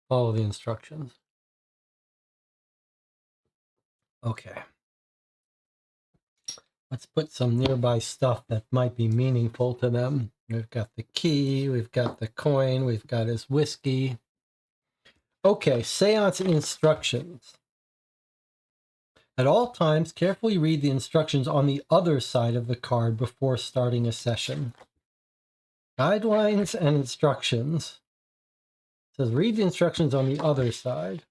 follow the instructions. Okay. Let's put some nearby stuff that might be meaningful to them. We've got the key, we've got the coin, we've got his whiskey. Okay, seance instructions. At all times, carefully read the instructions on the other side of the card before starting a session. Guidelines and instructions. It says read the instructions on the other side.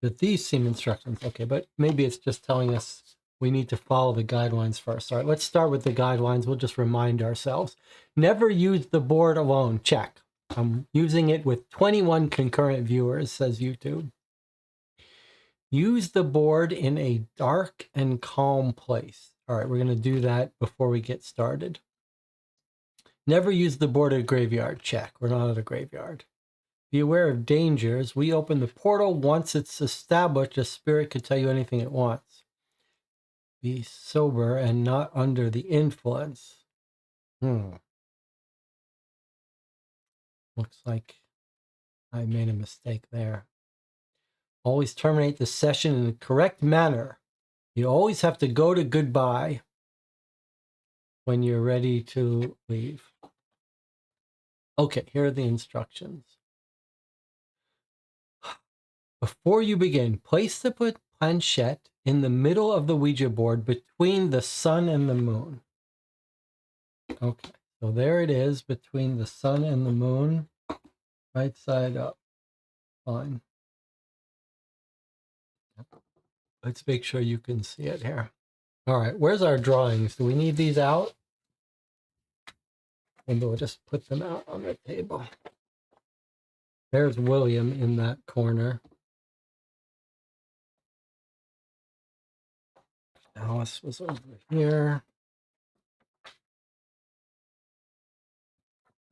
But these seem instructions. Okay, but maybe it's just telling us we need to follow the guidelines first. All right, let's start with the guidelines. We'll just remind ourselves. Never use the board alone. Check. I'm using it with 21 concurrent viewers, says YouTube. Use the board in a dark and calm place. All right, we're going to do that before we get started. Never use the board at a graveyard. Check. We're not at a graveyard. Be aware of dangers. We open the portal once it's established. A spirit could tell you anything it wants. Be sober and not under the influence. Looks like I made a mistake there. Always terminate the session in the correct manner. You always have to go to goodbye when you're ready to leave. Okay, here are the instructions. Before you begin, place the planchette in the middle of the Ouija board between the sun and the moon. Okay, so there it is between the sun and the moon, right side up. Fine. Let's make sure you can see it here. All right, where's our drawings? Do we need these out? Maybe we'll just put them out on the table. There's William in that corner. Alice was over here.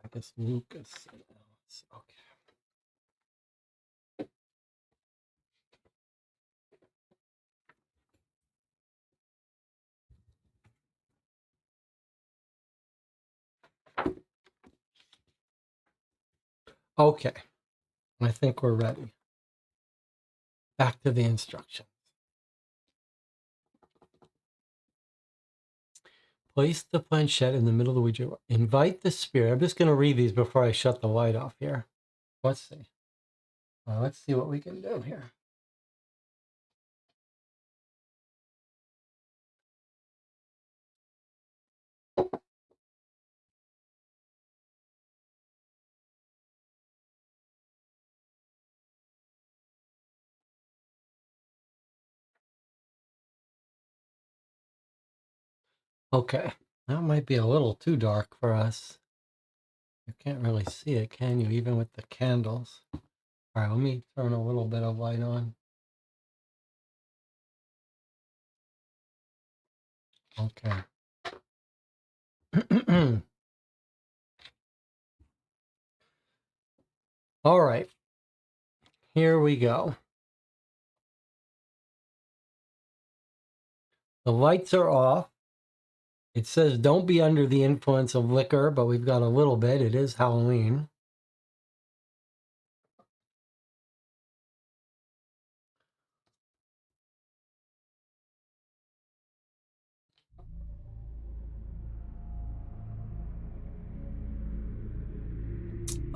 I guess Lucas and Alice. Okay. Okay. I think we're ready. Back to the instructions. Place the planchette in the middle of the Ouija board. Invite the spirit. I'm just going to read these before I shut the light off here. Let's see. Let's see what we can do here. Okay. That might be a little too dark for us. You can't really see it, can you? Even with the candles. All right, let me turn a little bit of light on. Okay. All right. Here we go. The lights are off. It says don't be under the influence of liquor, but we've got a little bit. It is Halloween.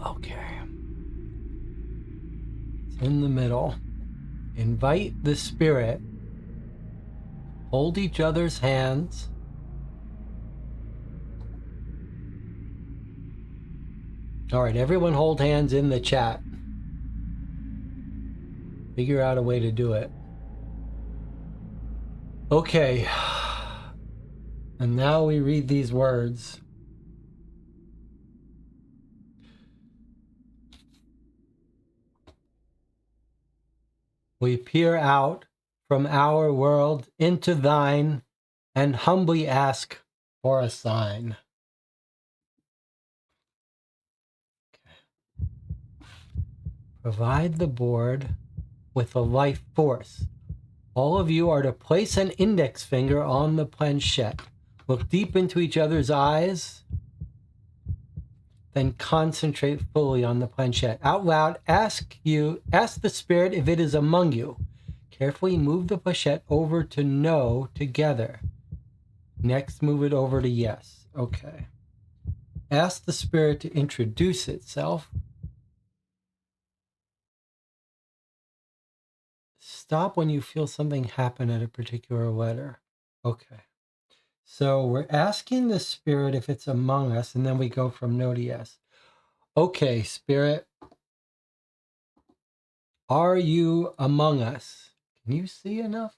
Okay. It's in the middle. Invite the spirit. Hold each other's hands. All right, everyone hold hands in the chat. Figure out a way to do it. Okay. And now we read these words. We peer out from our world into thine and humbly ask for a sign. Okay. Provide the board with a life force. All of you are to place an index finger on the planchette. Look deep into each other's eyes. Then concentrate fully on the planchette. Out loud, ask the spirit if it is among you. Carefully move the planchette over to no together. Next, move it over to yes. Okay. Ask the spirit to introduce itself. Stop when you feel something happen at a particular letter. Okay. So we're asking the spirit if it's among us, and then we go from no to yes. Okay, spirit, are you among us? Can you see enough?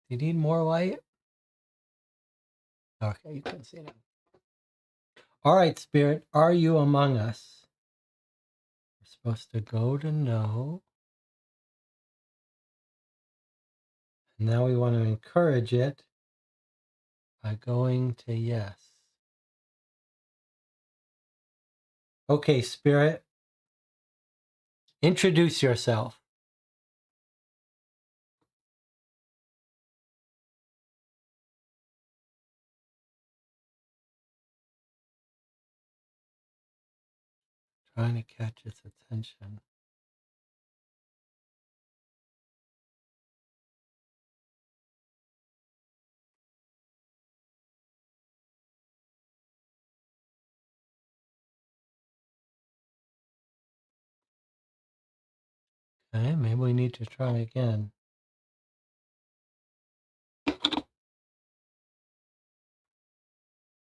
Do you need more light? Okay, you can see now. All right, spirit, are you among us? We're supposed to go to no. And now we want to encourage it by going to yes. Okay, spirit, introduce yourself. Trying to catch its attention. Okay, maybe we need to try again.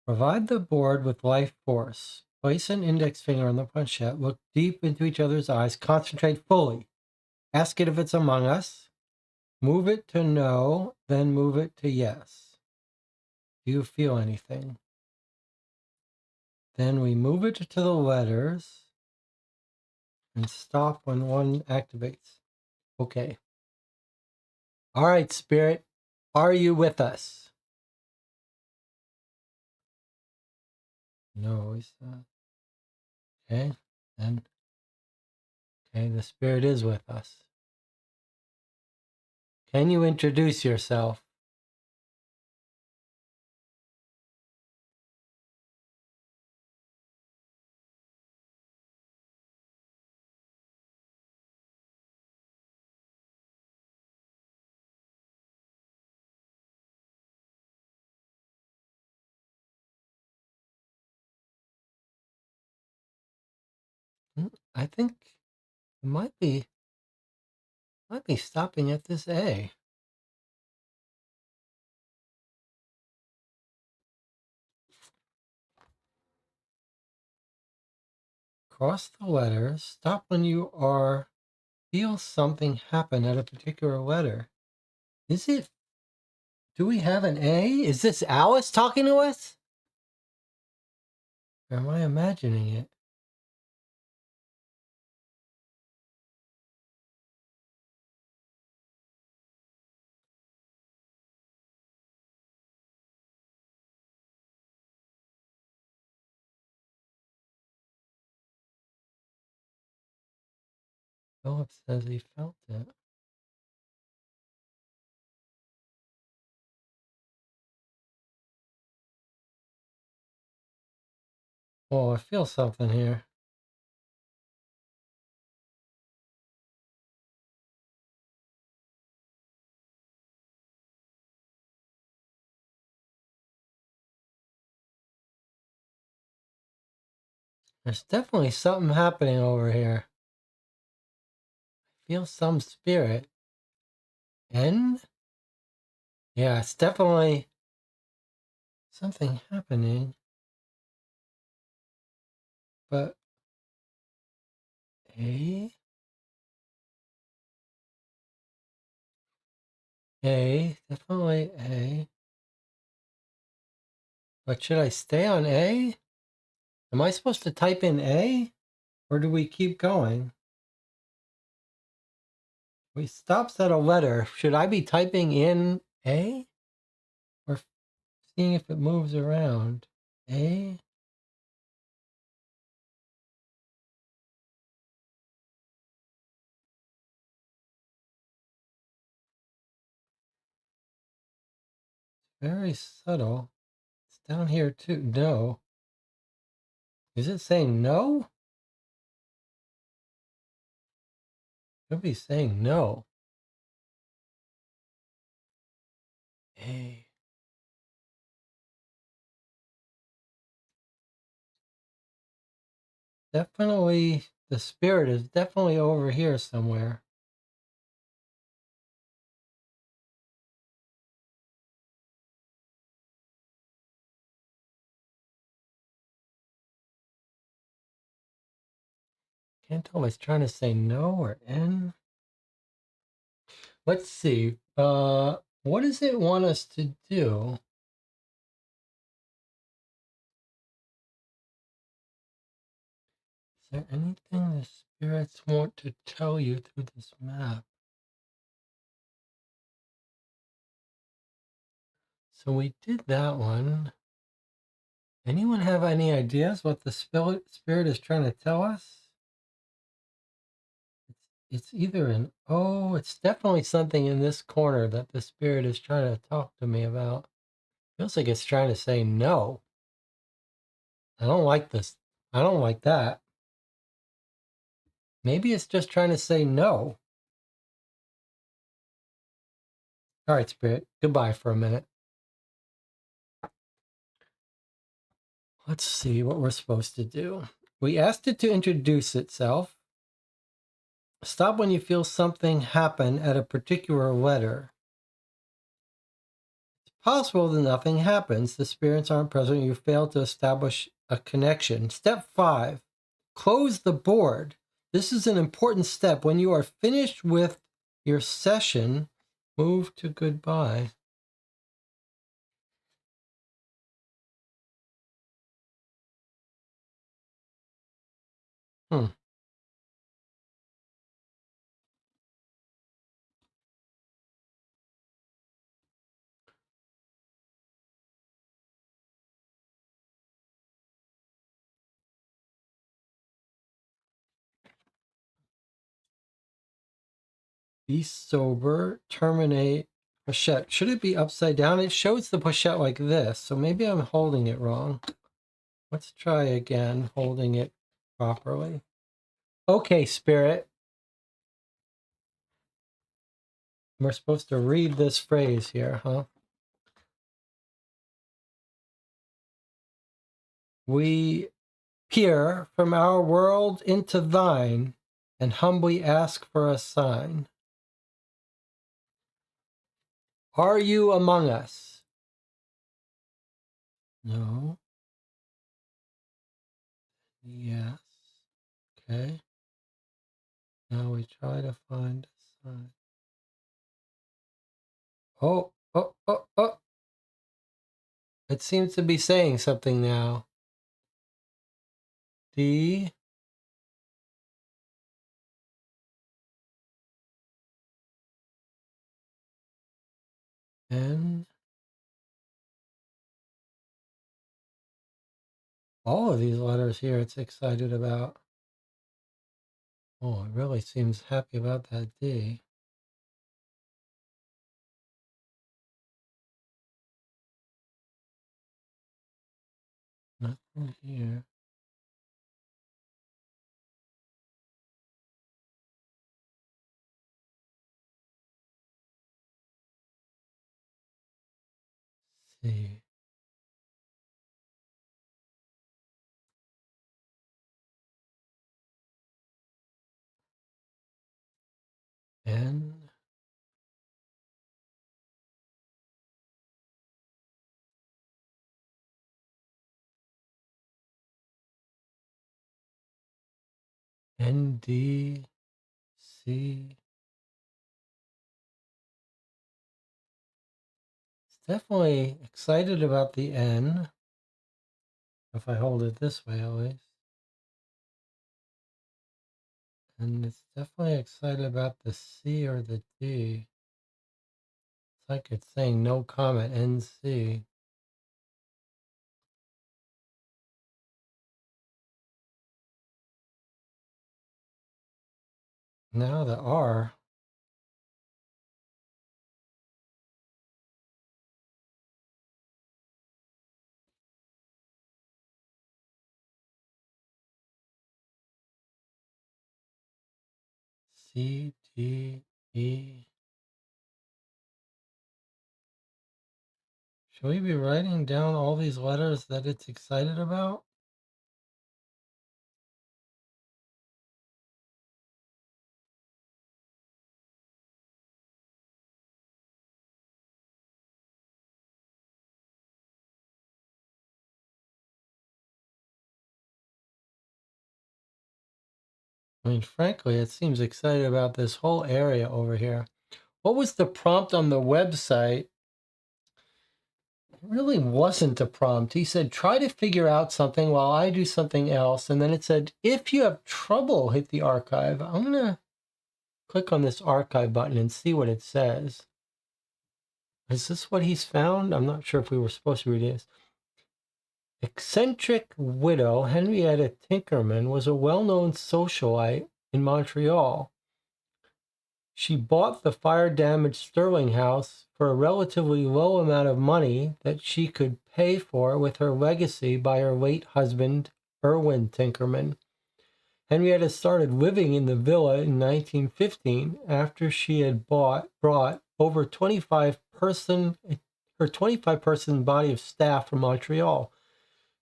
Provide the board with life force. Place an index finger on the planchette. Look deep into each other's eyes. Concentrate fully. Ask it if it's among us. Move it to no, then move it to yes. Do you feel anything? Then we move it to the letters and stop when one activates. Okay. All right, Spirit. Are you with us? No, he's not. Okay. Then, okay, the Spirit is with us. Can you introduce yourself? I think it might be stopping at this A. Cross the letters. Stop when you are feel something happen at a particular letter. Is it? Do we have an A? Is this Alice talking to us? Or am I imagining it? Philip says he felt it. Oh, I feel something here. There's definitely something happening over here. I feel some spirit. N? Yeah, it's definitely something happening. But A? A, definitely A. But should I stay on A? Am I supposed to type in A? Or do we keep going? We stops at a letter. Should I be typing in A? Or seeing if it moves around? A? Very subtle. It's down here too. No. Is it saying no? Could be saying no. A. Definitely, the spirit is definitely over here somewhere. Can't tell if it's trying to say no or N. Let's see. What does it want us to do? Is there anything the spirits want to tell you through this map? So we did that one. Anyone have any ideas what the spirit is trying to tell us? It's either an O, it's definitely something in this corner that the spirit is trying to talk to me about. Feels like it's trying to say no. I don't like this. I don't like that. Maybe it's just trying to say no. All right, Spirit, goodbye for a minute. Let's see what we're supposed to do. We asked it to introduce itself. Stop when you feel something happen at a particular letter. It's possible that nothing happens. The spirits aren't present. You fail to establish a connection. Step 5, close the board. This is an important step. When you are finished with your session, move to goodbye. Be sober, terminate, pochette. Should it be upside down? It shows the pochette like this, so maybe I'm holding it wrong. Let's try again, holding it properly. Okay, Spirit. We're supposed to read this phrase here, huh? We peer from our world into thine and humbly ask for a sign. Are you among us? No. Yes. Okay. Now we try to find a sign. Oh. It seems to be saying something now. D. N. All of these letters here it's excited about. Oh, it really seems happy about that D. Nothing here. C. N. N. D. C. It's definitely excited about the N. If I hold it this way, at least. And it's definitely excited about the C or the D. It's like it's saying no comment, NC. Now the R. C, D, E. Should we be writing down all these letters that it's excited about? I mean, frankly, it seems excited about this whole area over here. What was the prompt on the website? It really wasn't a prompt. He said, try to figure out something while I do something else. And then it said, if you have trouble, hit the archive. I'm going to click on this archive button and see what it says. Is this what he's found? I'm not sure if we were supposed to read this. Eccentric widow Henrietta Tinkerman was a well-known socialite in Montreal. She bought the fire-damaged Sterling house for a relatively low amount of money that she could pay for with her legacy by her late husband, Erwin Tinkerman. Henrietta started living in the villa in 1915 after she had brought over 25-person body of staff from Montreal.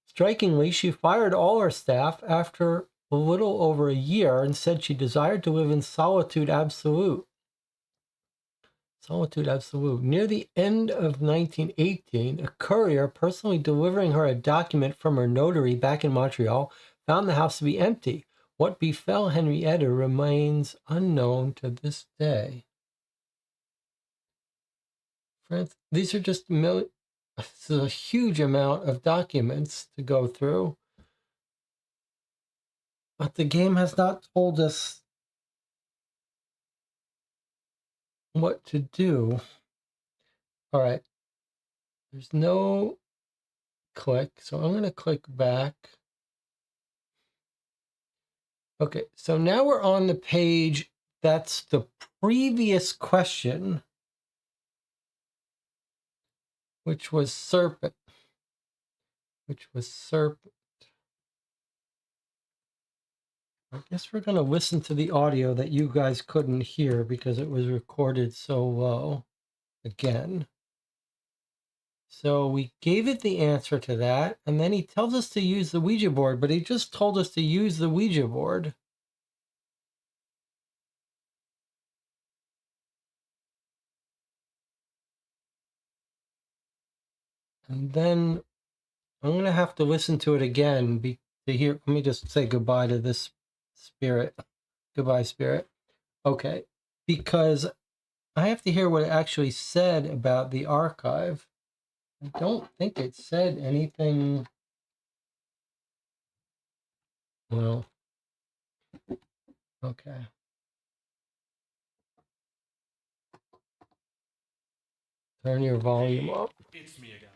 Strikingly, she fired all her staff after a little over a year and said she desired to live in solitude absolute. Solitude absolute. Near the end of 1918, a courier personally delivering her a document from her notary back in Montreal found the house to be empty. What befell Henrietta remains unknown to this day. Friends, these are just this is a huge amount of documents to go through. But the game has not told us what to do. All right. There's no click, so I'm going to click back. Okay, so now we're on the page that's the previous question, which was serpent. I guess we're going to listen to the audio that you guys couldn't hear because it was recorded so low again. So we gave it the answer to that, and then he tells us to use the Ouija board, but he just told us to use the Ouija board. And then I'm going to have to listen to it again to hear. Let me just say goodbye to this spirit. Goodbye, spirit. Okay. Because I have to hear what it actually said about the archive. I don't think it said anything. Well, okay. Turn your volume up. It's me again.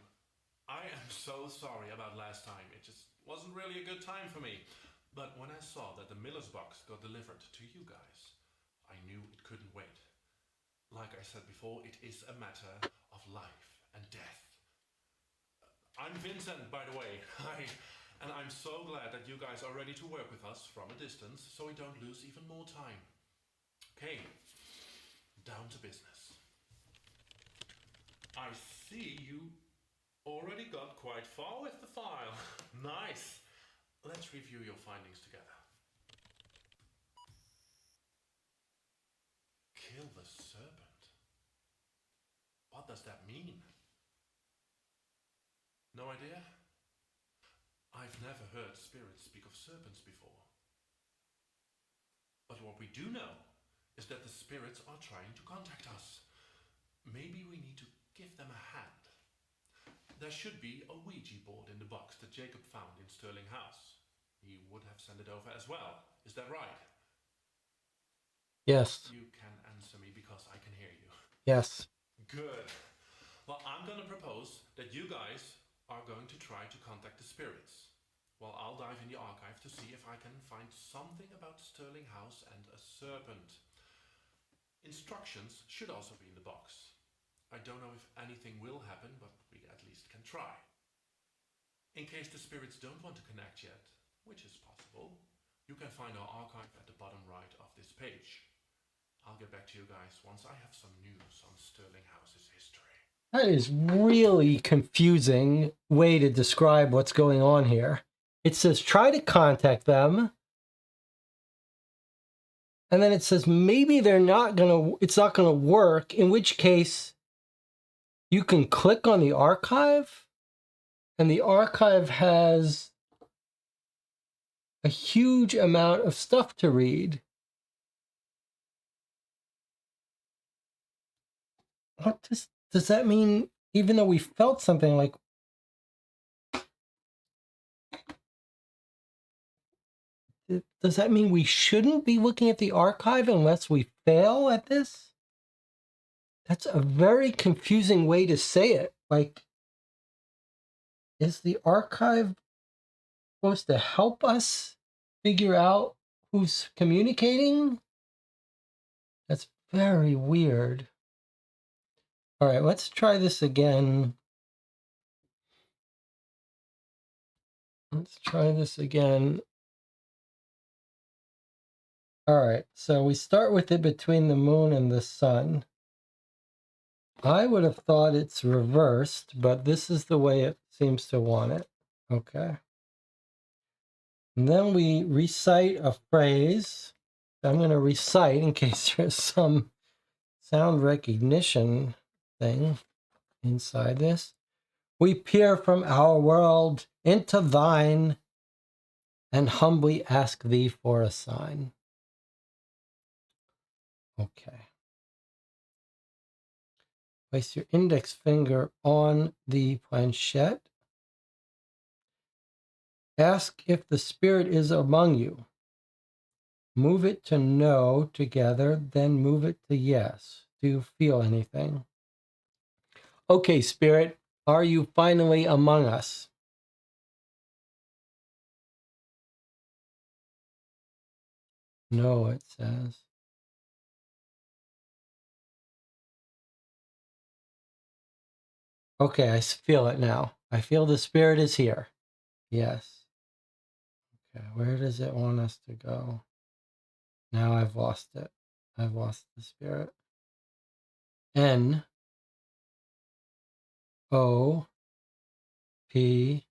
I am so sorry about last time. It just wasn't really a good time for me. But when I saw that the Miller's box got delivered to you guys, I knew it couldn't wait. Like I said before, it is a matter of life and death. I'm Vincent, by the way. Hi. And I'm so glad that you guys are ready to work with us from a distance so we don't lose even more time. Okay, down to business. I see you already got quite far with the file. Nice. Let's review your findings together. Kill the serpent. What does that mean? No idea? I've never heard spirits speak of serpents before. But what we do know is that the spirits are trying to contact us. Maybe we need to give them a hand. There should be a Ouija board in the box that Jacob found in Sterling House. He would have sent it over as well. Is that right? Yes. You can answer me because I can hear you. Yes. Good. Well, I'm going to propose that you guys are going to try to contact the spirits. Well, I'll dive in the archive to see if I can find something about Sterling House and a serpent. Instructions should also be in the box. I don't know if anything will happen, but we at least can try. In case the spirits don't want to connect yet, which is possible, you can find our archive at the bottom right of this page. I'll get back to you guys once I have some news on Sterling House's history. That is really confusing way to describe what's going on here. It says try to contact them. And then it says maybe it's not going to work, in which case you can click on the archive, and the archive has a huge amount of stuff to read. What does that mean? Even though we felt something like, does that mean we shouldn't be looking at the archive unless we fail at this? That's a very confusing way to say it. Like, is the archive supposed to help us figure out who's communicating? That's very weird. All right, let's try this again. Let's try this again. All right, so we start with it between the moon and the sun. I would have thought it's reversed, but this is the way it seems to want it. Okay. And then we recite a phrase. I'm going to recite in case there's some sound recognition thing inside this. We peer from our world into thine and humbly ask thee for a sign. Okay. Place your index finger on the planchette. Ask if the Spirit is among you. Move it to no together, then move it to yes. Do you feel anything? Okay, Spirit, are you finally among us? No, it says. Okay, I feel it now. I feel the Spirit is here. Yes. Okay, where does it want us to go? Now I've lost it. I've lost the Spirit. N O P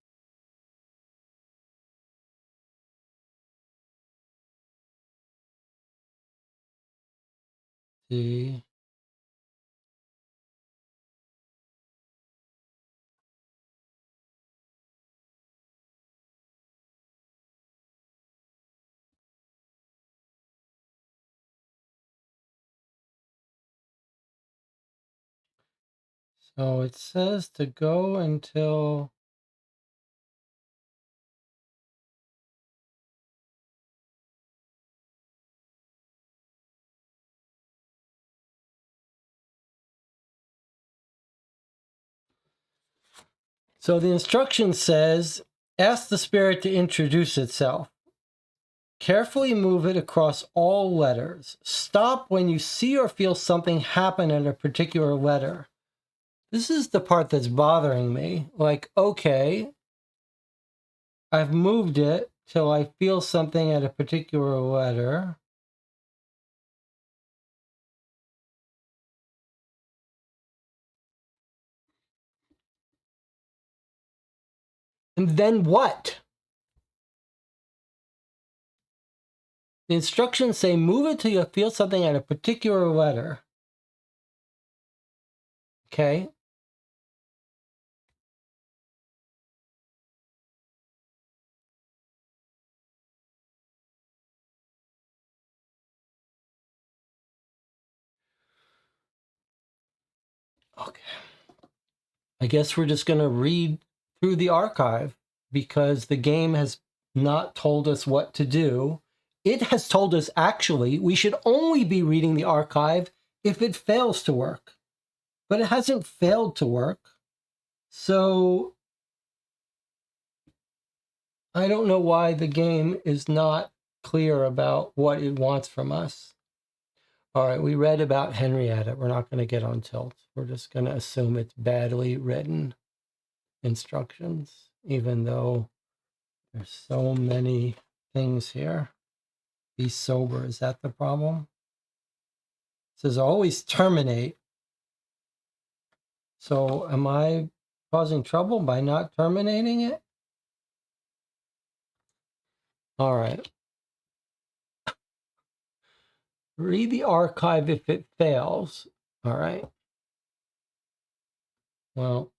T So it says to go until so the instruction says, ask the Spirit to introduce itself. Carefully move it across all letters. Stop when you see or feel something happen at a particular letter. This is the part that's bothering me. Like, okay, I've moved it till I feel something at a particular letter. And then what? The instructions say move it till you feel something at a particular letter. Okay. Okay. I guess we're just going to read through the archive because the game has not told us what to do. It has told us actually we should only be reading the archive if it fails to work. But it hasn't failed to work. So I don't know why the game is not clear about what it wants from us. All right, we read about Henrietta. We're not going to get on tilt. We're just going to assume it's badly written instructions, even though there's so many things here. Be sober. Is that the problem? It says always terminate. So am I causing trouble by not terminating it? All right. Read the archive if it fails. All right. Well,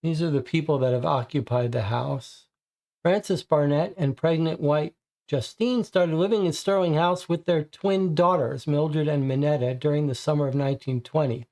these are the people that have occupied the house. Frances Barnett and pregnant wife Justine started living in Sterling House with their twin daughters, Mildred and Minetta, during the summer of 1920.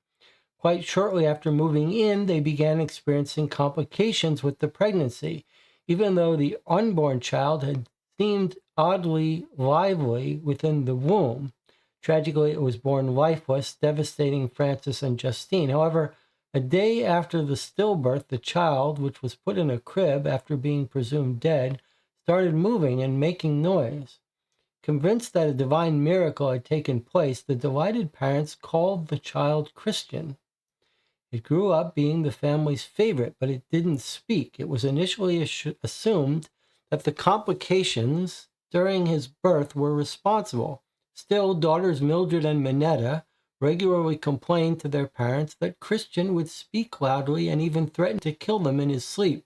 Quite shortly after moving in, they began experiencing complications with the pregnancy, even though the unborn child had seemed oddly lively within the womb. Tragically, it was born lifeless, devastating Frances and Justine. However, a day after the stillbirth, the child, which was put in a crib after being presumed dead, started moving and making noise. Convinced that a divine miracle had taken place, the delighted parents called the child Christian. It grew up being the family's favorite, but it didn't speak. It was initially assumed that the complications during his birth were responsible. Still, daughters Mildred and Minetta regularly complained to their parents that Christian would speak loudly and even threaten to kill them in his sleep.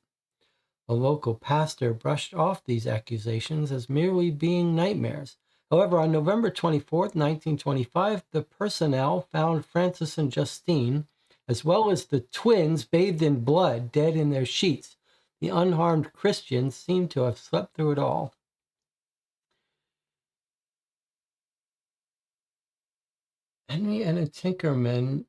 A local pastor brushed off these accusations as merely being nightmares. However, on November 24th, 1925, the personnel found Francis and Justine, as well as the twins, bathed in blood, dead in their sheets. The unharmed Christians seemed to have slept through it all. Henry and a Tinkerman,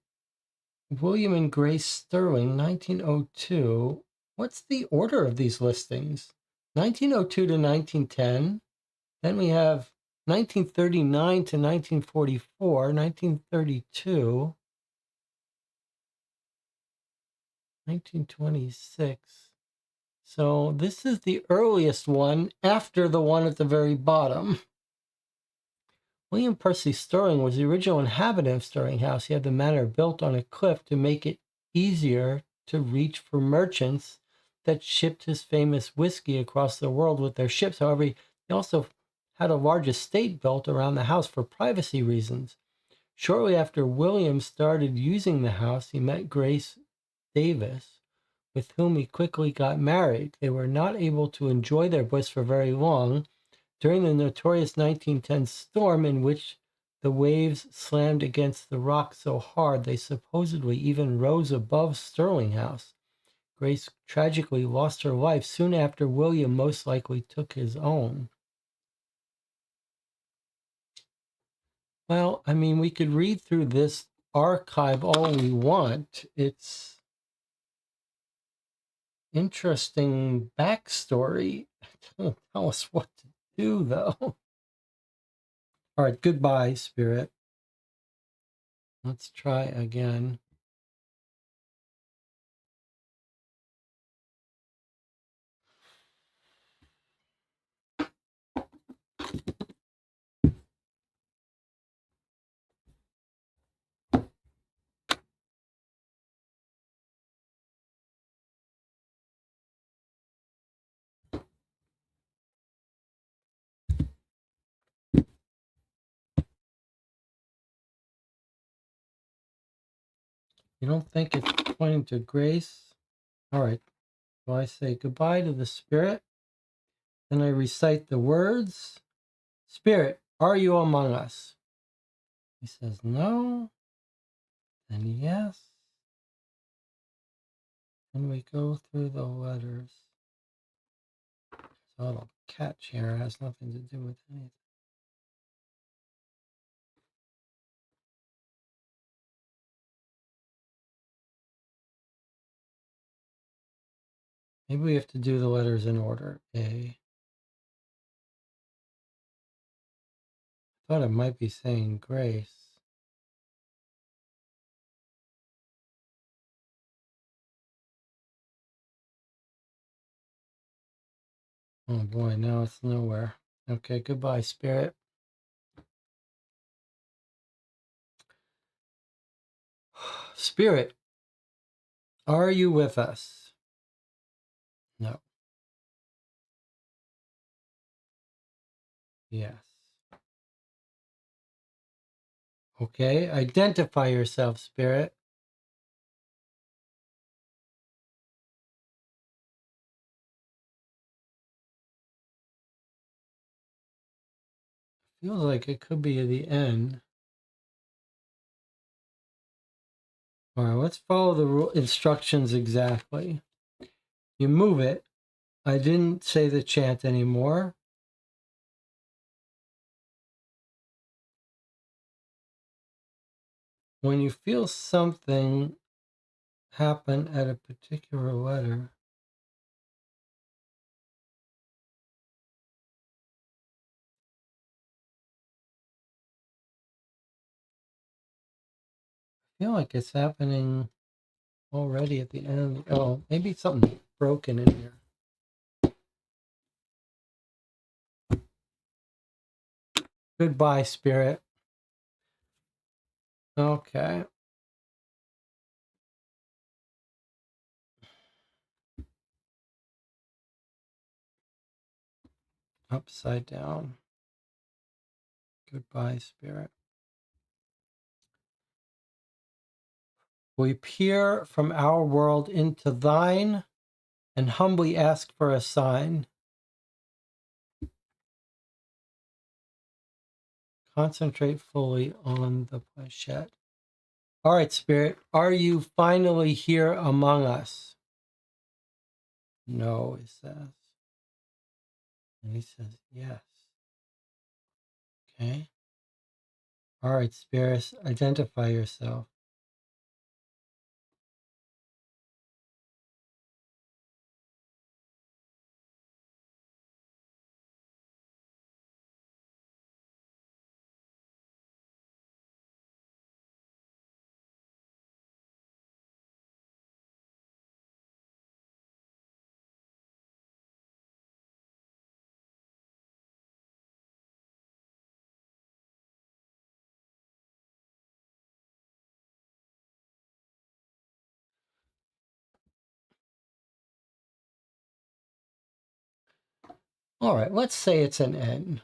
William and Grace Sterling, 1902. What's the order of these listings? 1902 to 1910. Then we have 1939 to 1944, 1932, 1926. So this is the earliest one after the one at the very bottom. William Percy Sterling was the original inhabitant of Sterling House. He had the manor built on a cliff to make it easier to reach for merchants that shipped his famous whiskey across the world with their ships. However, he also had a large estate built around the house for privacy reasons. Shortly after William started using the house, he met Grace Davis, with whom he quickly got married. They were not able to enjoy their bliss for very long. During the notorious 1910 storm, in which the waves slammed against the rock so hard they supposedly even rose above Sterling House, Grace tragically lost her life soon after William most likely took his own. Well, I mean, we could read through this archive all we want. It's interesting backstory. It doesn't tell us what to do, though. All right, goodbye, Spirit. Let's try again. You don't think it's pointing to Grace? All right. So I say goodbye to the Spirit. Then I recite the words. Spirit, are you among us? He says no. Then yes. And we go through the letters. So a little catch here has nothing to do with anything. Maybe we have to do the letters in order. A. I thought it might be saying Grace. Oh boy, now it's nowhere. Okay, goodbye, Spirit. Spirit, are you with us? No. Yes. Okay, identify yourself, Spirit. Feels like it could be the end. All right, let's follow the instructions exactly. You move it. I didn't say the chant anymore. When you feel something happen at a particular letter, I feel like it's happening already at the end. Oh, maybe something broken in here. Goodbye, Spirit. Okay. Upside down. Goodbye, Spirit. We peer from our world into thine. and humbly ask for a sign. Concentrate fully on the planchette. All right, Spirit, are you finally here among us? No, he says. And he says, yes. Okay. All right, Spirit, identify yourself. All right, let's say it's an N.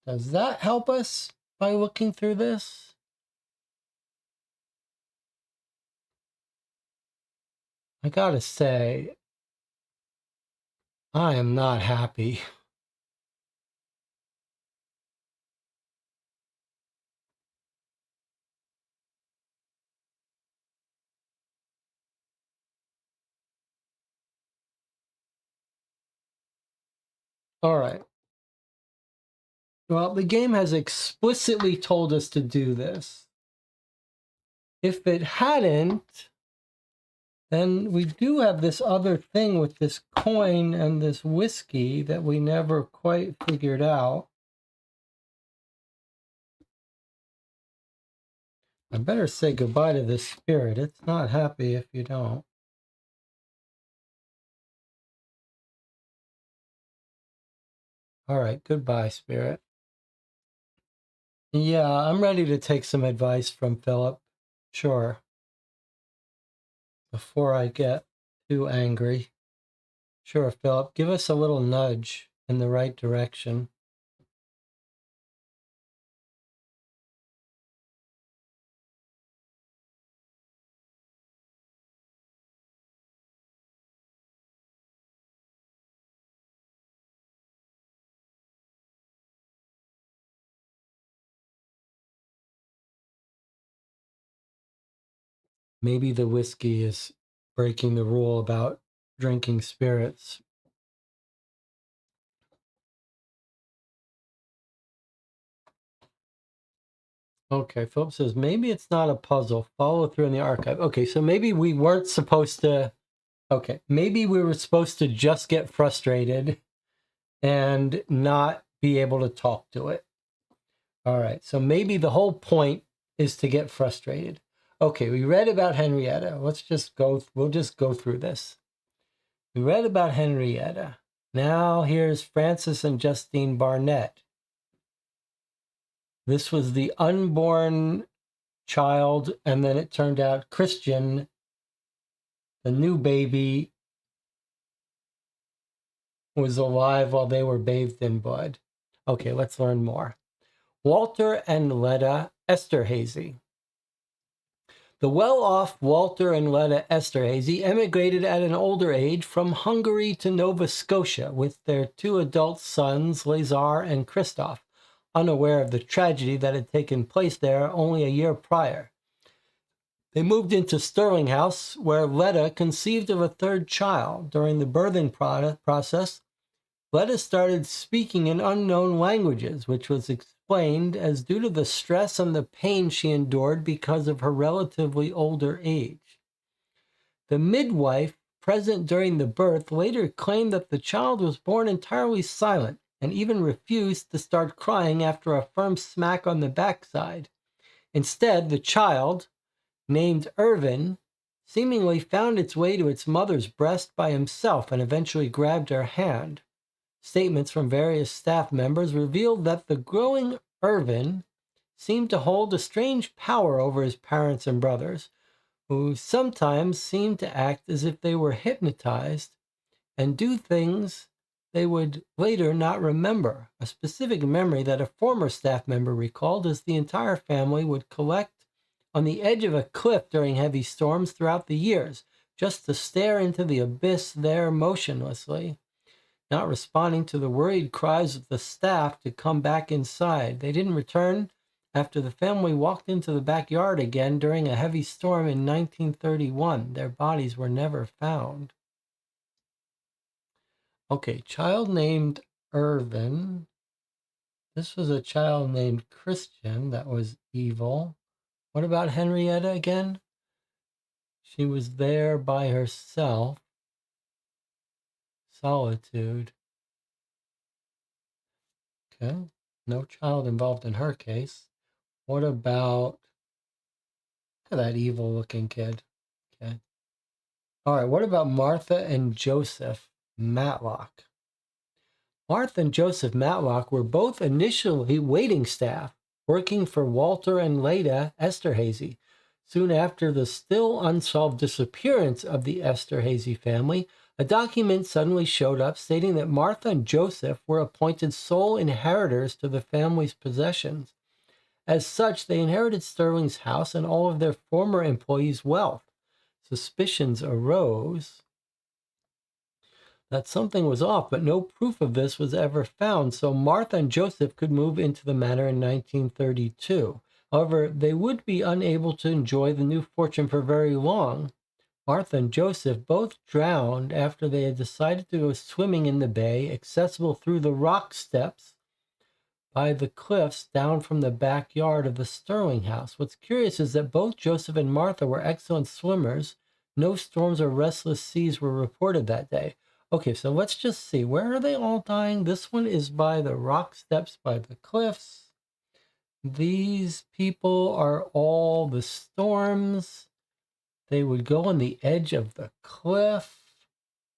Does that help us by looking through this? I gotta say, I am not happy. All right. Well, the game has explicitly told us to do this. If it hadn't, then we do have this other thing with this coin and this whiskey that we never quite figured out. I better say goodbye to this spirit. It's not happy if you don't. All right, goodbye, spirit. Yeah, I'm ready to take some advice from Philip. Sure. Before I get too angry. Sure, Philip, give us a little nudge in the right direction. Maybe the whiskey is breaking the rule about drinking spirits. Okay, Philip says, maybe it's not a puzzle. Follow through in the archive. Okay, so maybe we weren't supposed to... Okay, maybe we were supposed to just get frustrated and not be able to talk to it. All right, so maybe the whole point is to get frustrated. Okay, we read about Henrietta. We'll just go through this. We read about Henrietta. Now here's Francis and Justine Barnett. This was the unborn child, and then it turned out Christian, the new baby, was alive while they were bathed in blood. Okay, let's learn more. Walter and Letta Esterhazy. The well-off Walter and Letta Esterhazy emigrated at an older age from Hungary to Nova Scotia with their two adult sons, Lazar and Christoph, unaware of the tragedy that had taken place there only a year prior. They moved into Sterling House, where Letta conceived of a third child. During the birthing process, Letta started speaking in unknown languages, which was explained as due to the stress and the pain she endured because of her relatively older age. The midwife present during the birth later claimed that the child was born entirely silent and even refused to start crying after a firm smack on the backside. Instead, the child, named Irvin, seemingly found its way to its mother's breast by himself and eventually grabbed her hand. Statements from various staff members revealed that the growing Irvin seemed to hold a strange power over his parents and brothers, who sometimes seemed to act as if they were hypnotized and do things they would later not remember. A specific memory that a former staff member recalled is the entire family would collect on the edge of a cliff during heavy storms throughout the years, just to stare into the abyss there motionlessly, not responding to the worried cries of the staff to come back inside. They didn't return after the family walked into the backyard again during a heavy storm in 1931. Their bodies were never found. Okay, child named Irvin. This was a child named Christian that was evil. What about Henrietta again? She was there by herself. Solitude. Okay. No child involved in her case. What about, look at that evil looking kid. Okay. All right. What about Martha and Joseph Matlock? Martha and Joseph Matlock were both initially waiting staff working for Walter and Leda Esterhazy. Soon after the still unsolved disappearance of the Esterhazy family, a document suddenly showed up stating that Martha and Joseph were appointed sole inheritors to the family's possessions. As such, they inherited Sterling's house and all of their former employees' wealth. Suspicions arose that something was off, but no proof of this was ever found, so Martha and Joseph could move into the manor in 1932. However, they would be unable to enjoy the new fortune for very long. Martha and Joseph both drowned after they had decided to go swimming in the bay, accessible through the rock steps by the cliffs down from the backyard of the Sterling house. What's curious is that both Joseph and Martha were excellent swimmers. No storms or restless seas were reported that day. Okay, so let's just see. Where are they all dying? This one is by the rock steps by the cliffs. These people are all the storms. They would go on the edge of the cliff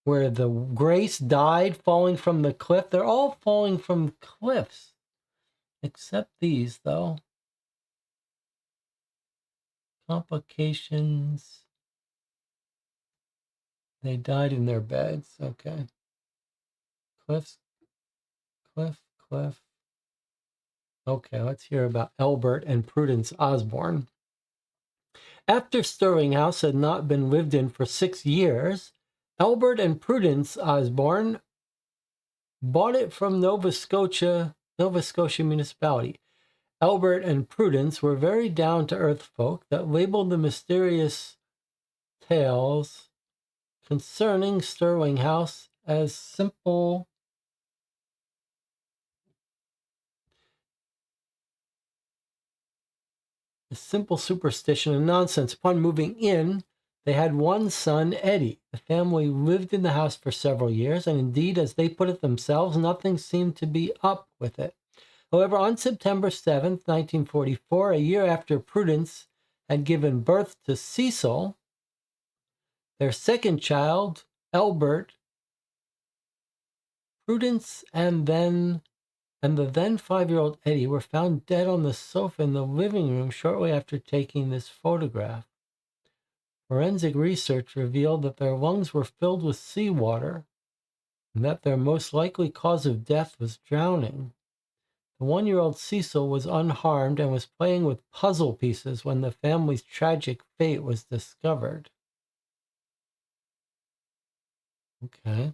where the Grace died falling from the cliff. They're all falling from cliffs, except these, though. Complications. They died in their beds. Okay. Cliffs, cliff. Okay, let's hear about Albert and Prudence Osborne. After Sterling House had not been lived in for 6 years, Albert and Prudence Osborne bought it from Nova Scotia municipality. Albert and Prudence were very down-to-earth folk that labeled the mysterious tales concerning Sterling House as simple superstition and nonsense. Upon moving in, they had one son, Eddie. The family lived in the house for several years, and indeed, as they put it themselves, nothing seemed to be up with it. However, on September 7th, 1944, a year after Prudence had given birth to Cecil, their second child, Albert, Prudence and the then 5-year-old Eddie were found dead on the sofa in the living room shortly after taking this photograph. Forensic research revealed that their lungs were filled with seawater and that their most likely cause of death was drowning. The 1-year-old Cecil was unharmed and was playing with puzzle pieces when the family's tragic fate was discovered. Okay.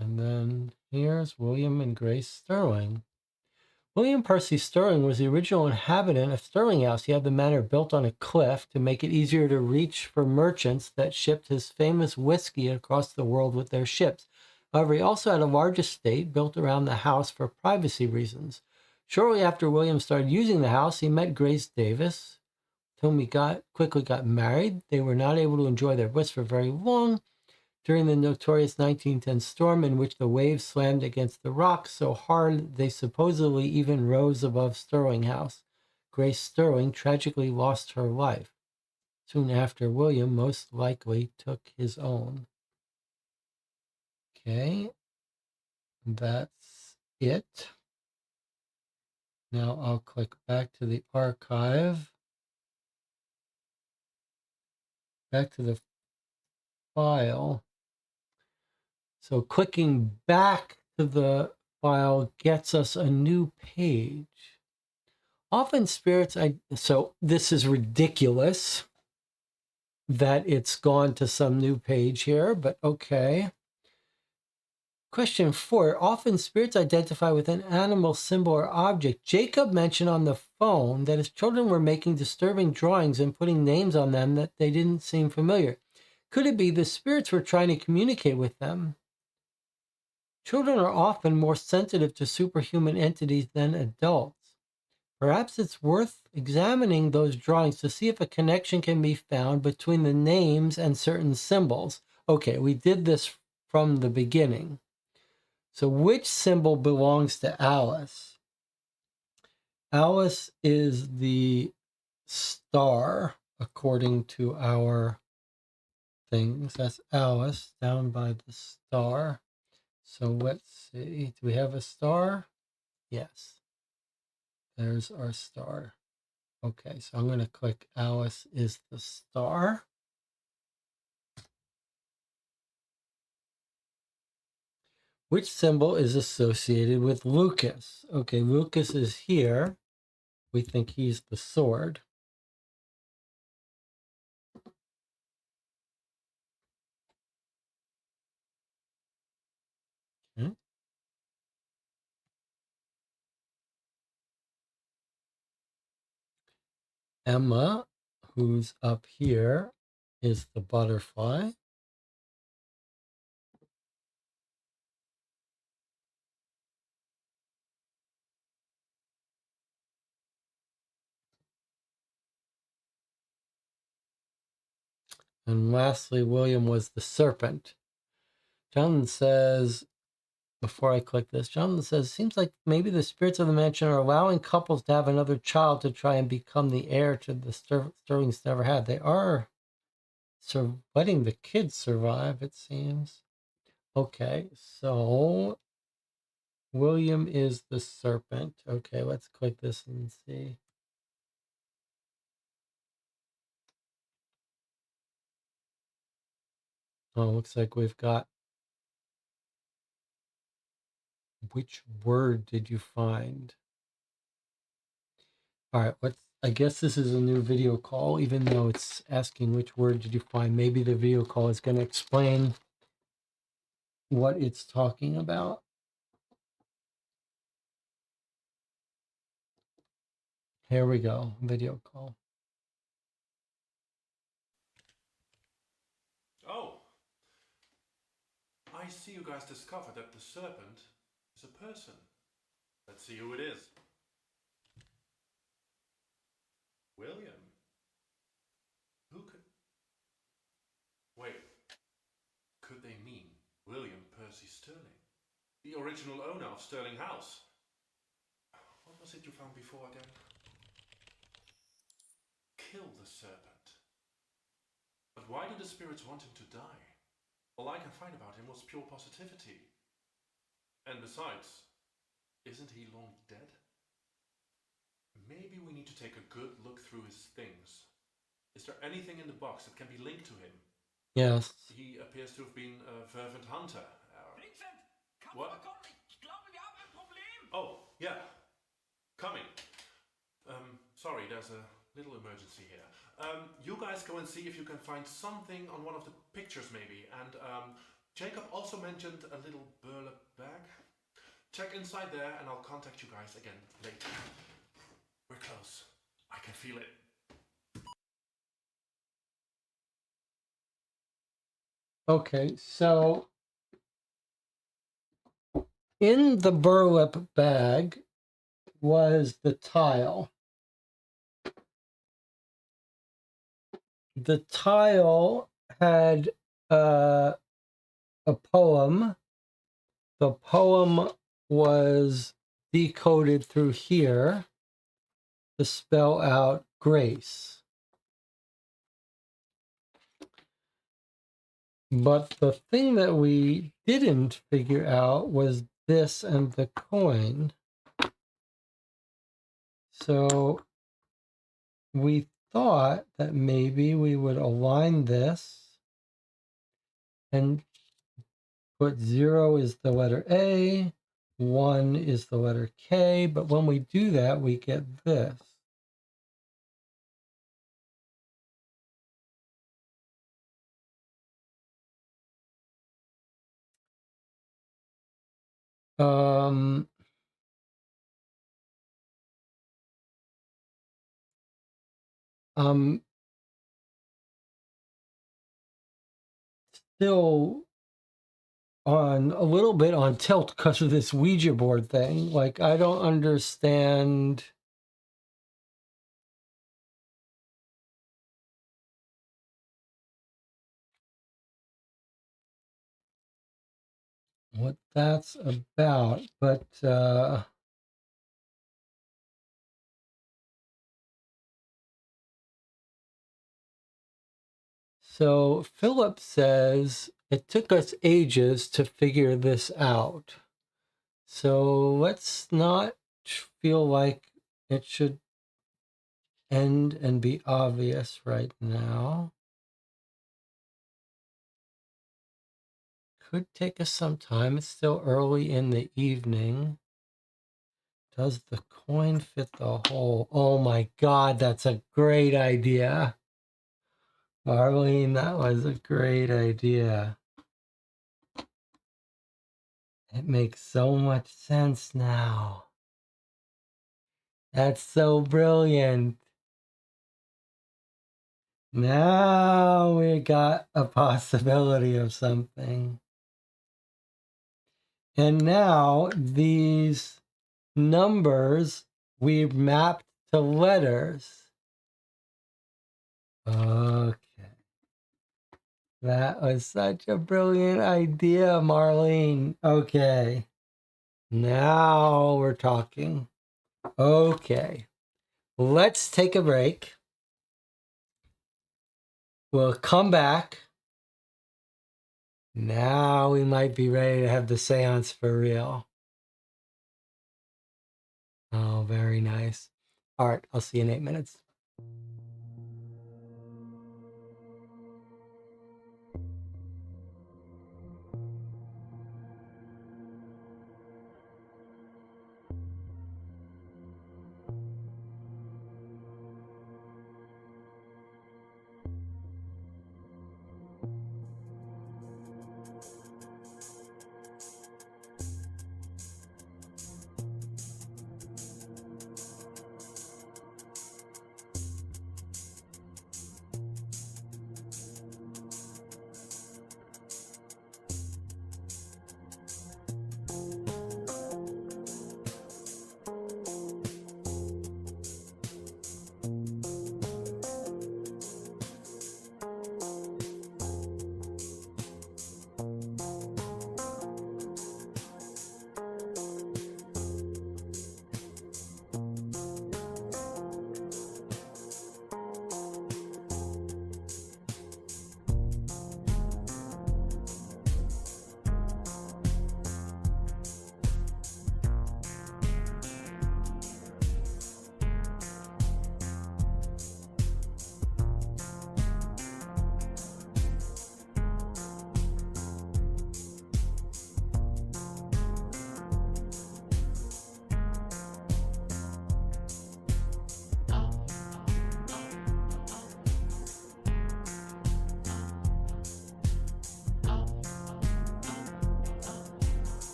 And then here's William and Grace Sterling. William Percy Sterling was the original inhabitant of Sterling House. He had the manor built on a cliff to make it easier to reach for merchants that shipped his famous whiskey across the world with their ships. However, he also had a large estate built around the house for privacy reasons. Shortly after William started using the house, he met Grace Davis, to whom he quickly got married. They were not able to enjoy their bliss for very long during the notorious 1910 storm in which the waves slammed against the rocks so hard they supposedly even rose above Sterling House. Grace Sterling tragically lost her life. Soon after, William most likely took his own. Okay, that's it. Now I'll click back to the archive. Back to the file. So clicking back to the file gets us a new page. Often spirits, so this is ridiculous that it's gone to some new page here, but okay. Question 4, often spirits identify with an animal, symbol, or object. Jacob mentioned on the phone that his children were making disturbing drawings and putting names on them that they didn't seem familiar. Could it be the spirits were trying to communicate with them? Children are often more sensitive to superhuman entities than adults. Perhaps it's worth examining those drawings to see if a connection can be found between the names and certain symbols. Okay, we did this from the beginning. So which symbol belongs to Alice? Alice is the star, according to our things. That's Alice down by the star. So let's see. Do we have a star? Yes. There's our star. Okay, so I'm going to click Alice is the star. Which symbol is associated with Lucas? Okay, Lucas is here. We think he's the sword. Okay. Emma, who's up here, is the butterfly. And lastly, William was the serpent. Jonathan says, before I click this, Jonathan says, seems like maybe the spirits of the mansion are allowing couples to have another child to try and become the heir to the Sterlings never had. They are letting the kids survive, it seems. Okay, so William is the serpent. Okay, let's click this and see. Oh, looks like we've got. Which word did you find? All right, I guess this is a new video call, even though it's asking which word did you find. Maybe the video call is going to explain what it's talking about. Here we go, video call. Oh, I see you guys discovered that the serpent is a person. Let's see who it is. William. Who could... Wait. Could they mean William Percy Sterling? The original owner of Sterling House? What was it you found before again? Kill the serpent. But why do the spirits want him to die? All I can find about him was pure positivity. And besides, isn't he long dead? Maybe we need to take a good look through his things. Is there anything in the box that can be linked to him? Yes. He appears to have been a fervent hunter. What? Oh, yeah. Coming. Sorry, there's a little emergency here. You guys go and see if you can find something on one of the pictures maybe. And Jacob also mentioned a little burlap bag. Check inside there and I'll contact you guys again later. We're close. I can feel it. Okay, so in the burlap bag was the tile. The tile had a poem. The poem was decoded through here to spell out grace. But the thing that we didn't figure out was this and the coin. So we thought that maybe we would align this and put 0 is the letter A, 1 is the letter K, but when we do that, we get this. Um, I'm still on a little bit on tilt because of this Ouija board thing. Like, I don't understand. What that's about, but so Philip says it took us ages to figure this out. So let's not feel like it should end and be obvious right now. Could take us some time. It's still early in the evening. Does the coin fit the hole? Oh my God, that's a great idea. Marlene, that was a great idea. It makes so much sense now. That's so brilliant. Now we got a possibility of something. And now these numbers we've mapped to letters. Okay. That was such a brilliant idea, Marlene. Okay. Now we're talking. Okay. Let's take a break. We'll come back. Now we might be ready to have the seance for real. Oh, very nice. All right, I'll see you in 8 minutes.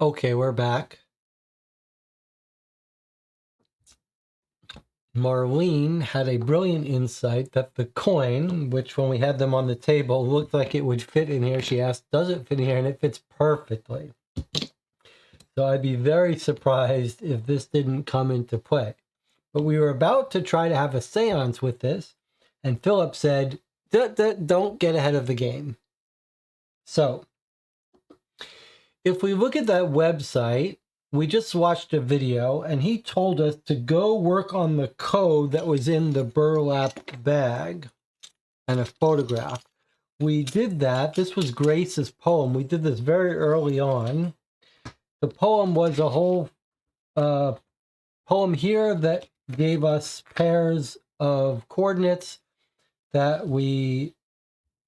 Okay, we're back. Marlene had a brilliant insight that the coin, which when we had them on the table, looked like it would fit in here. She asked, does it fit in here? And it fits perfectly. So I'd be very surprised if this didn't come into play. But we were about to try to have a seance with this, and Philip said, don't get ahead of the game. So if we look at that website, we just watched a video, and he told us to go work on the code that was in the burlap bag and a photograph. We did that. This was Grace's poem. We did this very early on. The poem was a whole poem here that gave us pairs of coordinates that we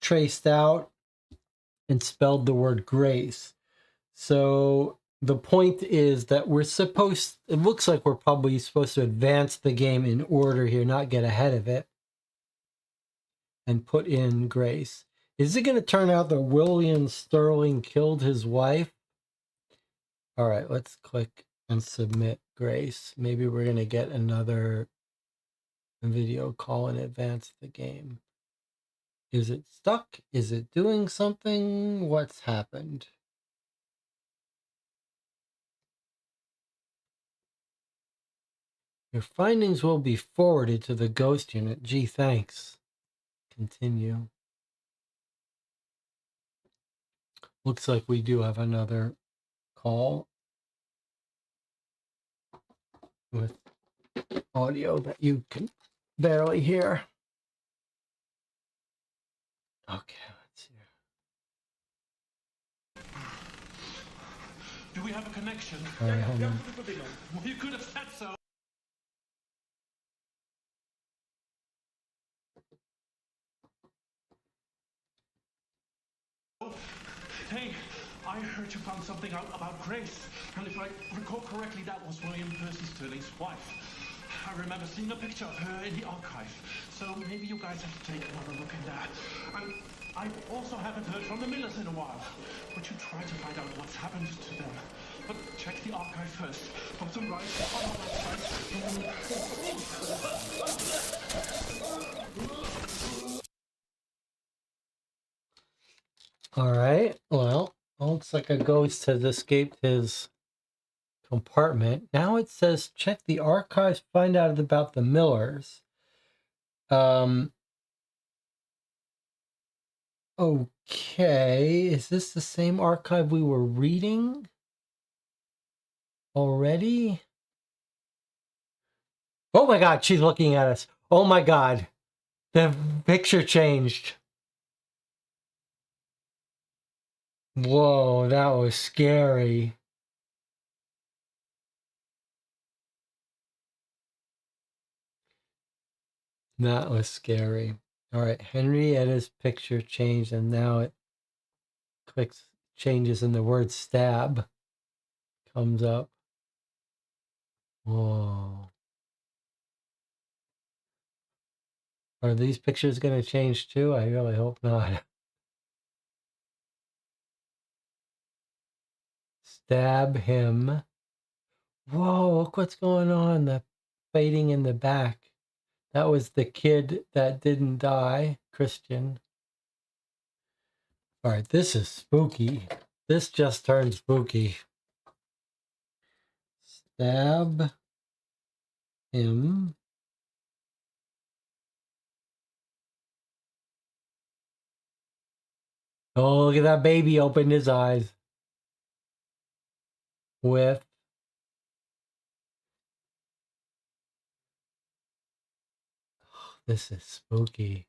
traced out and spelled the word grace. So the point is that it looks like we're probably supposed to advance the game in order here, not get ahead of it, and put in grace. Is it going to turn out that William Sterling killed his wife? All right, let's click and submit grace. Maybe we're going to get another video call and advance the game. Is it stuck? Is it doing something? What's happened? Your findings will be forwarded to the ghost unit. Gee, thanks. Continue. Looks like we do have another call with audio that you can barely hear. Okay, let's see. Do we have a connection? All right, hold on. You could have said so. Hey, I heard you found something out about Grace. And if I recall correctly, that was William Percy Sterling's wife. I remember seeing a picture of her in the archive. So maybe you guys have to take another look in there. I also haven't heard from the Millers in a while. Would you try to find out what's happened to them? But check the archive first. Bottom right on our website. All right. Well, looks like a ghost has escaped his compartment. Now it says check the archives, find out about the Millers. Okay. Is this the same archive we were reading already? Oh my God, she's looking at us. Oh my God. The picture changed. Whoa, that was scary. That was scary. All right, Henrietta's picture changed, and now it changes, and the word stab comes up. Whoa. Are these pictures going to change too? I really hope not. Stab him. Whoa, look what's going on. The fading in the back. That was the kid that didn't die, Christian. All right, this is spooky. This just turned spooky. Stab him. Oh, look at that baby opened his eyes. With this is spooky.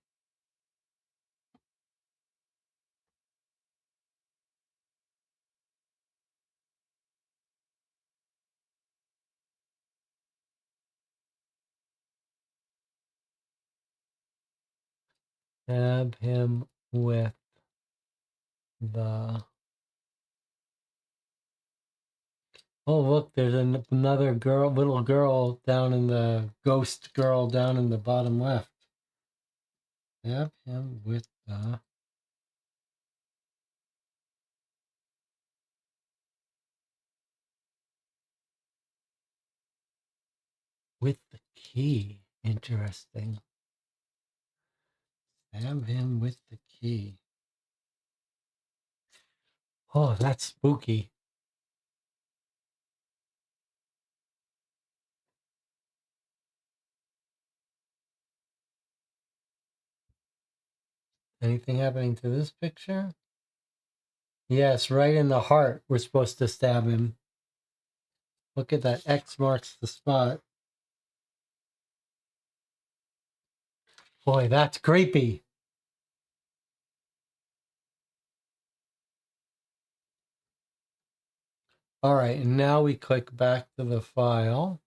Stab him with the... Oh, look, there's another girl, little girl down in the ghost girl down in the bottom left. Stab him with the... With the key. Interesting. Stab him with the key. Oh, that's spooky. Anything happening to this picture? Yes, right in the heart. We're supposed to stab him. Look at that. X marks the spot. Boy, that's creepy. All right, and now we click back to the file.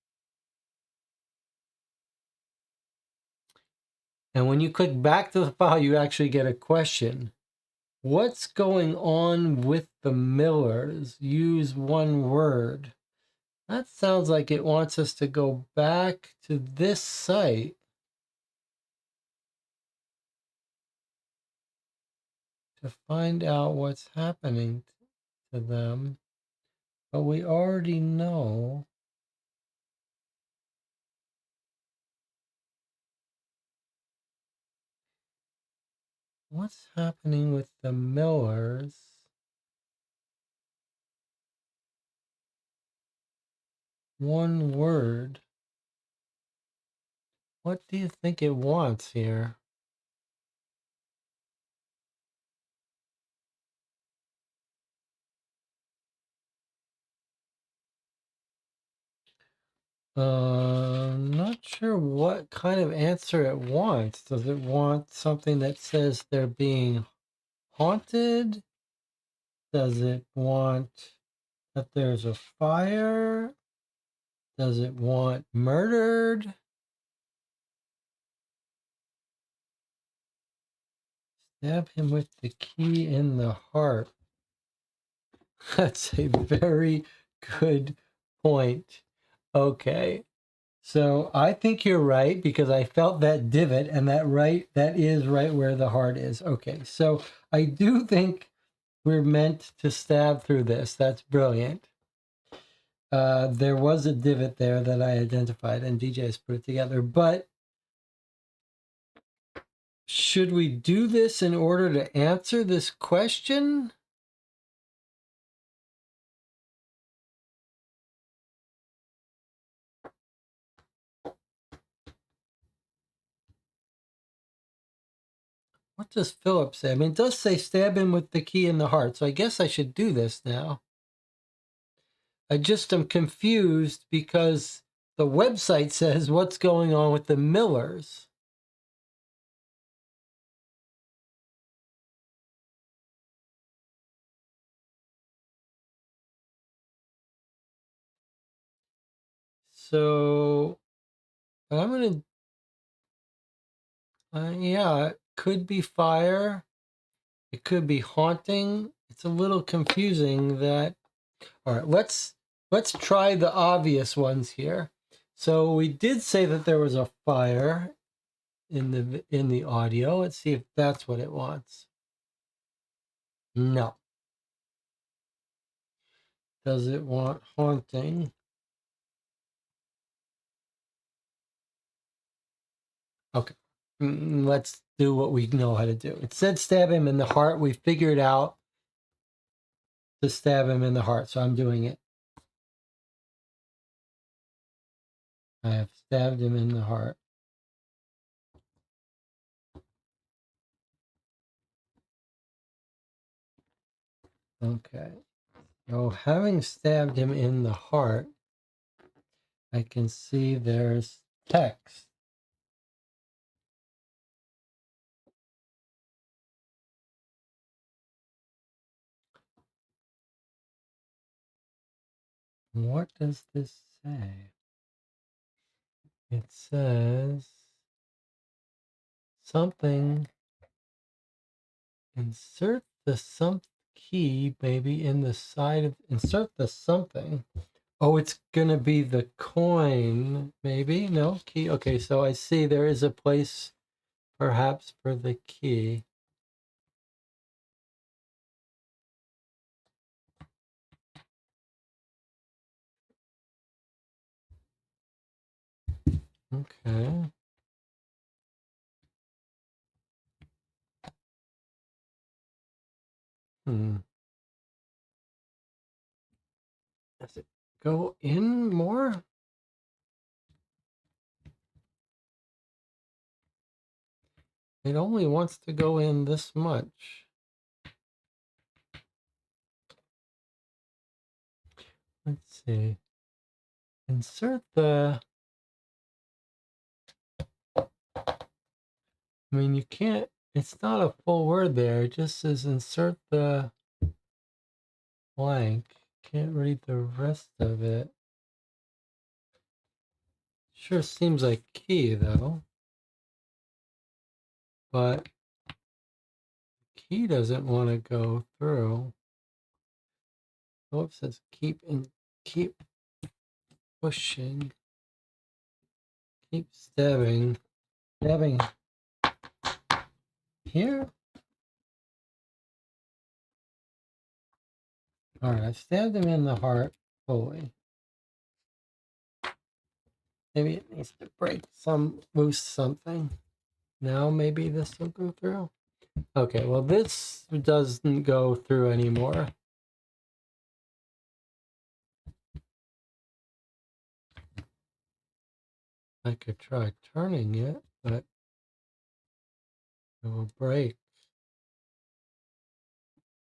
And when you click back to the file, you actually get a question. What's going on with the Millers? Use one word. That sounds like it wants us to go back to this site to find out what's happening to them. But we already know. What's happening with the Millers? One word. What do you think it wants here? Not sure what kind of answer it wants. Does it want something that says they're being haunted? Does it want that there's a fire? Does it want murdered? Stab him with the key in the heart. That's a very good point. Okay. So I think you're right because I felt that divot, and that is right where the heart is. Okay, so I do think we're meant to stab through this. That's brilliant. There was a divot there that I identified, and DJ has put it together. But should we do this in order to answer this question? What does Philip say? I mean, it does say stab him with the key in the heart, so I guess I should do this now. I just am confused because the website says what's going on with the Millers. So I'm going to, yeah, it could be fire. It could be haunting. It's a little confusing that. All right, let's try the obvious ones here. So we did say that there was a fire in the audio. Let's see if that's what it wants. No. Does it want haunting? Okay. Let's do what we know how to do. It said stab him in the heart. We figured out to stab him in the heart, so I'm doing it. I have stabbed him in the heart. Okay. So having stabbed him in the heart, I can see there's text. What does this say? It says something. Insert the key maybe in the side of, insert the something. Oh, it's gonna be the coin, maybe? No, key. Okay, so I see there is a place perhaps for the key. Okay. Does it go in more? It only wants to go in this much. Let's see. Insert the... I mean, you can't... It's not a full word there. It just says insert the blank. Can't read the rest of it. Sure seems like key, though. But key doesn't want to go through. Oh, it says keep pushing. Keep stabbing. Stabbing here. All right, I stabbed him in the heart fully. Maybe it needs to break loose something. Now maybe this will go through. Okay, well this doesn't go through anymore. I could try turning it, but it will break.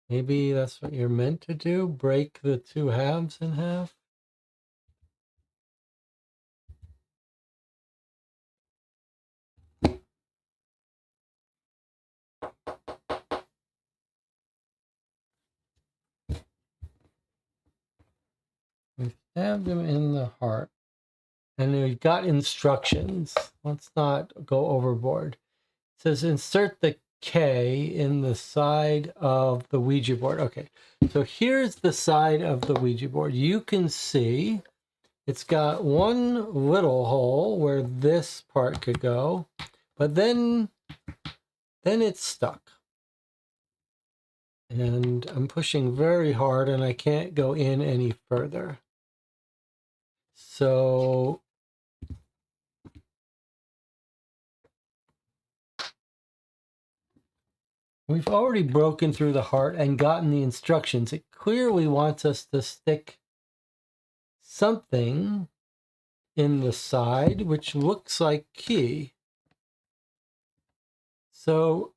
Maybe that's what you're meant to do, break the two halves in half. We stabbed him in the heart. And we got instructions. Let's not go overboard. It says insert the K in the side of the Ouija board. Okay, so here's the side of the Ouija board. You can see It's got one little hole where this part could go, but then it's stuck. And I'm pushing very hard and I can't go in any further. So we've already broken through the heart and gotten the instructions. It clearly wants us to stick something in the side, which looks like key. So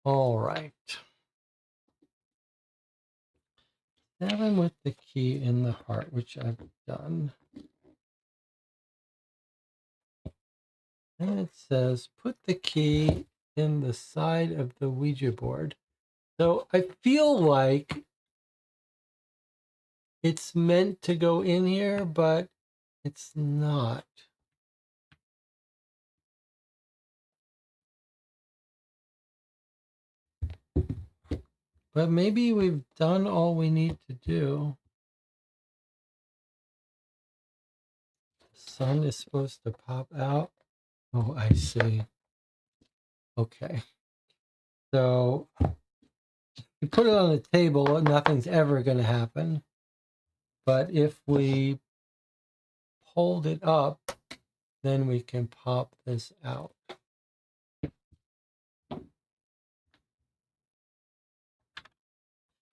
all right. 7 with the key in the heart, which I've done. And it says, put the key in the side of the Ouija board. So I feel like it's meant to go in here, but it's not. But maybe we've done all we need to do. The sun is supposed to pop out. Oh, I see. Okay. So you put it on the table, nothing's ever going to happen. But if we hold it up, then we can pop this out.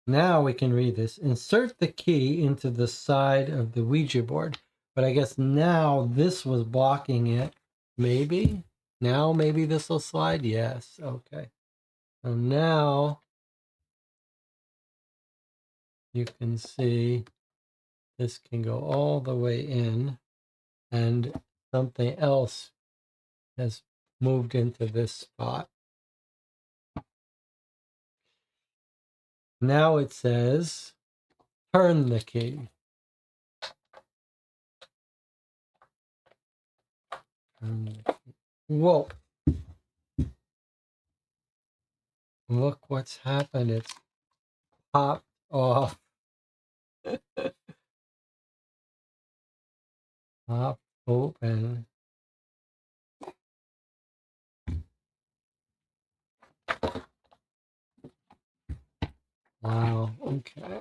Now we can read this. Insert the key into the side of the Ouija board. But I guess now this was blocking it. Maybe? Now maybe this will slide? Yes. Okay. So now you can see this can go all the way in and something else has moved into this spot. Now it says, turn the key. Whoa. Look what's happened. It's popped off. Pop open. Wow. Okay.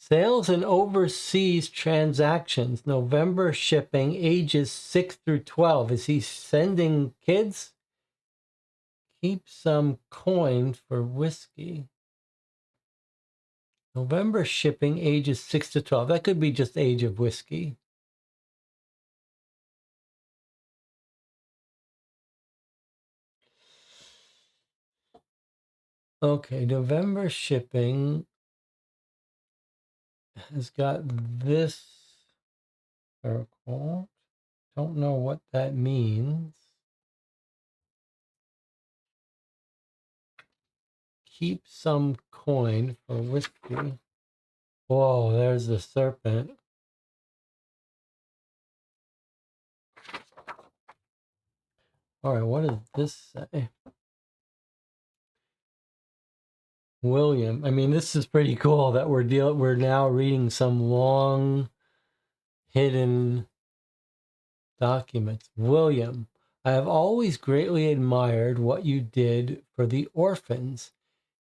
Sales and overseas transactions, November shipping, ages 6 through 12. Is he sending kids? Keep some coin for whiskey. November shipping, ages 6 to 12. That could be just age of whiskey. Okay, November shipping has got this circle. Don't know what that means. Keep some coin for whiskey. Whoa, there's the serpent. All right, what does this say? William. I mean, this is pretty cool that we're now reading some long hidden documents. William, I have always greatly admired what you did for the orphans.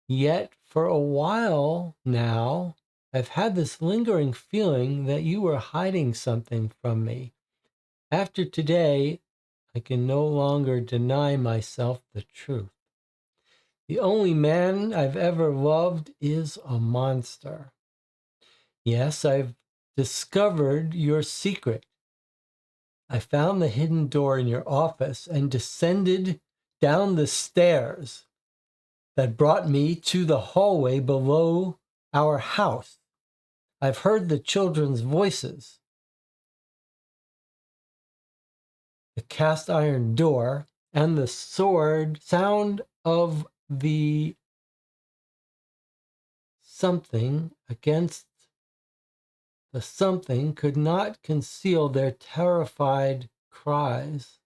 Yet for a while now, I've had this lingering feeling that you were hiding something from me. After today, I can no longer deny myself the truth. The only man I've ever loved is a monster. Yes, I've discovered your secret. I found the hidden door in your office and descended down the stairs that brought me to the hallway below our house. I've heard the children's voices. The cast iron door and the sound of the something against the something could not conceal their terrified cries.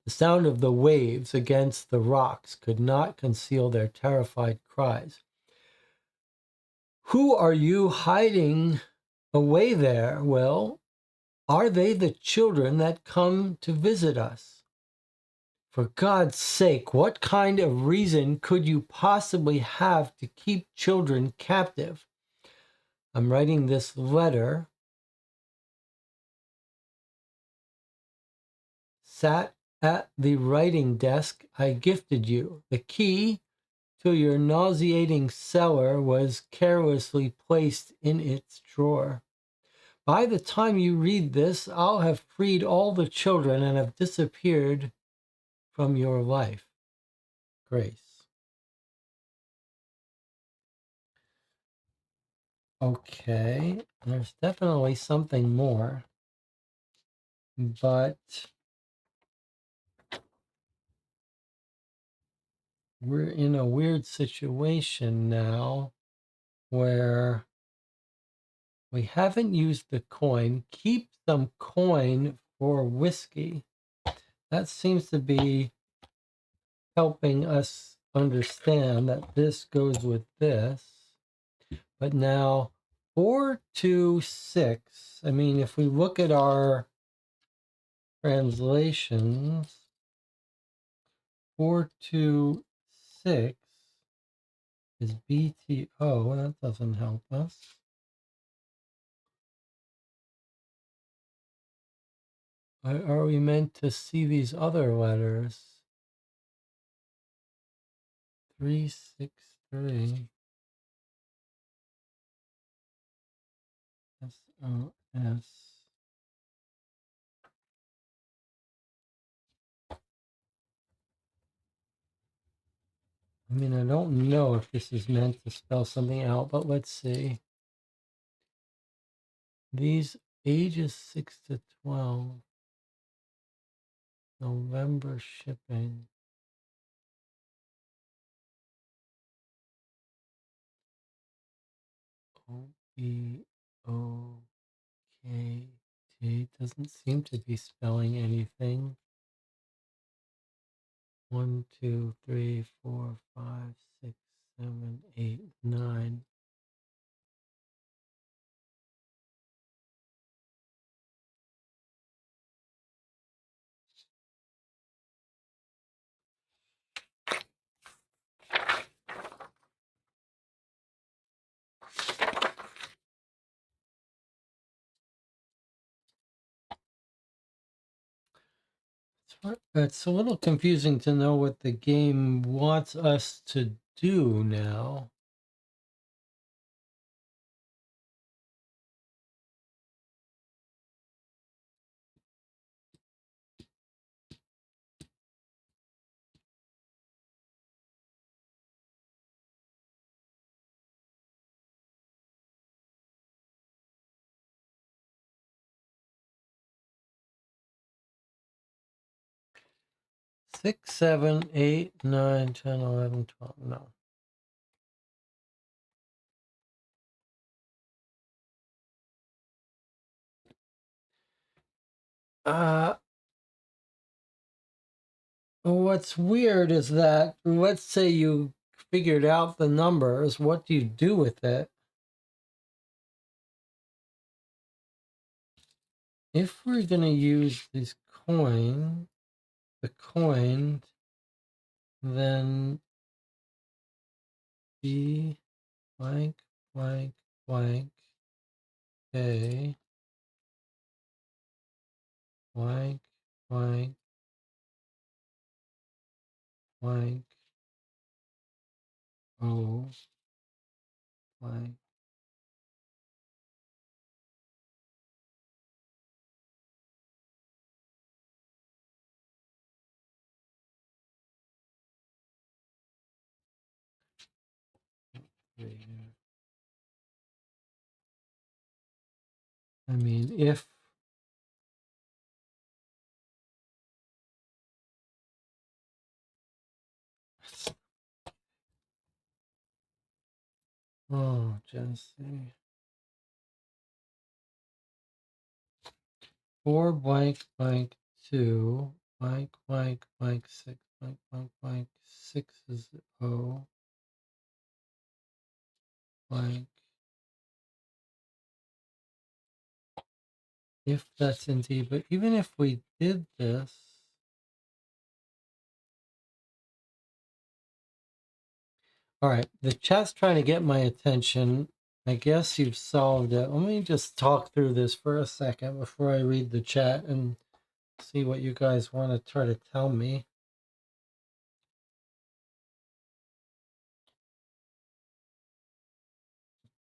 The sound of the waves against the rocks could not conceal their terrified cries. Who are you hiding away there, Will? Are they the children that come to visit us? For God's sake, what kind of reason could you possibly have to keep children captive? I'm writing this letter. Sat at the writing desk I gifted you. The key to your nauseating cellar was carelessly placed in its drawer. By the time you read this, I'll have freed all the children and have disappeared from your life. Grace. Okay, there's definitely something more, but we're in a weird situation now where we haven't used the coin. Keep some coin for whiskey. That seems to be helping us understand that this goes with this. But now 4 to 6. I mean, if we look at our translations, 4 to 6 is BTO. That doesn't help us. Are we meant to see these other letters? 363. SOS. I mean, I don't know if this is meant to spell something out, but let's see. These ages 6 to 12. November shipping. OBOKT doesn't seem to be spelling anything. 1, 2, 3, 4, 5, 6, 7, 8, 9. It's a little confusing to know what the game wants us to do now. Six, 7, 8, 9, 10, 11, 12. No. What's weird is that, let's say you figured out the numbers, what do you do with it? If we're going to use this coin, the coin, then B blank, blank, blank, A, blank, blank, blank, O, blank. I mean, if Oh, Jesse. 4 blank blank 2 blank blank blank 6 blank blank blank 6 is O blank. If that's indeed, but even if we did this, all right, the chat's trying to get my attention. I guess you've solved it. Let me just talk through this for a second before I read the chat and see what you guys want to try to tell me.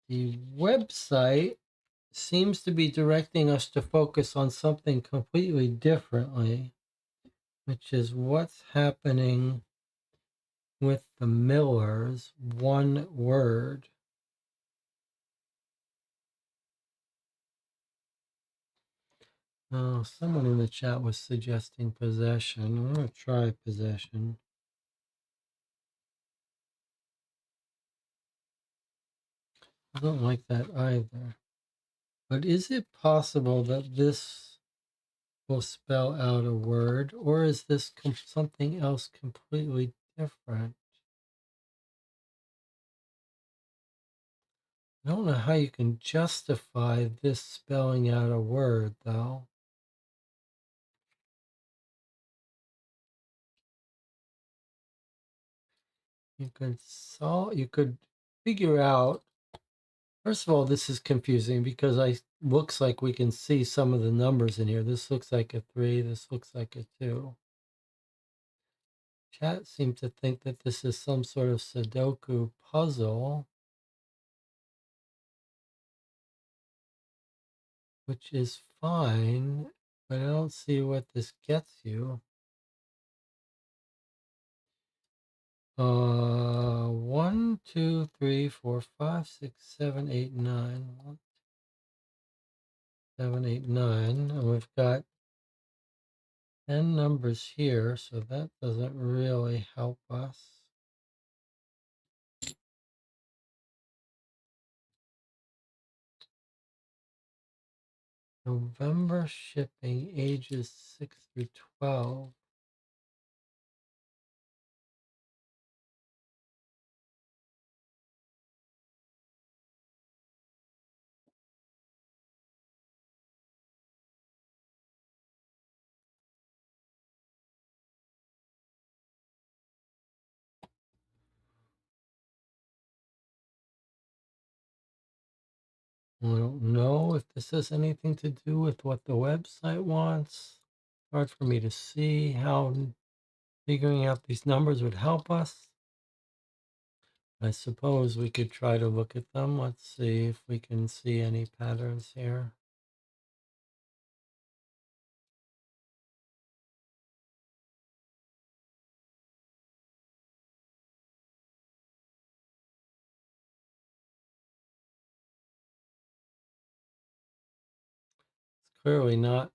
The website seems to be directing us to focus on something completely differently, which is what's happening with the Millers, one word. Oh, someone in the chat was suggesting possession. I'm going to try possession. I don't like that either. But is it possible that this will spell out a word, or is this something else completely different? I don't know how you can justify this spelling out a word, though. You could figure out. First of all, this is confusing because looks like we can see some of the numbers in here. This looks like a 3. This looks like a 2. Chat seems to think that this is some sort of Sudoku puzzle, which is fine, but I don't see what this gets you. 1, 2, 3, 4, 5, 6, 7, 8, 9. 1, 7, 8, 9. And we've got 10 numbers here, so that doesn't really help us. November shipping, ages 6 through 12. I don't know if this has anything to do with what the website wants. Hard for me to see how figuring out these numbers would help us. I suppose we could try to look at them. Let's see if we can see any patterns here. It's clearly not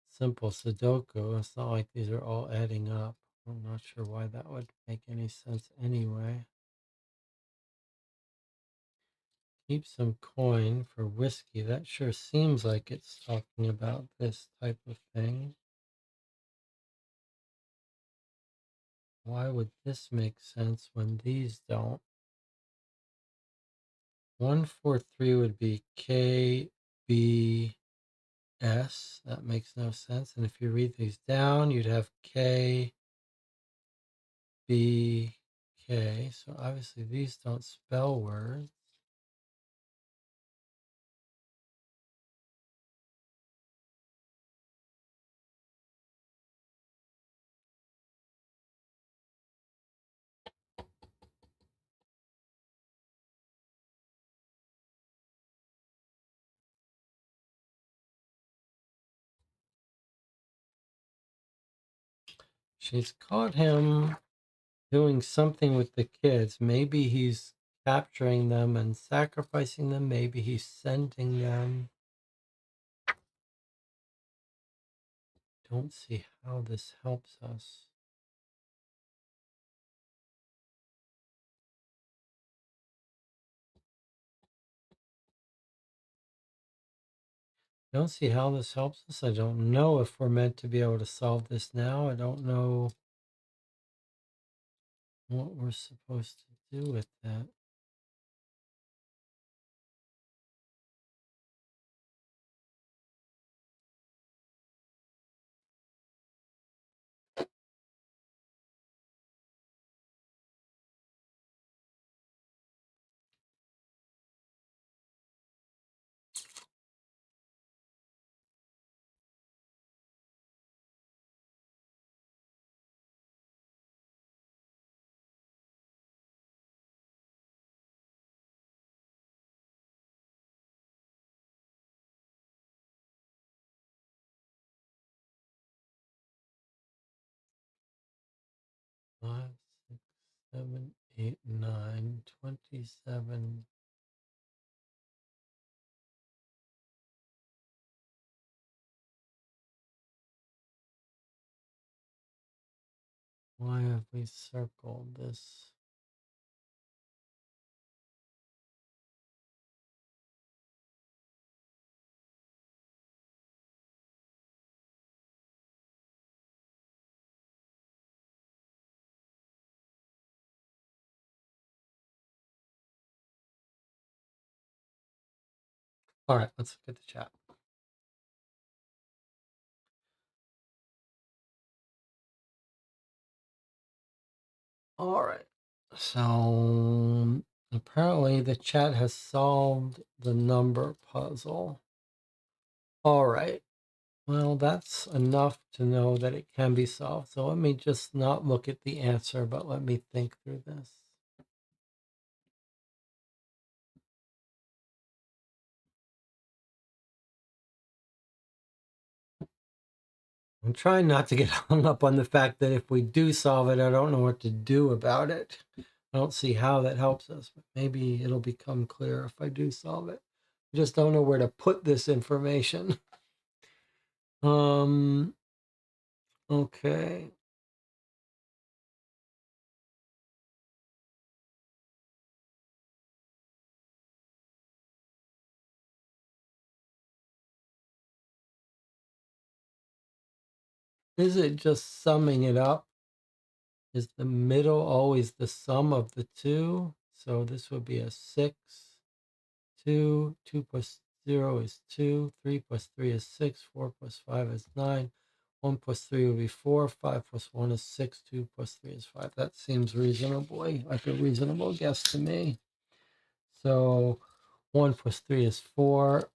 simple Sudoku. It's not like these are all adding up. I'm not sure why that would make any sense anyway. Keep some coin for whiskey. That sure seems like it's talking about this type of thing. Why would this make sense when these don't? 143 would be KBS. That makes no sense. And if you read these down, you'd have KBK. So obviously these don't spell words. She's caught him doing something with the kids. Maybe he's capturing them and sacrificing them. Maybe he's sending them. Don't see how this helps us. I don't see how this helps us. I don't know if we're meant to be able to solve this now. I don't know what we're supposed to do with that. Five, 6, 7, 8, 9, 27. Why have we circled this? All right, let's look at the chat. All right. So apparently the chat has solved the number puzzle. All right. Well, that's enough to know that it can be solved. So let me just not look at the answer, but let me think through this. I'm trying not to get hung up on the fact that if we do solve it, I don't know what to do about it. I don't see how that helps us, but maybe it'll become clear if I do solve it. I just don't know where to put this information. Okay. Is it just summing it up? Is the middle always the sum of the two? So this would be a 6, 2, 2 plus 0 is 2, 3 plus 3 is 6, 4 plus 5 is 9, 1 plus 3 would be 4, 5 plus 1 is 6, 2 plus 3 is 5. That seems reasonably like a reasonable guess to me. So 1 plus 3 is 4.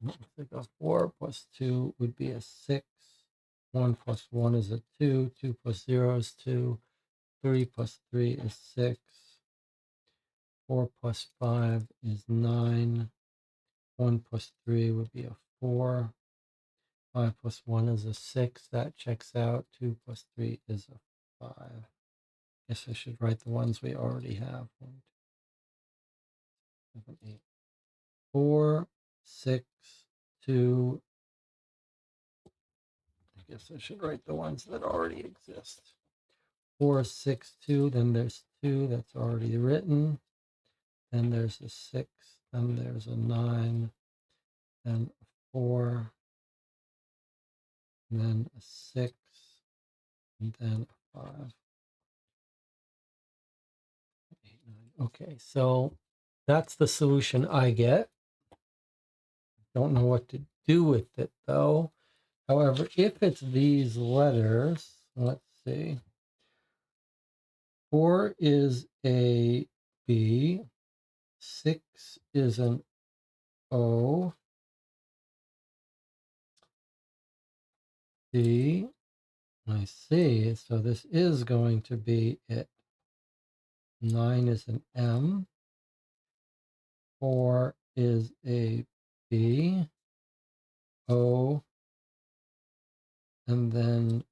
Like a 4 plus 2 would be a 6. 1 plus 1 is a 2. 2 plus 0 is 2. 3 plus 3 is 6. 4 plus 5 is 9. 1 plus 3 would be a 4. 5 plus 1 is a 6. That checks out. 2 plus 3 is a 5. Guess I should write the ones we already have. 1, 2, 7, 8. 4, 6, 2. I guess I should write the ones that already exist. 4, 6, 2. Then there's 2 that's already written. Then there's a 6. Then there's a 9. Then a 4. And then a 6. And then a 5. 8, 9. Okay, so that's the solution I get. Don't know what to do with it though. However, if it's these letters, let's see. 4 is a B. 6 is an O. D. I see. So this is going to be it. 9 is an M. 4 is a B. O. And then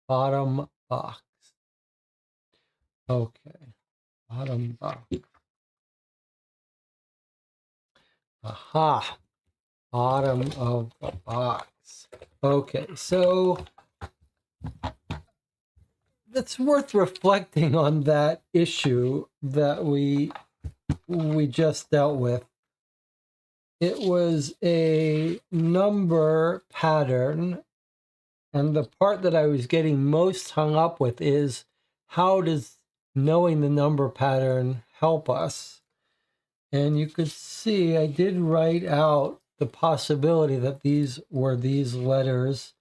bottom box. Okay. Bottom box. Aha. Bottom of the box. Okay. So it's worth reflecting on that issue that we just dealt with. it was a number pattern. And the part that I was getting most hung up with is, how does knowing the number pattern help us? And you could see I did write out the possibility that these were these letters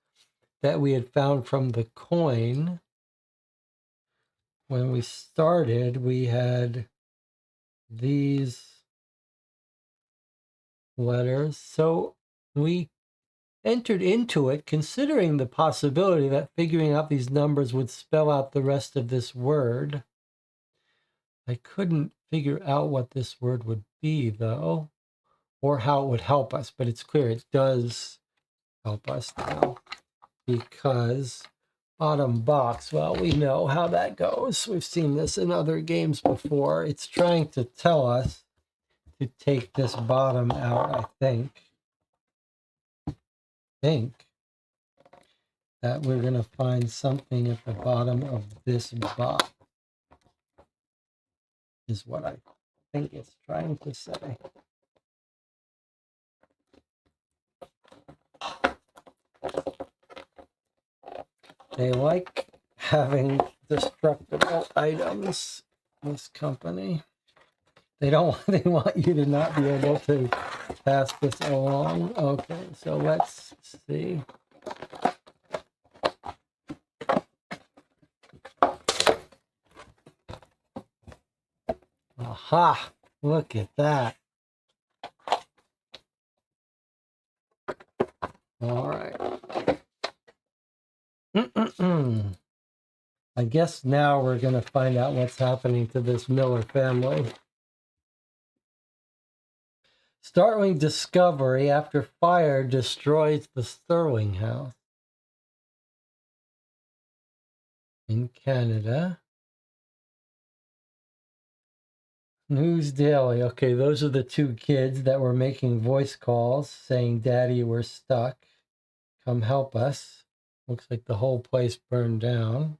that we had found from the coin. When we started, we had these letters. So we entered into it considering the possibility that figuring out these numbers would spell out the rest of this word. I couldn't figure out what this word would be, though, or how it would help us, but it's clear it does help us now, because bottom box, well, we know how that goes. We've seen this in other games before. It's trying to tell us to take this bottom out, I think that we're going to find something at the bottom of this box, is what I think it's trying to say. They like having destructible items, this company. They want you to not be able to pass this along. Okay, so let's see. Aha! Look at that. All right. I guess now we're going to find out what's happening to this Miller family. Startling discovery after fire destroys the Sterling house in Canada. News Daily. Okay, those are the two kids that were making voice calls saying, "Daddy, we're stuck. Come help us." Looks like the whole place burned down.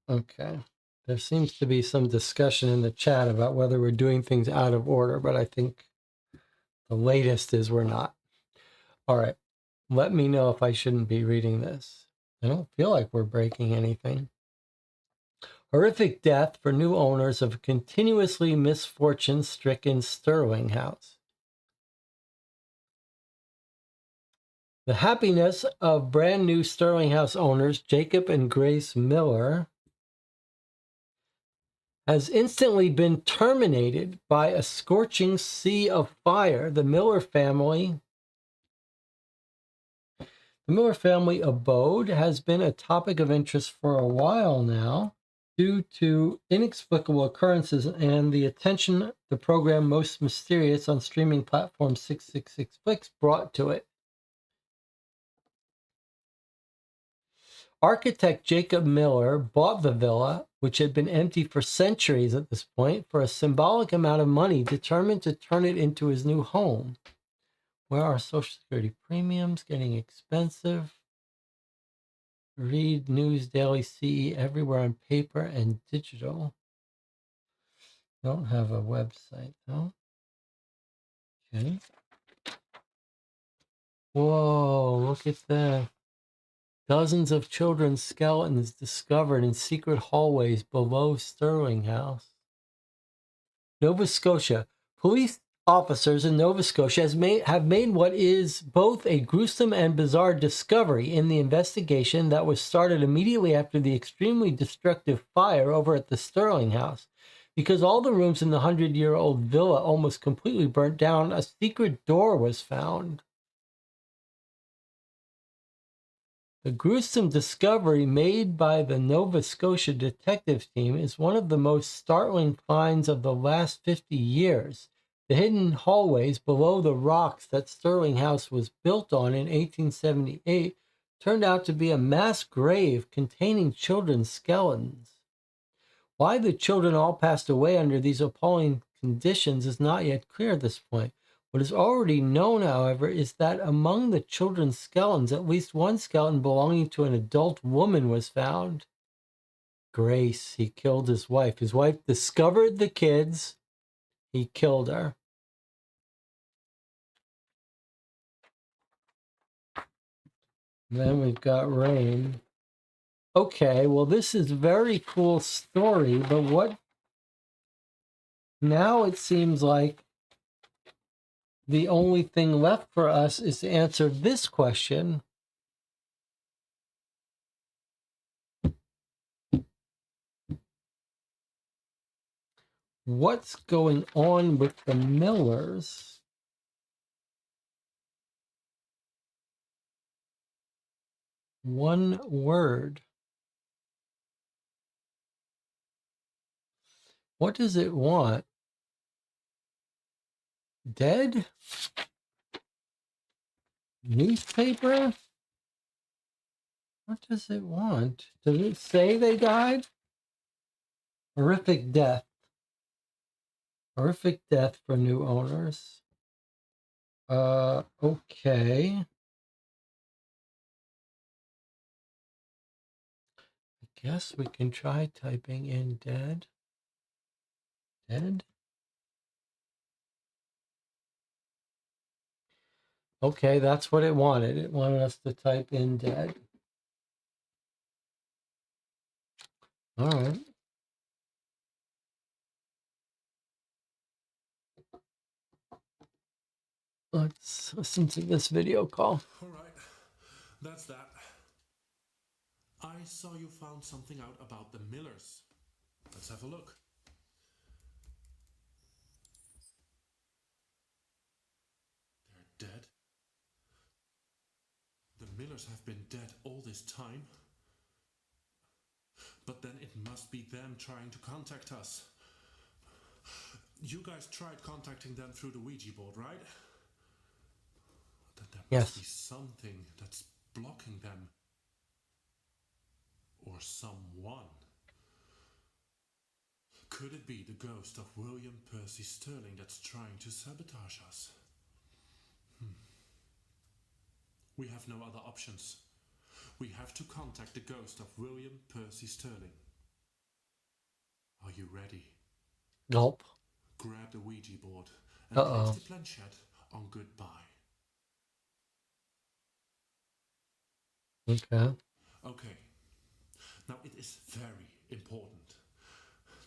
Okay. There seems to be some discussion in the chat about whether we're doing things out of order, but I think the latest is we're not. All right. Let me know if I shouldn't be reading this. I don't feel like we're breaking anything. Horrific death for new owners of continuously misfortune-stricken Sterling house. The happiness of brand new Sterling house owners Jacob and Grace Miller has instantly been terminated by a scorching sea of fire. The Miller family abode has been a topic of interest for a while now due to inexplicable occurrences and the attention the program Most Mysterious on streaming platform 666 Flicks brought to it. Architect Jacob Miller bought the villa, which had been empty for centuries at this point, for a symbolic amount of money, determined to turn it into his new home. Where are Social Security premiums getting expensive? Read News Daily CE everywhere on paper and digital. Don't have a website, though. Okay. Whoa, look at that. Dozens of children's skeletons discovered in secret hallways below Sterling House. Nova Scotia. Police officers in Nova Scotia have made what is both a gruesome and bizarre discovery in the investigation that was started immediately after the extremely destructive fire over at the Sterling House. Because all the rooms in the 100-year-old villa almost completely burnt down, a secret door was found. The gruesome discovery made by the Nova Scotia detective team is one of the most startling finds of the last 50 years. The hidden hallways below the rocks that Sterling House was built on in 1878 turned out to be a mass grave containing children's skeletons. Why the children all passed away under these appalling conditions is not yet clear at this point. What is already known, however, is that among the children's skeletons, at least one skeleton belonging to an adult woman was found. Grace, he killed his wife. His wife discovered the kids. He killed her. Then we've got Rain. Okay, well, this is a very cool story, but what... Now it seems like the only thing left for us is to answer this question. What's going on with the Millers? One word. What does it want? Dead? Newspaper? What does it want? Does it say they died? Horrific death. Horrific death for new owners. Okay. I guess we can try typing in dead. Dead? Okay, that's what it wanted. It wanted us to type in dead. All right. Let's listen to this video call. All right, that's that. I saw you found something out about the Millers. Let's have a look. They're dead. The Millers have been dead all this time. But then it must be them trying to contact us. You guys tried contacting them through the Ouija board, right? Then there must be something that's blocking them. Or someone. Could it be the ghost of William Percy Sterling that's trying to sabotage us? We have no other options. We have to contact the ghost of William Percy Sterling. Are you ready? Gulp. Grab the Ouija board and place the planchette on goodbye. Okay. Okay. Now it is very important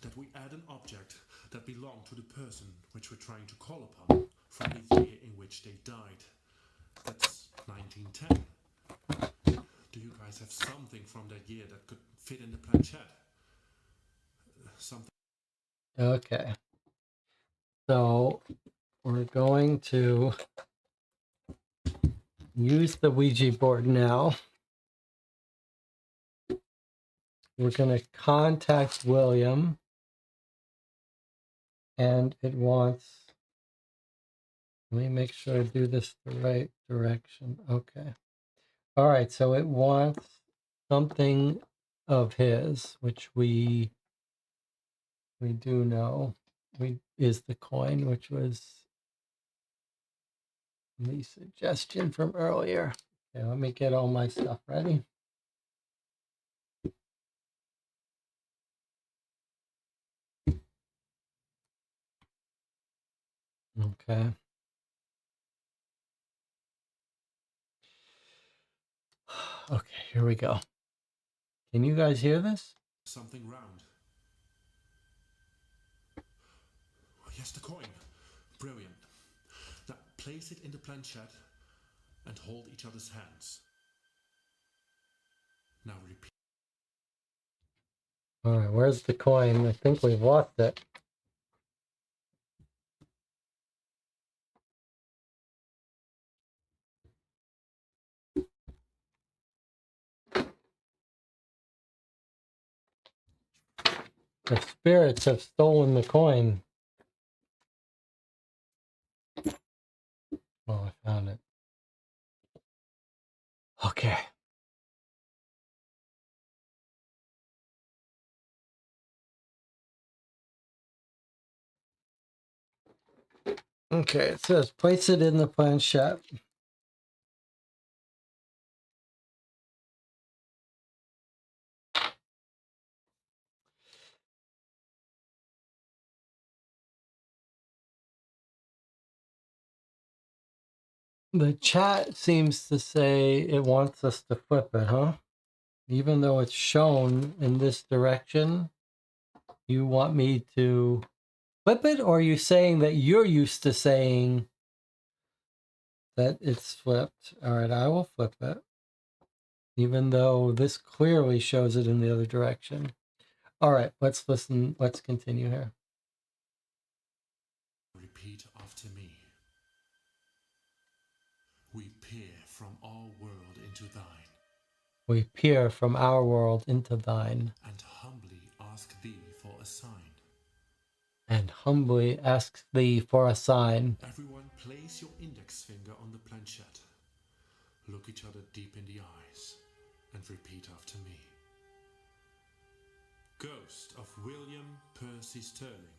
that we add an object that belonged to the person which we're trying to call upon from the year in which they died. That's 1910. Do you guys have something from that year that could fit in the planchette? Something. Okay. So we're going to use the Ouija board now. We're going to contact William. And it wants... Let me make sure I do this the right direction. Okay. All right. So it wants something of his, which we do know is the coin, which was the suggestion from earlier. Okay, let me get all my stuff ready. Okay. Okay, here we go. Can you guys hear this? Something round. Yes, the coin. Brilliant. Now place it in the planchette and hold each other's hands. Now repeat. All right, where's the coin? I think we've lost it. The spirits have stolen the coin. Oh, I found it. Okay. Okay, it says place it in the planchette. The chat seems to say it wants us to flip it, huh? Even though it's shown in this direction, you want me to flip it, or are you saying that you're used to saying that it's flipped? All right, I will flip it, even though this clearly shows it in the other direction. All right, let's listen. Let's continue here. Repeat after me. We peer from our world into thine, We peer from our world into thine, and humbly ask thee for a sign. and humbly ask thee for a sign. Everyone place your index finger on the planchette. Look each other deep in the eyes and repeat after me. Ghost of William Percy Sterling,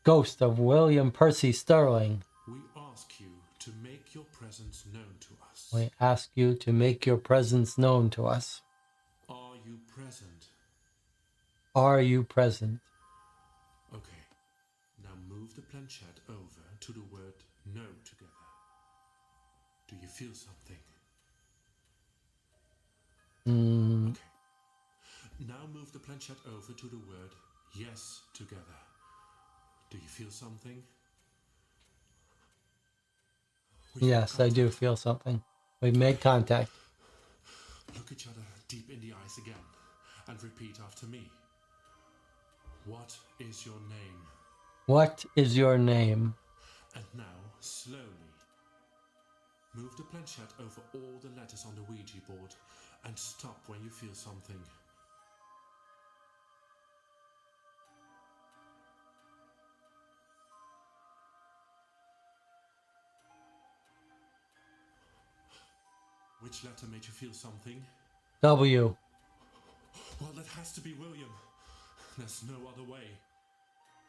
Ghost of William Percy Sterling, we ask you to make your presence known to us. we ask you to make your presence known to us. Are you present? Are you present? Okay, now move the planchette over to the word no together. Do you feel something? Okay. Now move the planchette over to the word yes together. Do you feel something? We Yes, I do feel something. We made contact. Look each other deep in the eyes again and repeat after me. What is your name? What is your name? And now, slowly, move the planchette over all the letters on the Ouija board and stop when you feel something. Which letter made you feel something? W. Well, that has to be William. There's no other way.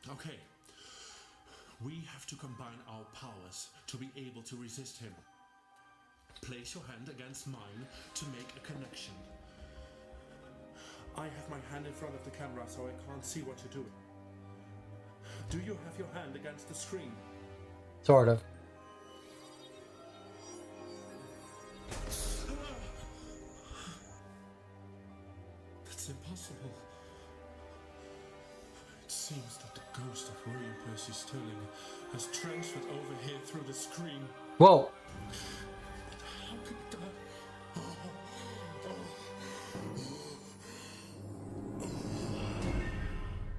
Okay. We have to combine our powers to be able to resist him. Place your hand against mine to make a connection. I have my hand in front of the camera so I can't see what you're doing. Do you have your hand against the screen? Sort of. That's impossible. It seems that the ghost of William Percy Sterling has transferred over here through the screen. Whoa. How could that?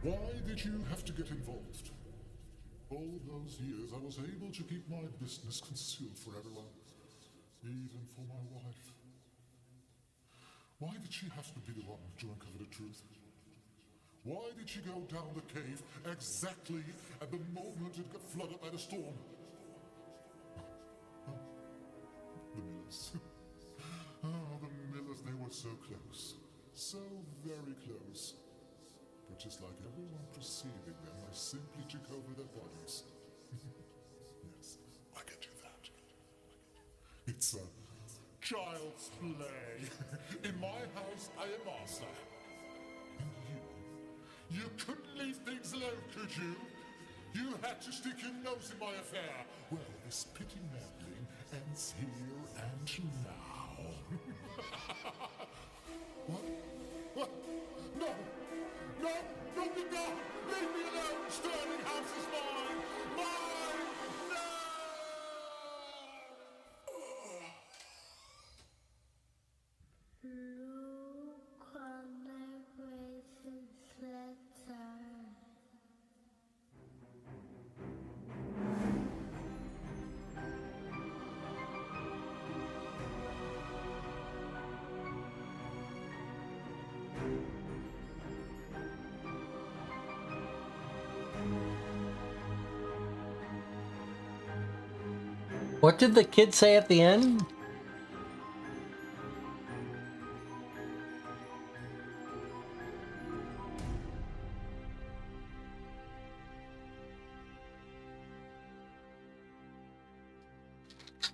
Why did you have to get involved? All those years I was able to keep my business concealed for everyone, even for my wife. Why did she have to be the one to uncover the truth? Why did she go down the cave exactly at the moment it got flooded by the storm? The Millers. The Millers, they were so close. So very close. But just like everyone preceding them, I simply took over their bodies. Yes, I can do that. It's a child's play. In my house, I am master. And you couldn't leave things alone, could you? You had to stick your nose in my affair. Well, this pity meddling ends here and now. What? What? No! No! No, no, no! Leave me alone! Sterling House is mine! Mine! No! Look on the grace's letter. What did the kid say at the end?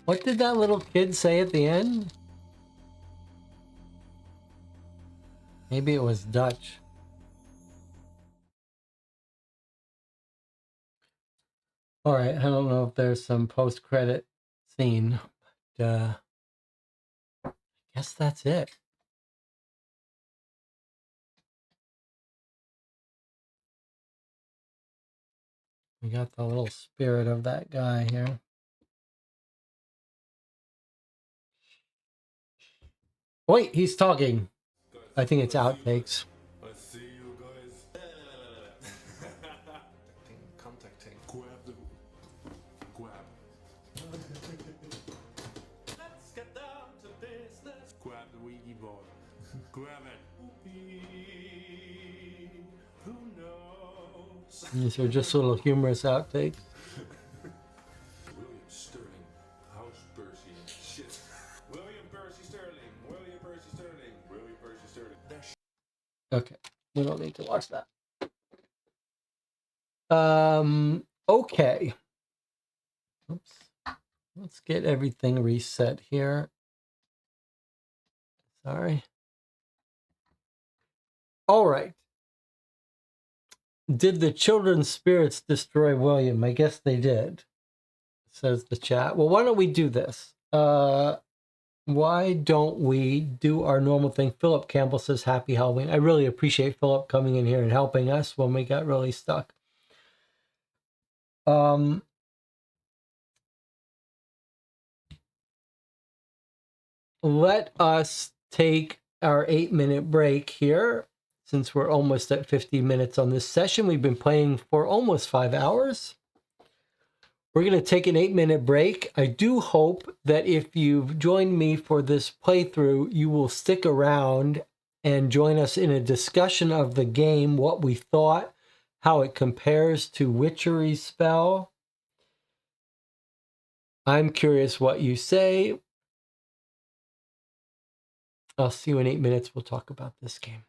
What did that little kid say at the end? Maybe it was Dutch. All right, I don't know if there's some post-credit scene, but I guess that's it. We got the little spirit of that guy here. Wait, he's talking. I think it's outtakes. I see you guys. Contacting. Grab the. Grab. Let's get down to business. Grab the Ouija board. Grab it. Who knows? These are just little humorous outtakes. William Sterling. House Percy. Shit. William Percy Sterling. William Percy Sterling. William Percy Sterling. Okay, we don't need to watch that. Okay. Oops. Let's get everything reset here. Sorry. All right. Did the children's spirits destroy William? I guess they did, says the chat. Well, why don't we do this? Why don't we do our normal thing? Philip Campbell says, Happy Halloween. I really appreciate Philip coming in here and helping us when we got really stuck. Let us take our 8-minute break here, since we're almost at 50 minutes on this session. We've been playing for almost 5 hours. We're going to take an 8-minute break. I do hope that if you've joined me for this playthrough, you will stick around and join us in a discussion of the game, what we thought, how it compares to Witchery Spell. I'm curious what you say. I'll see you in 8 minutes. We'll talk about this game.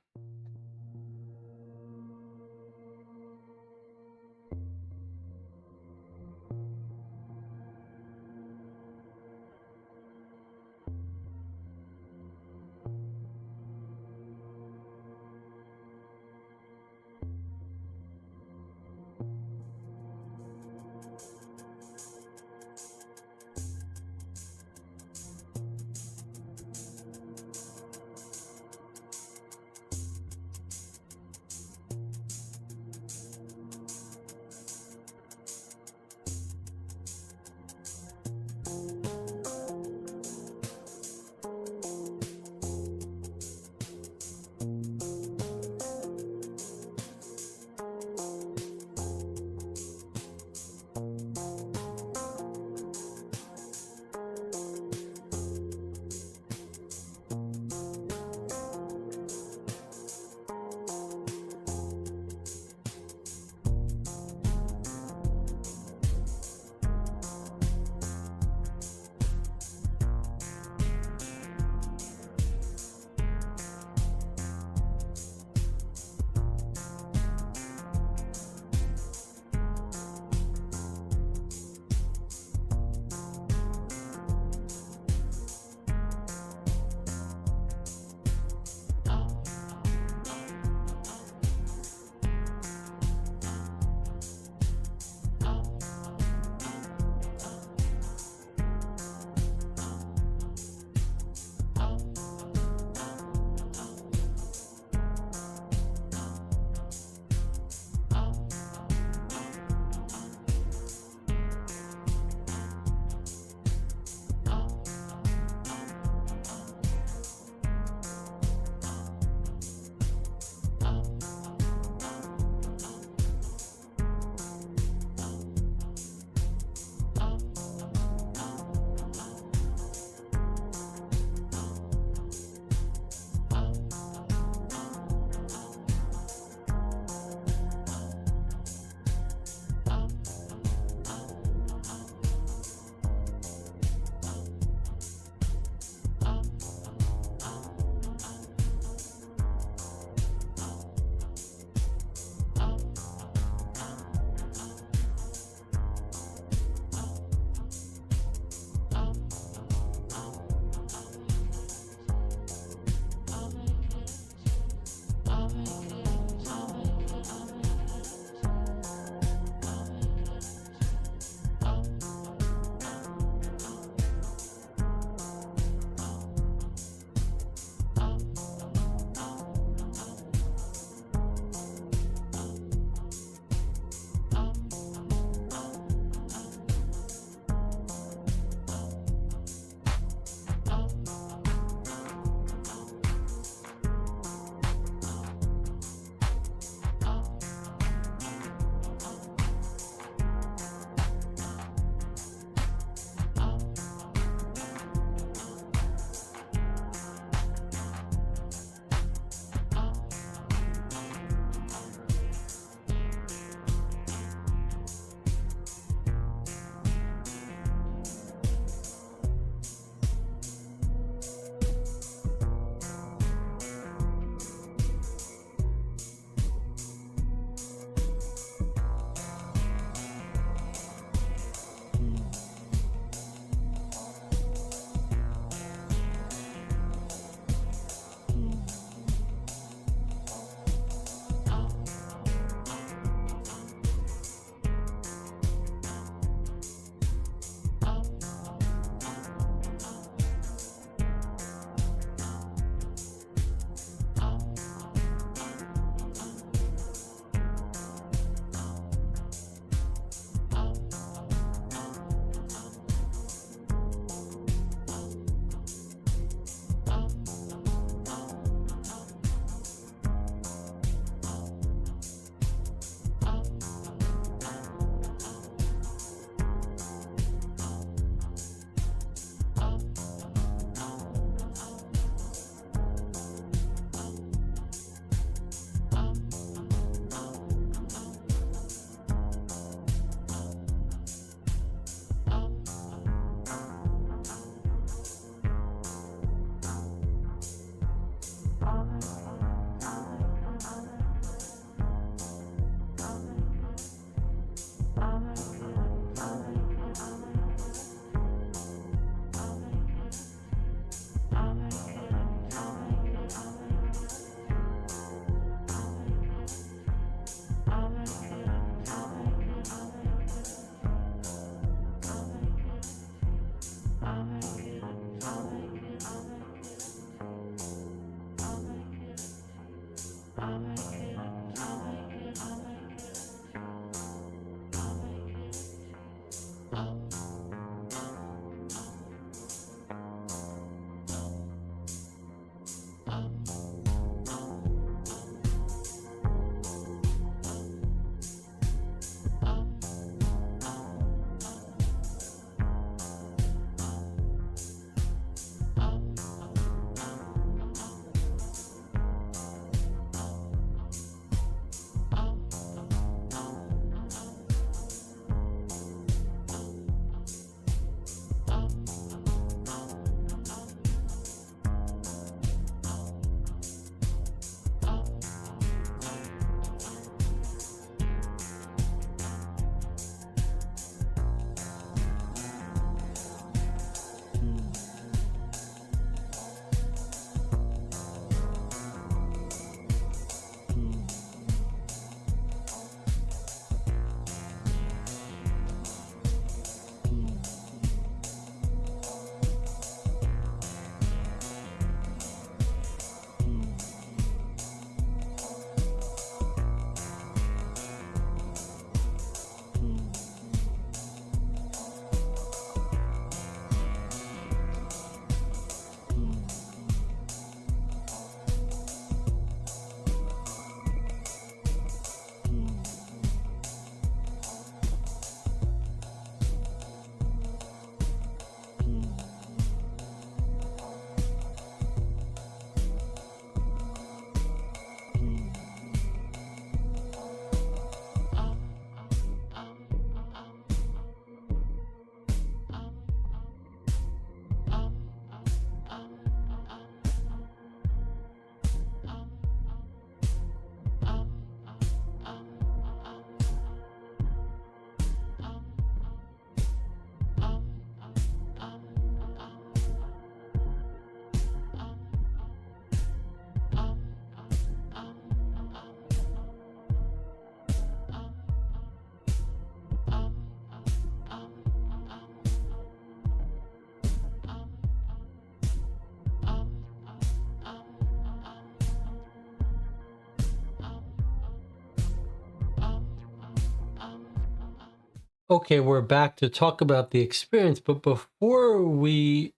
Okay, we're back to talk about the experience, but before we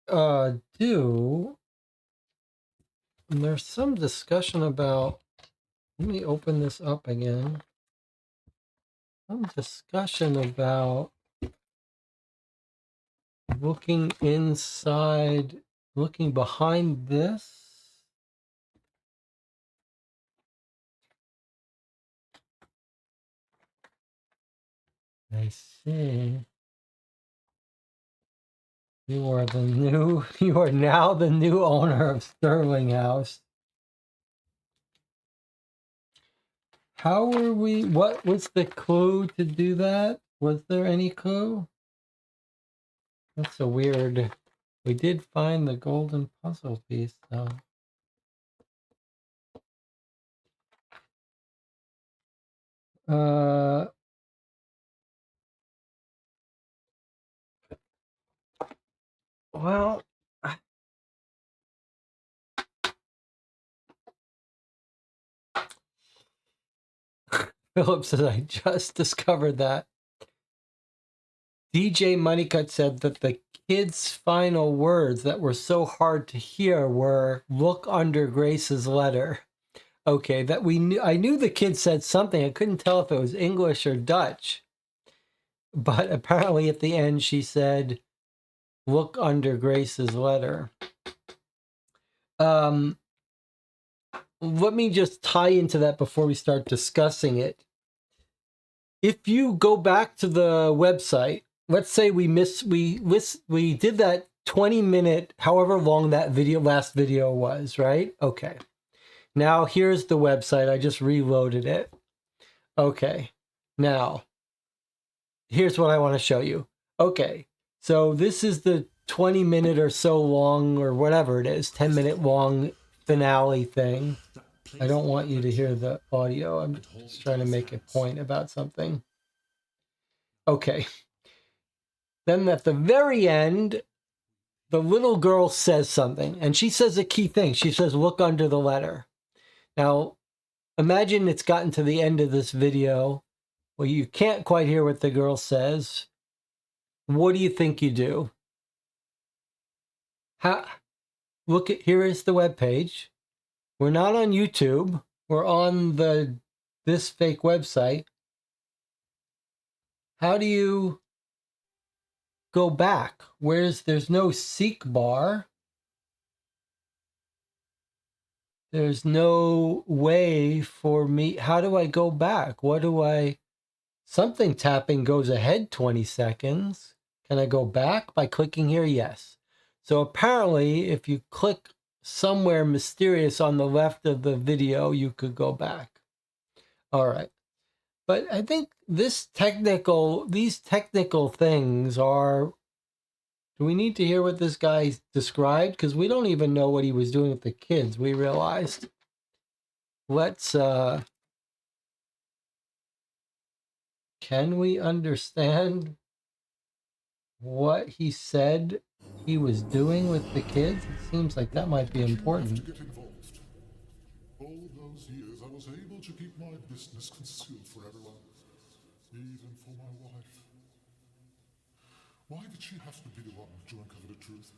do, there's some discussion about, let me open this up again. Some discussion about looking inside, looking behind this. I see. You are now the new owner of Sterling House. How were we, what was the clue to do that? Was there any clue? That's a weird, we did find the golden puzzle piece though. Well, Philip says, I just discovered that. DJ Moneycut said that the kids' final words that were so hard to hear were "look under Grace's letter." Okay, that we knew. I knew the kid said something. I couldn't tell if it was English or Dutch. But apparently at the end she said, "Look under Grace's letter." Let me just tie into that before we start discussing it. If you go back to the website, let's say we did that 20-minute, however long that last video was, right? Okay. Now here's the website. I just reloaded it. Okay. Now, here's what I want to show you. Okay. So this is the 20-minute or so long, or whatever it is, 10-minute long finale thing. I don't want you to hear the audio. I'm just trying to make a point about something. Okay. Then at the very end, the little girl says something, and she says a key thing. She says, "Look under the letter." Now, imagine it's gotten to the end of this video where you can't quite hear what the girl says. What do you think you do? Look at, here is the webpage. We're not on YouTube. We're on this fake website. How do you go back? There's no seek bar. There's no way for me. How do I go back? Something tapping goes ahead 20 seconds. Can I go back by clicking here? Yes. So apparently, if you click somewhere mysterious on the left of the video, you could go back. All right. But I think these technical things are, do we need to hear what this guy described? Because we don't even know what he was doing with the kids, we realized. Let's, can we understand what he said he was doing with the kids? It seems like that might be important. To get involved. All those years I was able to keep my business concealed for everyone, even for my wife. Why did she have to be the one to uncover the truth?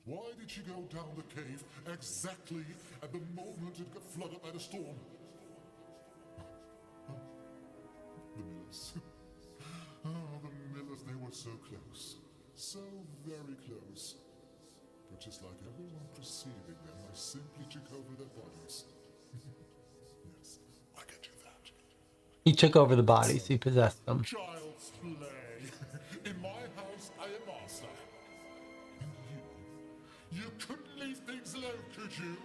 Why did she go down the cave exactly at the moment it got flooded by the storm? The Millers. The Millers, they were so close. So very close. But just like everyone preceding them, I simply took over their bodies. Yes, I can do that. He took over the bodies, he possessed them. Child's play. In my house, I am master. And you couldn't leave things alone, could you?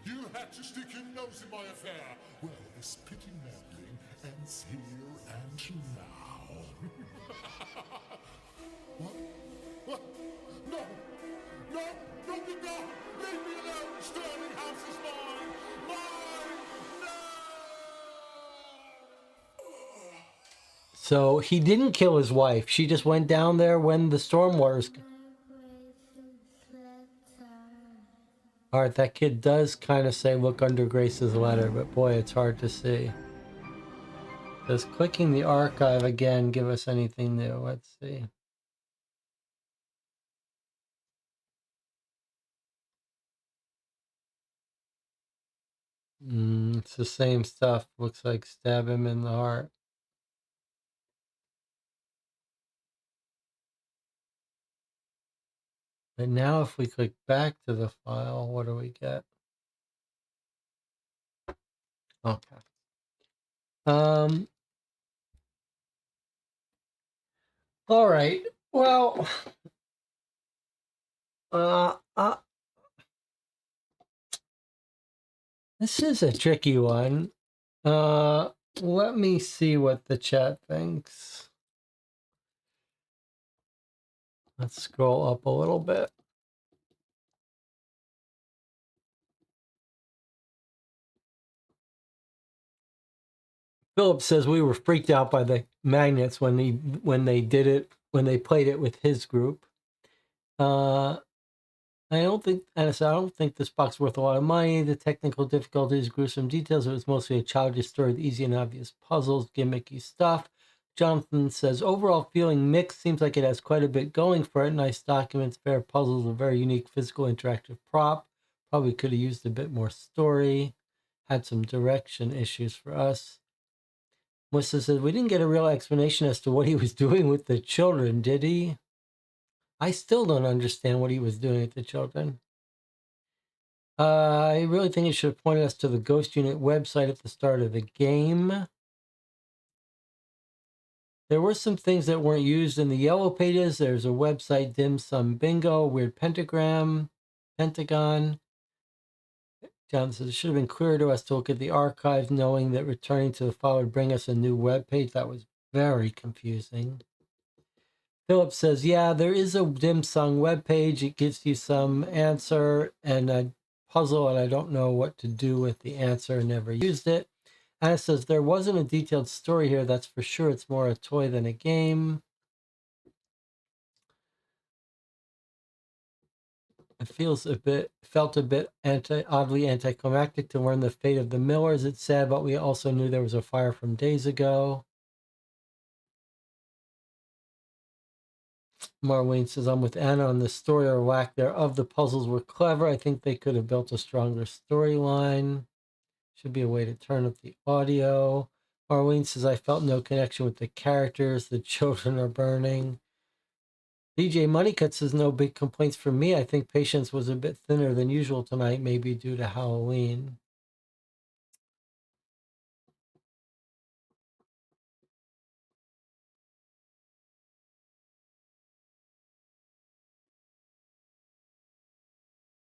You had to stick your nose in my affair. Well, this petty meddling ends here and now. What? No! No! Don't be gone! Leave me alone! Sterling House is mine! Mine! No! So he didn't kill his wife. She just went down there when the stormwaters. All right, that kid does kind of say, "Look under Grace's letter," but boy, it's hard to see. Does clicking the archive again give us anything new? Let's see. It's the same stuff. Looks like stab him in the heart. But now if we click back to the file, what do we get? Okay. All right. Well, this is a tricky one. Let me see what the chat thinks. Let's scroll up a little bit. Philip says we were freaked out by the magnets when they played it with his group. I don't think this box is worth a lot of money. The technical difficulties, gruesome details. It was mostly a childish story with easy and obvious puzzles, gimmicky stuff. Jonathan says overall feeling mixed. Seems like it has quite a bit going for it. Nice documents, fair puzzles, a very unique physical interactive prop. Probably could have used a bit more story. Had some direction issues for us. Melissa says we didn't get a real explanation as to what he was doing with the children, did he? I still don't understand what he was doing with the children. I really think it should have pointed us to the Ghost Unit website at the start of the game. There were some things that weren't used in the yellow pages. There's a website, Dim Sum Bingo, weird pentagon. John says it should have been clearer to us to look at the archives, knowing that returning to the file would bring us a new web page. That was very confusing. Philip says, yeah, there is a Dim Sum webpage. It gives you some answer and a puzzle, and I don't know what to do with the answer. Never used it. Anna says, there wasn't a detailed story here, that's for sure. It's more a toy than a game. It felt a bit oddly anticlimactic to learn the fate of the Millers. It's sad, but we also knew there was a fire from days ago. Marlene says, I'm with Anna on the story or lack thereof. The puzzles were clever. I think they could have built a stronger storyline. Should be a way to turn up the audio. Marlene says, I felt no connection with the characters. The children are burning. DJ Moneycut says, no big complaints from me. I think patience was a bit thinner than usual tonight, maybe due to Halloween.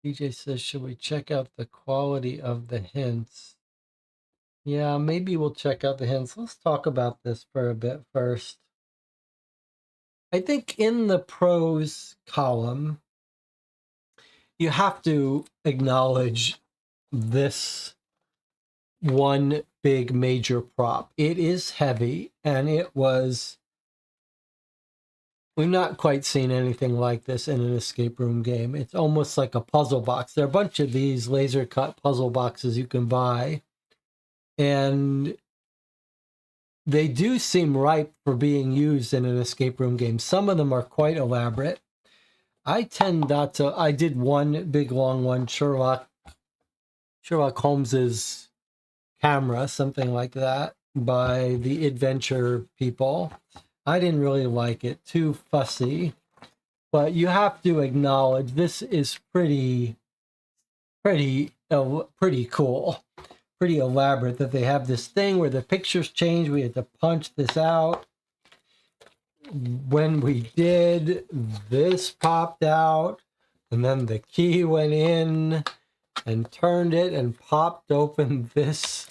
DJ says, should we check out the quality of the hints? Yeah, maybe we'll check out the hints. Let's talk about this for a bit first. I think in the pros column, you have to acknowledge this one big major prop. It is heavy, and we've not quite seen anything like this in an escape room game. It's almost like a puzzle box. There are a bunch of these laser cut puzzle boxes you can buy, and they do seem ripe for being used in an escape room game. Some of them are quite elaborate. I tend not to. I did one big long one, Sherlock Holmes's camera, something like that, by the Adventure people. I didn't really like it, too fussy. But you have to acknowledge this is pretty cool, pretty elaborate. That they have this thing where the pictures change. We had to punch this out. When we did, this popped out, and then the key went in and turned it and popped open this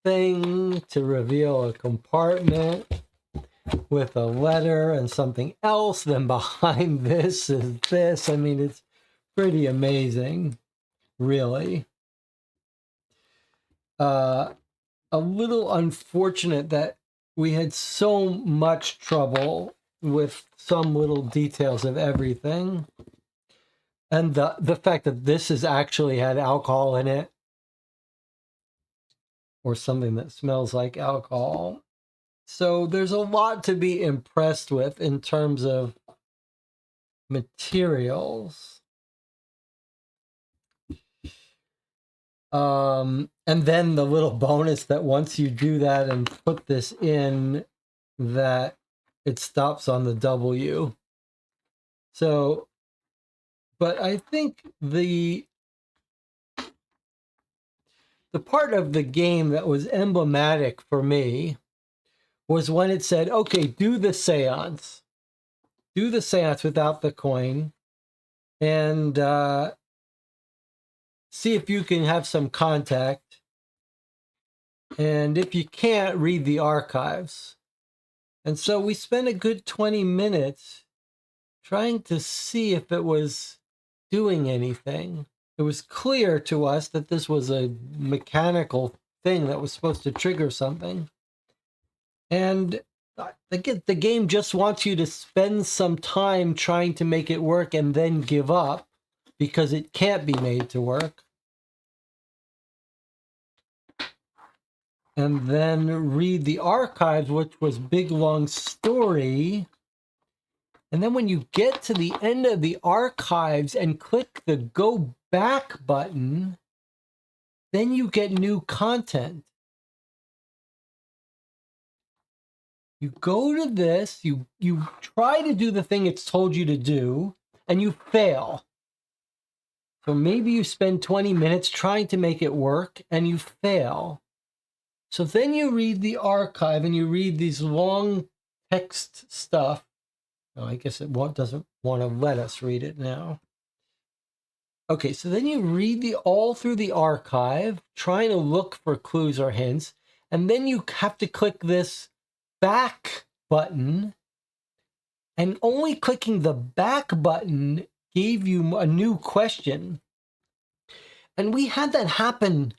thing to reveal a compartment with a letter and something else. Then behind this is this. I mean, it's pretty amazing, really. A little unfortunate that we had so much trouble with some little details of everything. And the fact that this has actually had alcohol in it, or something that smells like alcohol. So there's a lot to be impressed with in terms of materials. And then the little bonus that once you do that and put this in, that it stops on the W. So, but I think the part of the game that was emblematic for me was when it said, okay, do the seance. Do the seance without the coin and see if you can have some contact. And if you can't, read the archives. And so we spent a good 20 minutes trying to see if it was doing anything. It was clear to us that this was a mechanical thing that was supposed to trigger something. And again, the game just wants you to spend some time trying to make it work and then give up because it can't be made to work. And then read the archives, which was big, long story. And then when you get to the end of the archives and click the go back button, then you get new content. You go to this, you try to do the thing it's told you to do, and you fail. So maybe you spend 20 minutes trying to make it work, and you fail. So then you read the archive, and you read these long text stuff. Oh, I guess it doesn't want to let us read it now. Okay, so then you read all through the archive, trying to look for clues or hints, and then you have to click this back button, and only clicking the back button gave you a new question. And we had that happen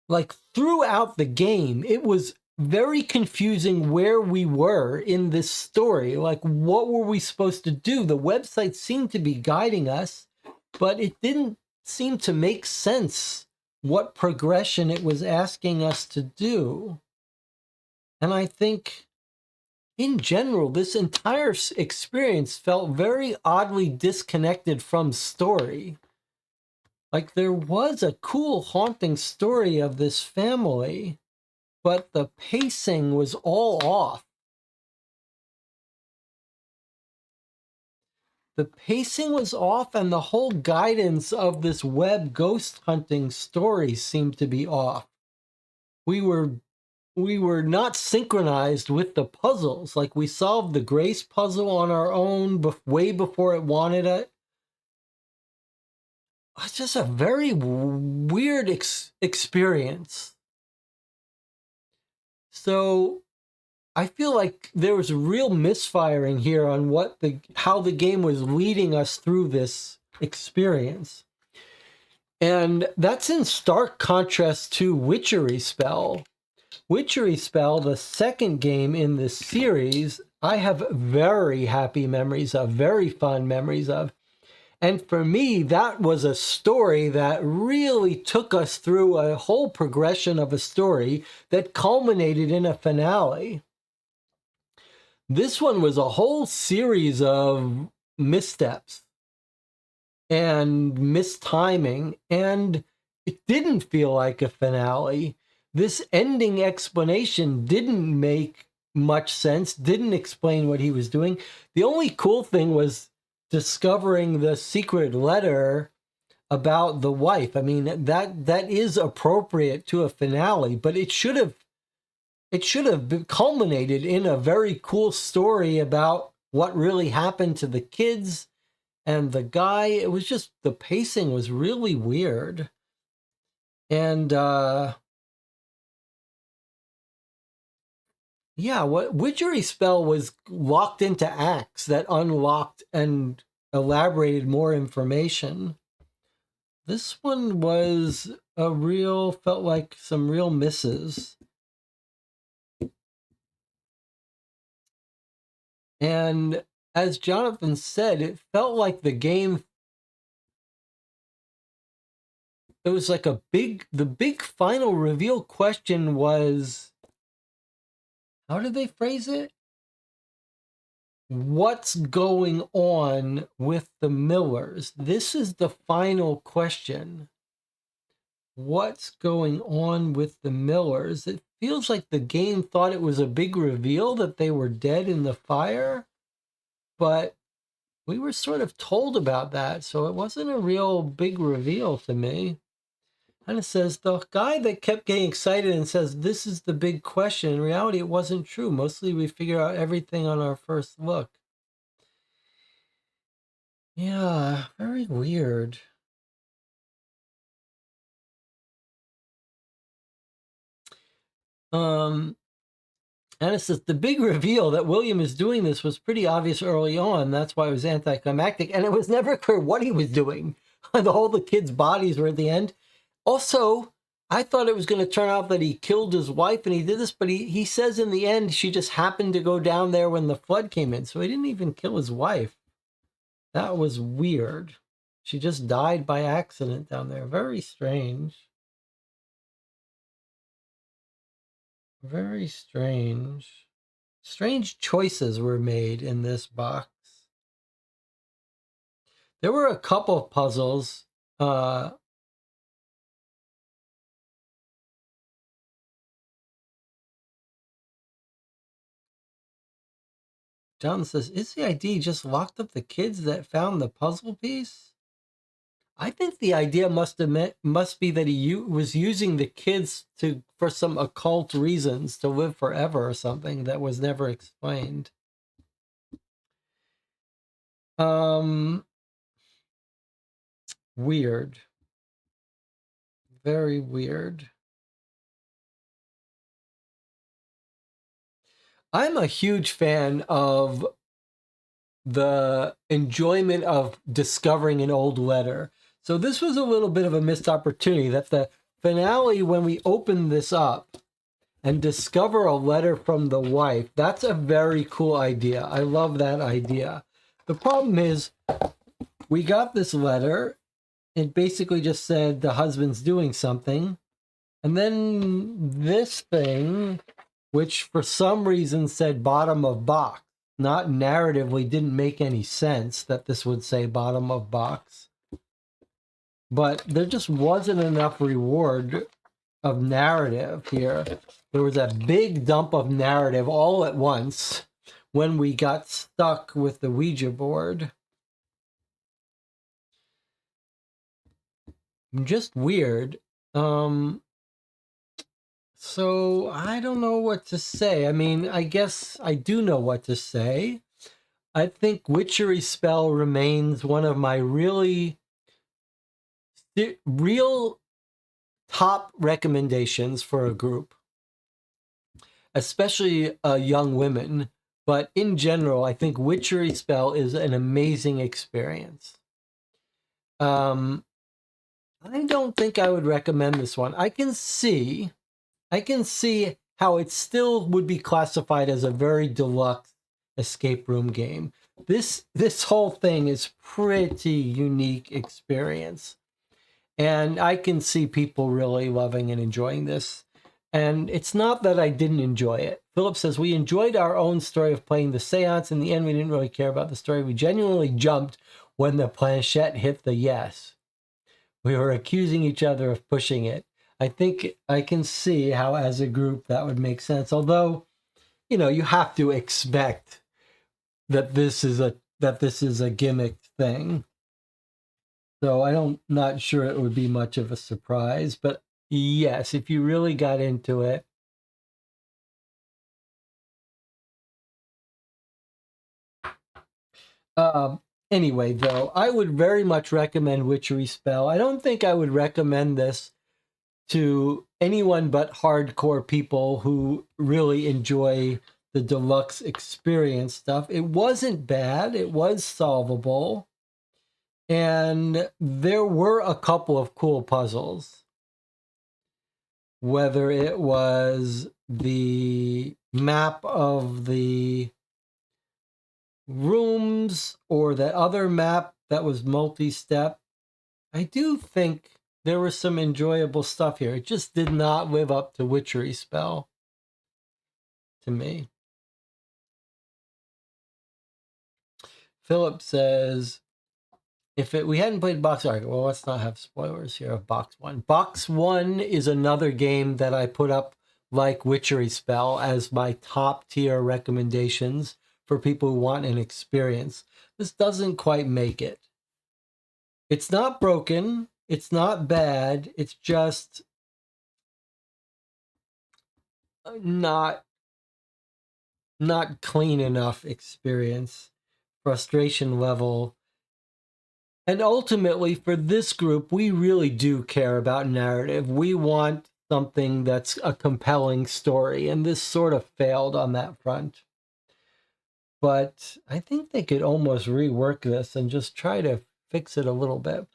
like throughout the game. It was very confusing where we were in this story. Like, what were we supposed to do? The website seemed to be guiding us, but it didn't seem to make sense what progression it was asking us to do. And I think, in general, this entire experience felt very oddly disconnected from story. Like, there was a cool, haunting story of this family, but the pacing was all off. The pacing was off, and the whole guidance of this web ghost hunting story seemed to be off. We were not synchronized with the puzzles. Like, we solved the Grace puzzle on our own way before it wanted it. It's just a very weird experience. So I feel like there was a real misfiring here on how the game was leading us through this experience. And that's in stark contrast to Witchery Spell. Witchery Spell, the second game in this series, I have very happy memories of, very fond memories of. And for me, that was a story that really took us through a whole progression of a story that culminated in a finale. This one was a whole series of missteps and mistiming, and it didn't feel like a finale. This ending explanation didn't make much sense, didn't explain what he was doing. The only cool thing was discovering the secret letter about the wife. I mean, that is appropriate to a finale, but it should have culminated in a very cool story about what really happened to the kids and the guy. It was just, the pacing was really weird. And yeah, what Witchery Spell was locked into acts that unlocked and elaborated more information. This one was felt like some real misses. And as Jonathan said, it felt like the game, it was like the big final reveal question was, how did they phrase it? What's going on with the Millers? This is the final question. What's going on with the Millers? It feels like the game thought it was a big reveal that they were dead in the fire, but we were sort of told about that, so it wasn't a real big reveal to me. And it says the guy that kept getting excited and says this is the big question. In reality, it wasn't true. Mostly we figure out everything on our first look. Yeah, very weird. And it says the big reveal that William is doing this was pretty obvious early on. That's why it was anticlimactic. And it was never clear what he was doing. All the kids' bodies were at the end. Also, I thought it was going to turn out that he killed his wife and he did this, but he says in the end she just happened to go down there when the flood came in. So he didn't even kill his wife. That was weird. She just died by accident down there. Very strange. Very strange. Strange choices were made in this box. There were a couple of puzzles. John says, is the idea just locked up the kids that found the puzzle piece? I think the idea must be that he was using the kids for some occult reasons to live forever or something that was never explained. Weird. Very weird. I'm a huge fan of the enjoyment of discovering an old letter. So this was a little bit of a missed opportunity that the finale, when we open this up and discover a letter from the wife, that's a very cool idea. I love that idea. The problem is we got this letter. It basically just said the husband's doing something. And then this thing, which for some reason said bottom of box, not narratively didn't make any sense that this would say bottom of box. But there just wasn't enough reward of narrative here. There was a big dump of narrative all at once when we got stuck with the Ouija board. Just weird. So I don't know what to say. I mean, I guess I do know what to say. I think Witchery Spell remains one of my real top recommendations for a group, especially young women. But in general, I think Witchery Spell is an amazing experience. I don't think I would recommend this one. I can see how it still would be classified as a very deluxe escape room game. This whole thing is pretty unique experience. And I can see people really loving and enjoying this. And it's not that I didn't enjoy it. Philip says, we enjoyed our own story of playing the seance. In the end, we didn't really care about the story. We genuinely jumped when the planchette hit the yes. We were accusing each other of pushing it. I think I can see how as a group that would make sense. Although, you have to expect that this is a gimmick thing. So I'm not sure it would be much of a surprise, but yes, if you really got into it. Anyway, though, I would very much recommend Witchery Spell. I don't think I would recommend this to anyone but hardcore people who really enjoy the deluxe experience stuff. It wasn't bad. It was solvable. And there were a couple of cool puzzles. Whether it was the map of the rooms or the other map that was multi-step, I do think there was some enjoyable stuff here. It just did not live up to Witchery Spell. to me. Philip says, we hadn't played Box, all right, well, let's not have spoilers here of Box 1. Box 1 is another game that I put up like Witchery Spell as my top tier recommendations for people who want an experience. This doesn't quite make it. It's not broken. It's not bad. It's just not clean enough experience. Frustration level. And ultimately, for this group, we really do care about narrative. We want something that's a compelling story, and this sort of failed on that front. But I think they could almost rework this and just try to fix it a little bit.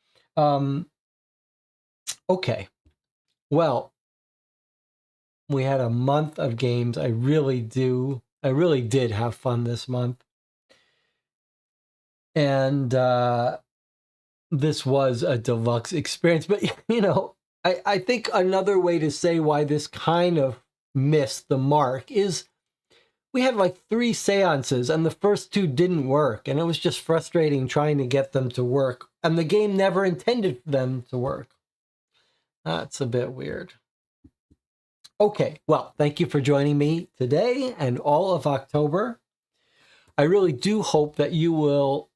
Okay. Well, we had a month of games. I really did have fun this month. And this was a deluxe experience. But, you know, I think another way to say why this kind of missed the mark is we had like 3 seances and the first 2 didn't work. And it was just frustrating trying to get them to work. And the game never intended them to work. That's a bit weird. Okay, well, thank you for joining me today and all of October. I really do hope that you will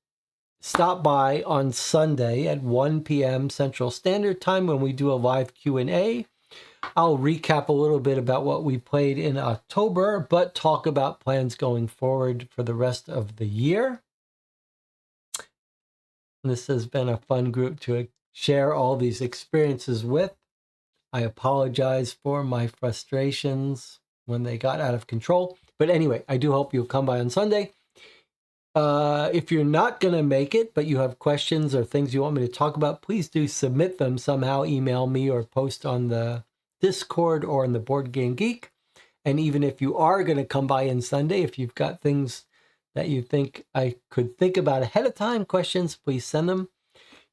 stop by on Sunday at 1 p.m. Central Standard Time when we do a live Q&A. I'll recap a little bit about what we played in October, but talk about plans going forward for the rest of the year. This has been a fun group to share all these experiences with. I apologize for my frustrations when they got out of control. But anyway, I do hope you'll come by on Sunday. If you're not going to make it, but you have questions or things you want me to talk about, please do submit them somehow. Email me or post on the Discord or in the Board Game Geek. And even if you are going to come by on Sunday, if you've got things that you think I could think about ahead of time, questions, please send them.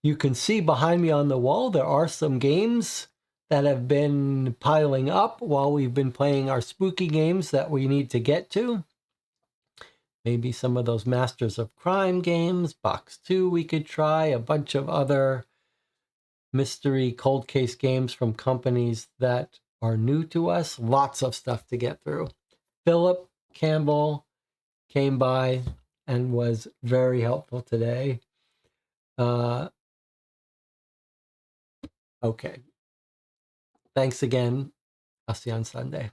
You can see behind me on the wall, there are some games that have been piling up while we've been playing our spooky games that we need to get to. Maybe some of those Masters of Crime games, Box 2 we could try, a bunch of other mystery cold case games from companies that are new to us. Lots of stuff to get through. Philip Campbell came by and was very helpful today. Okay. Thanks again. I'll see you on Sunday.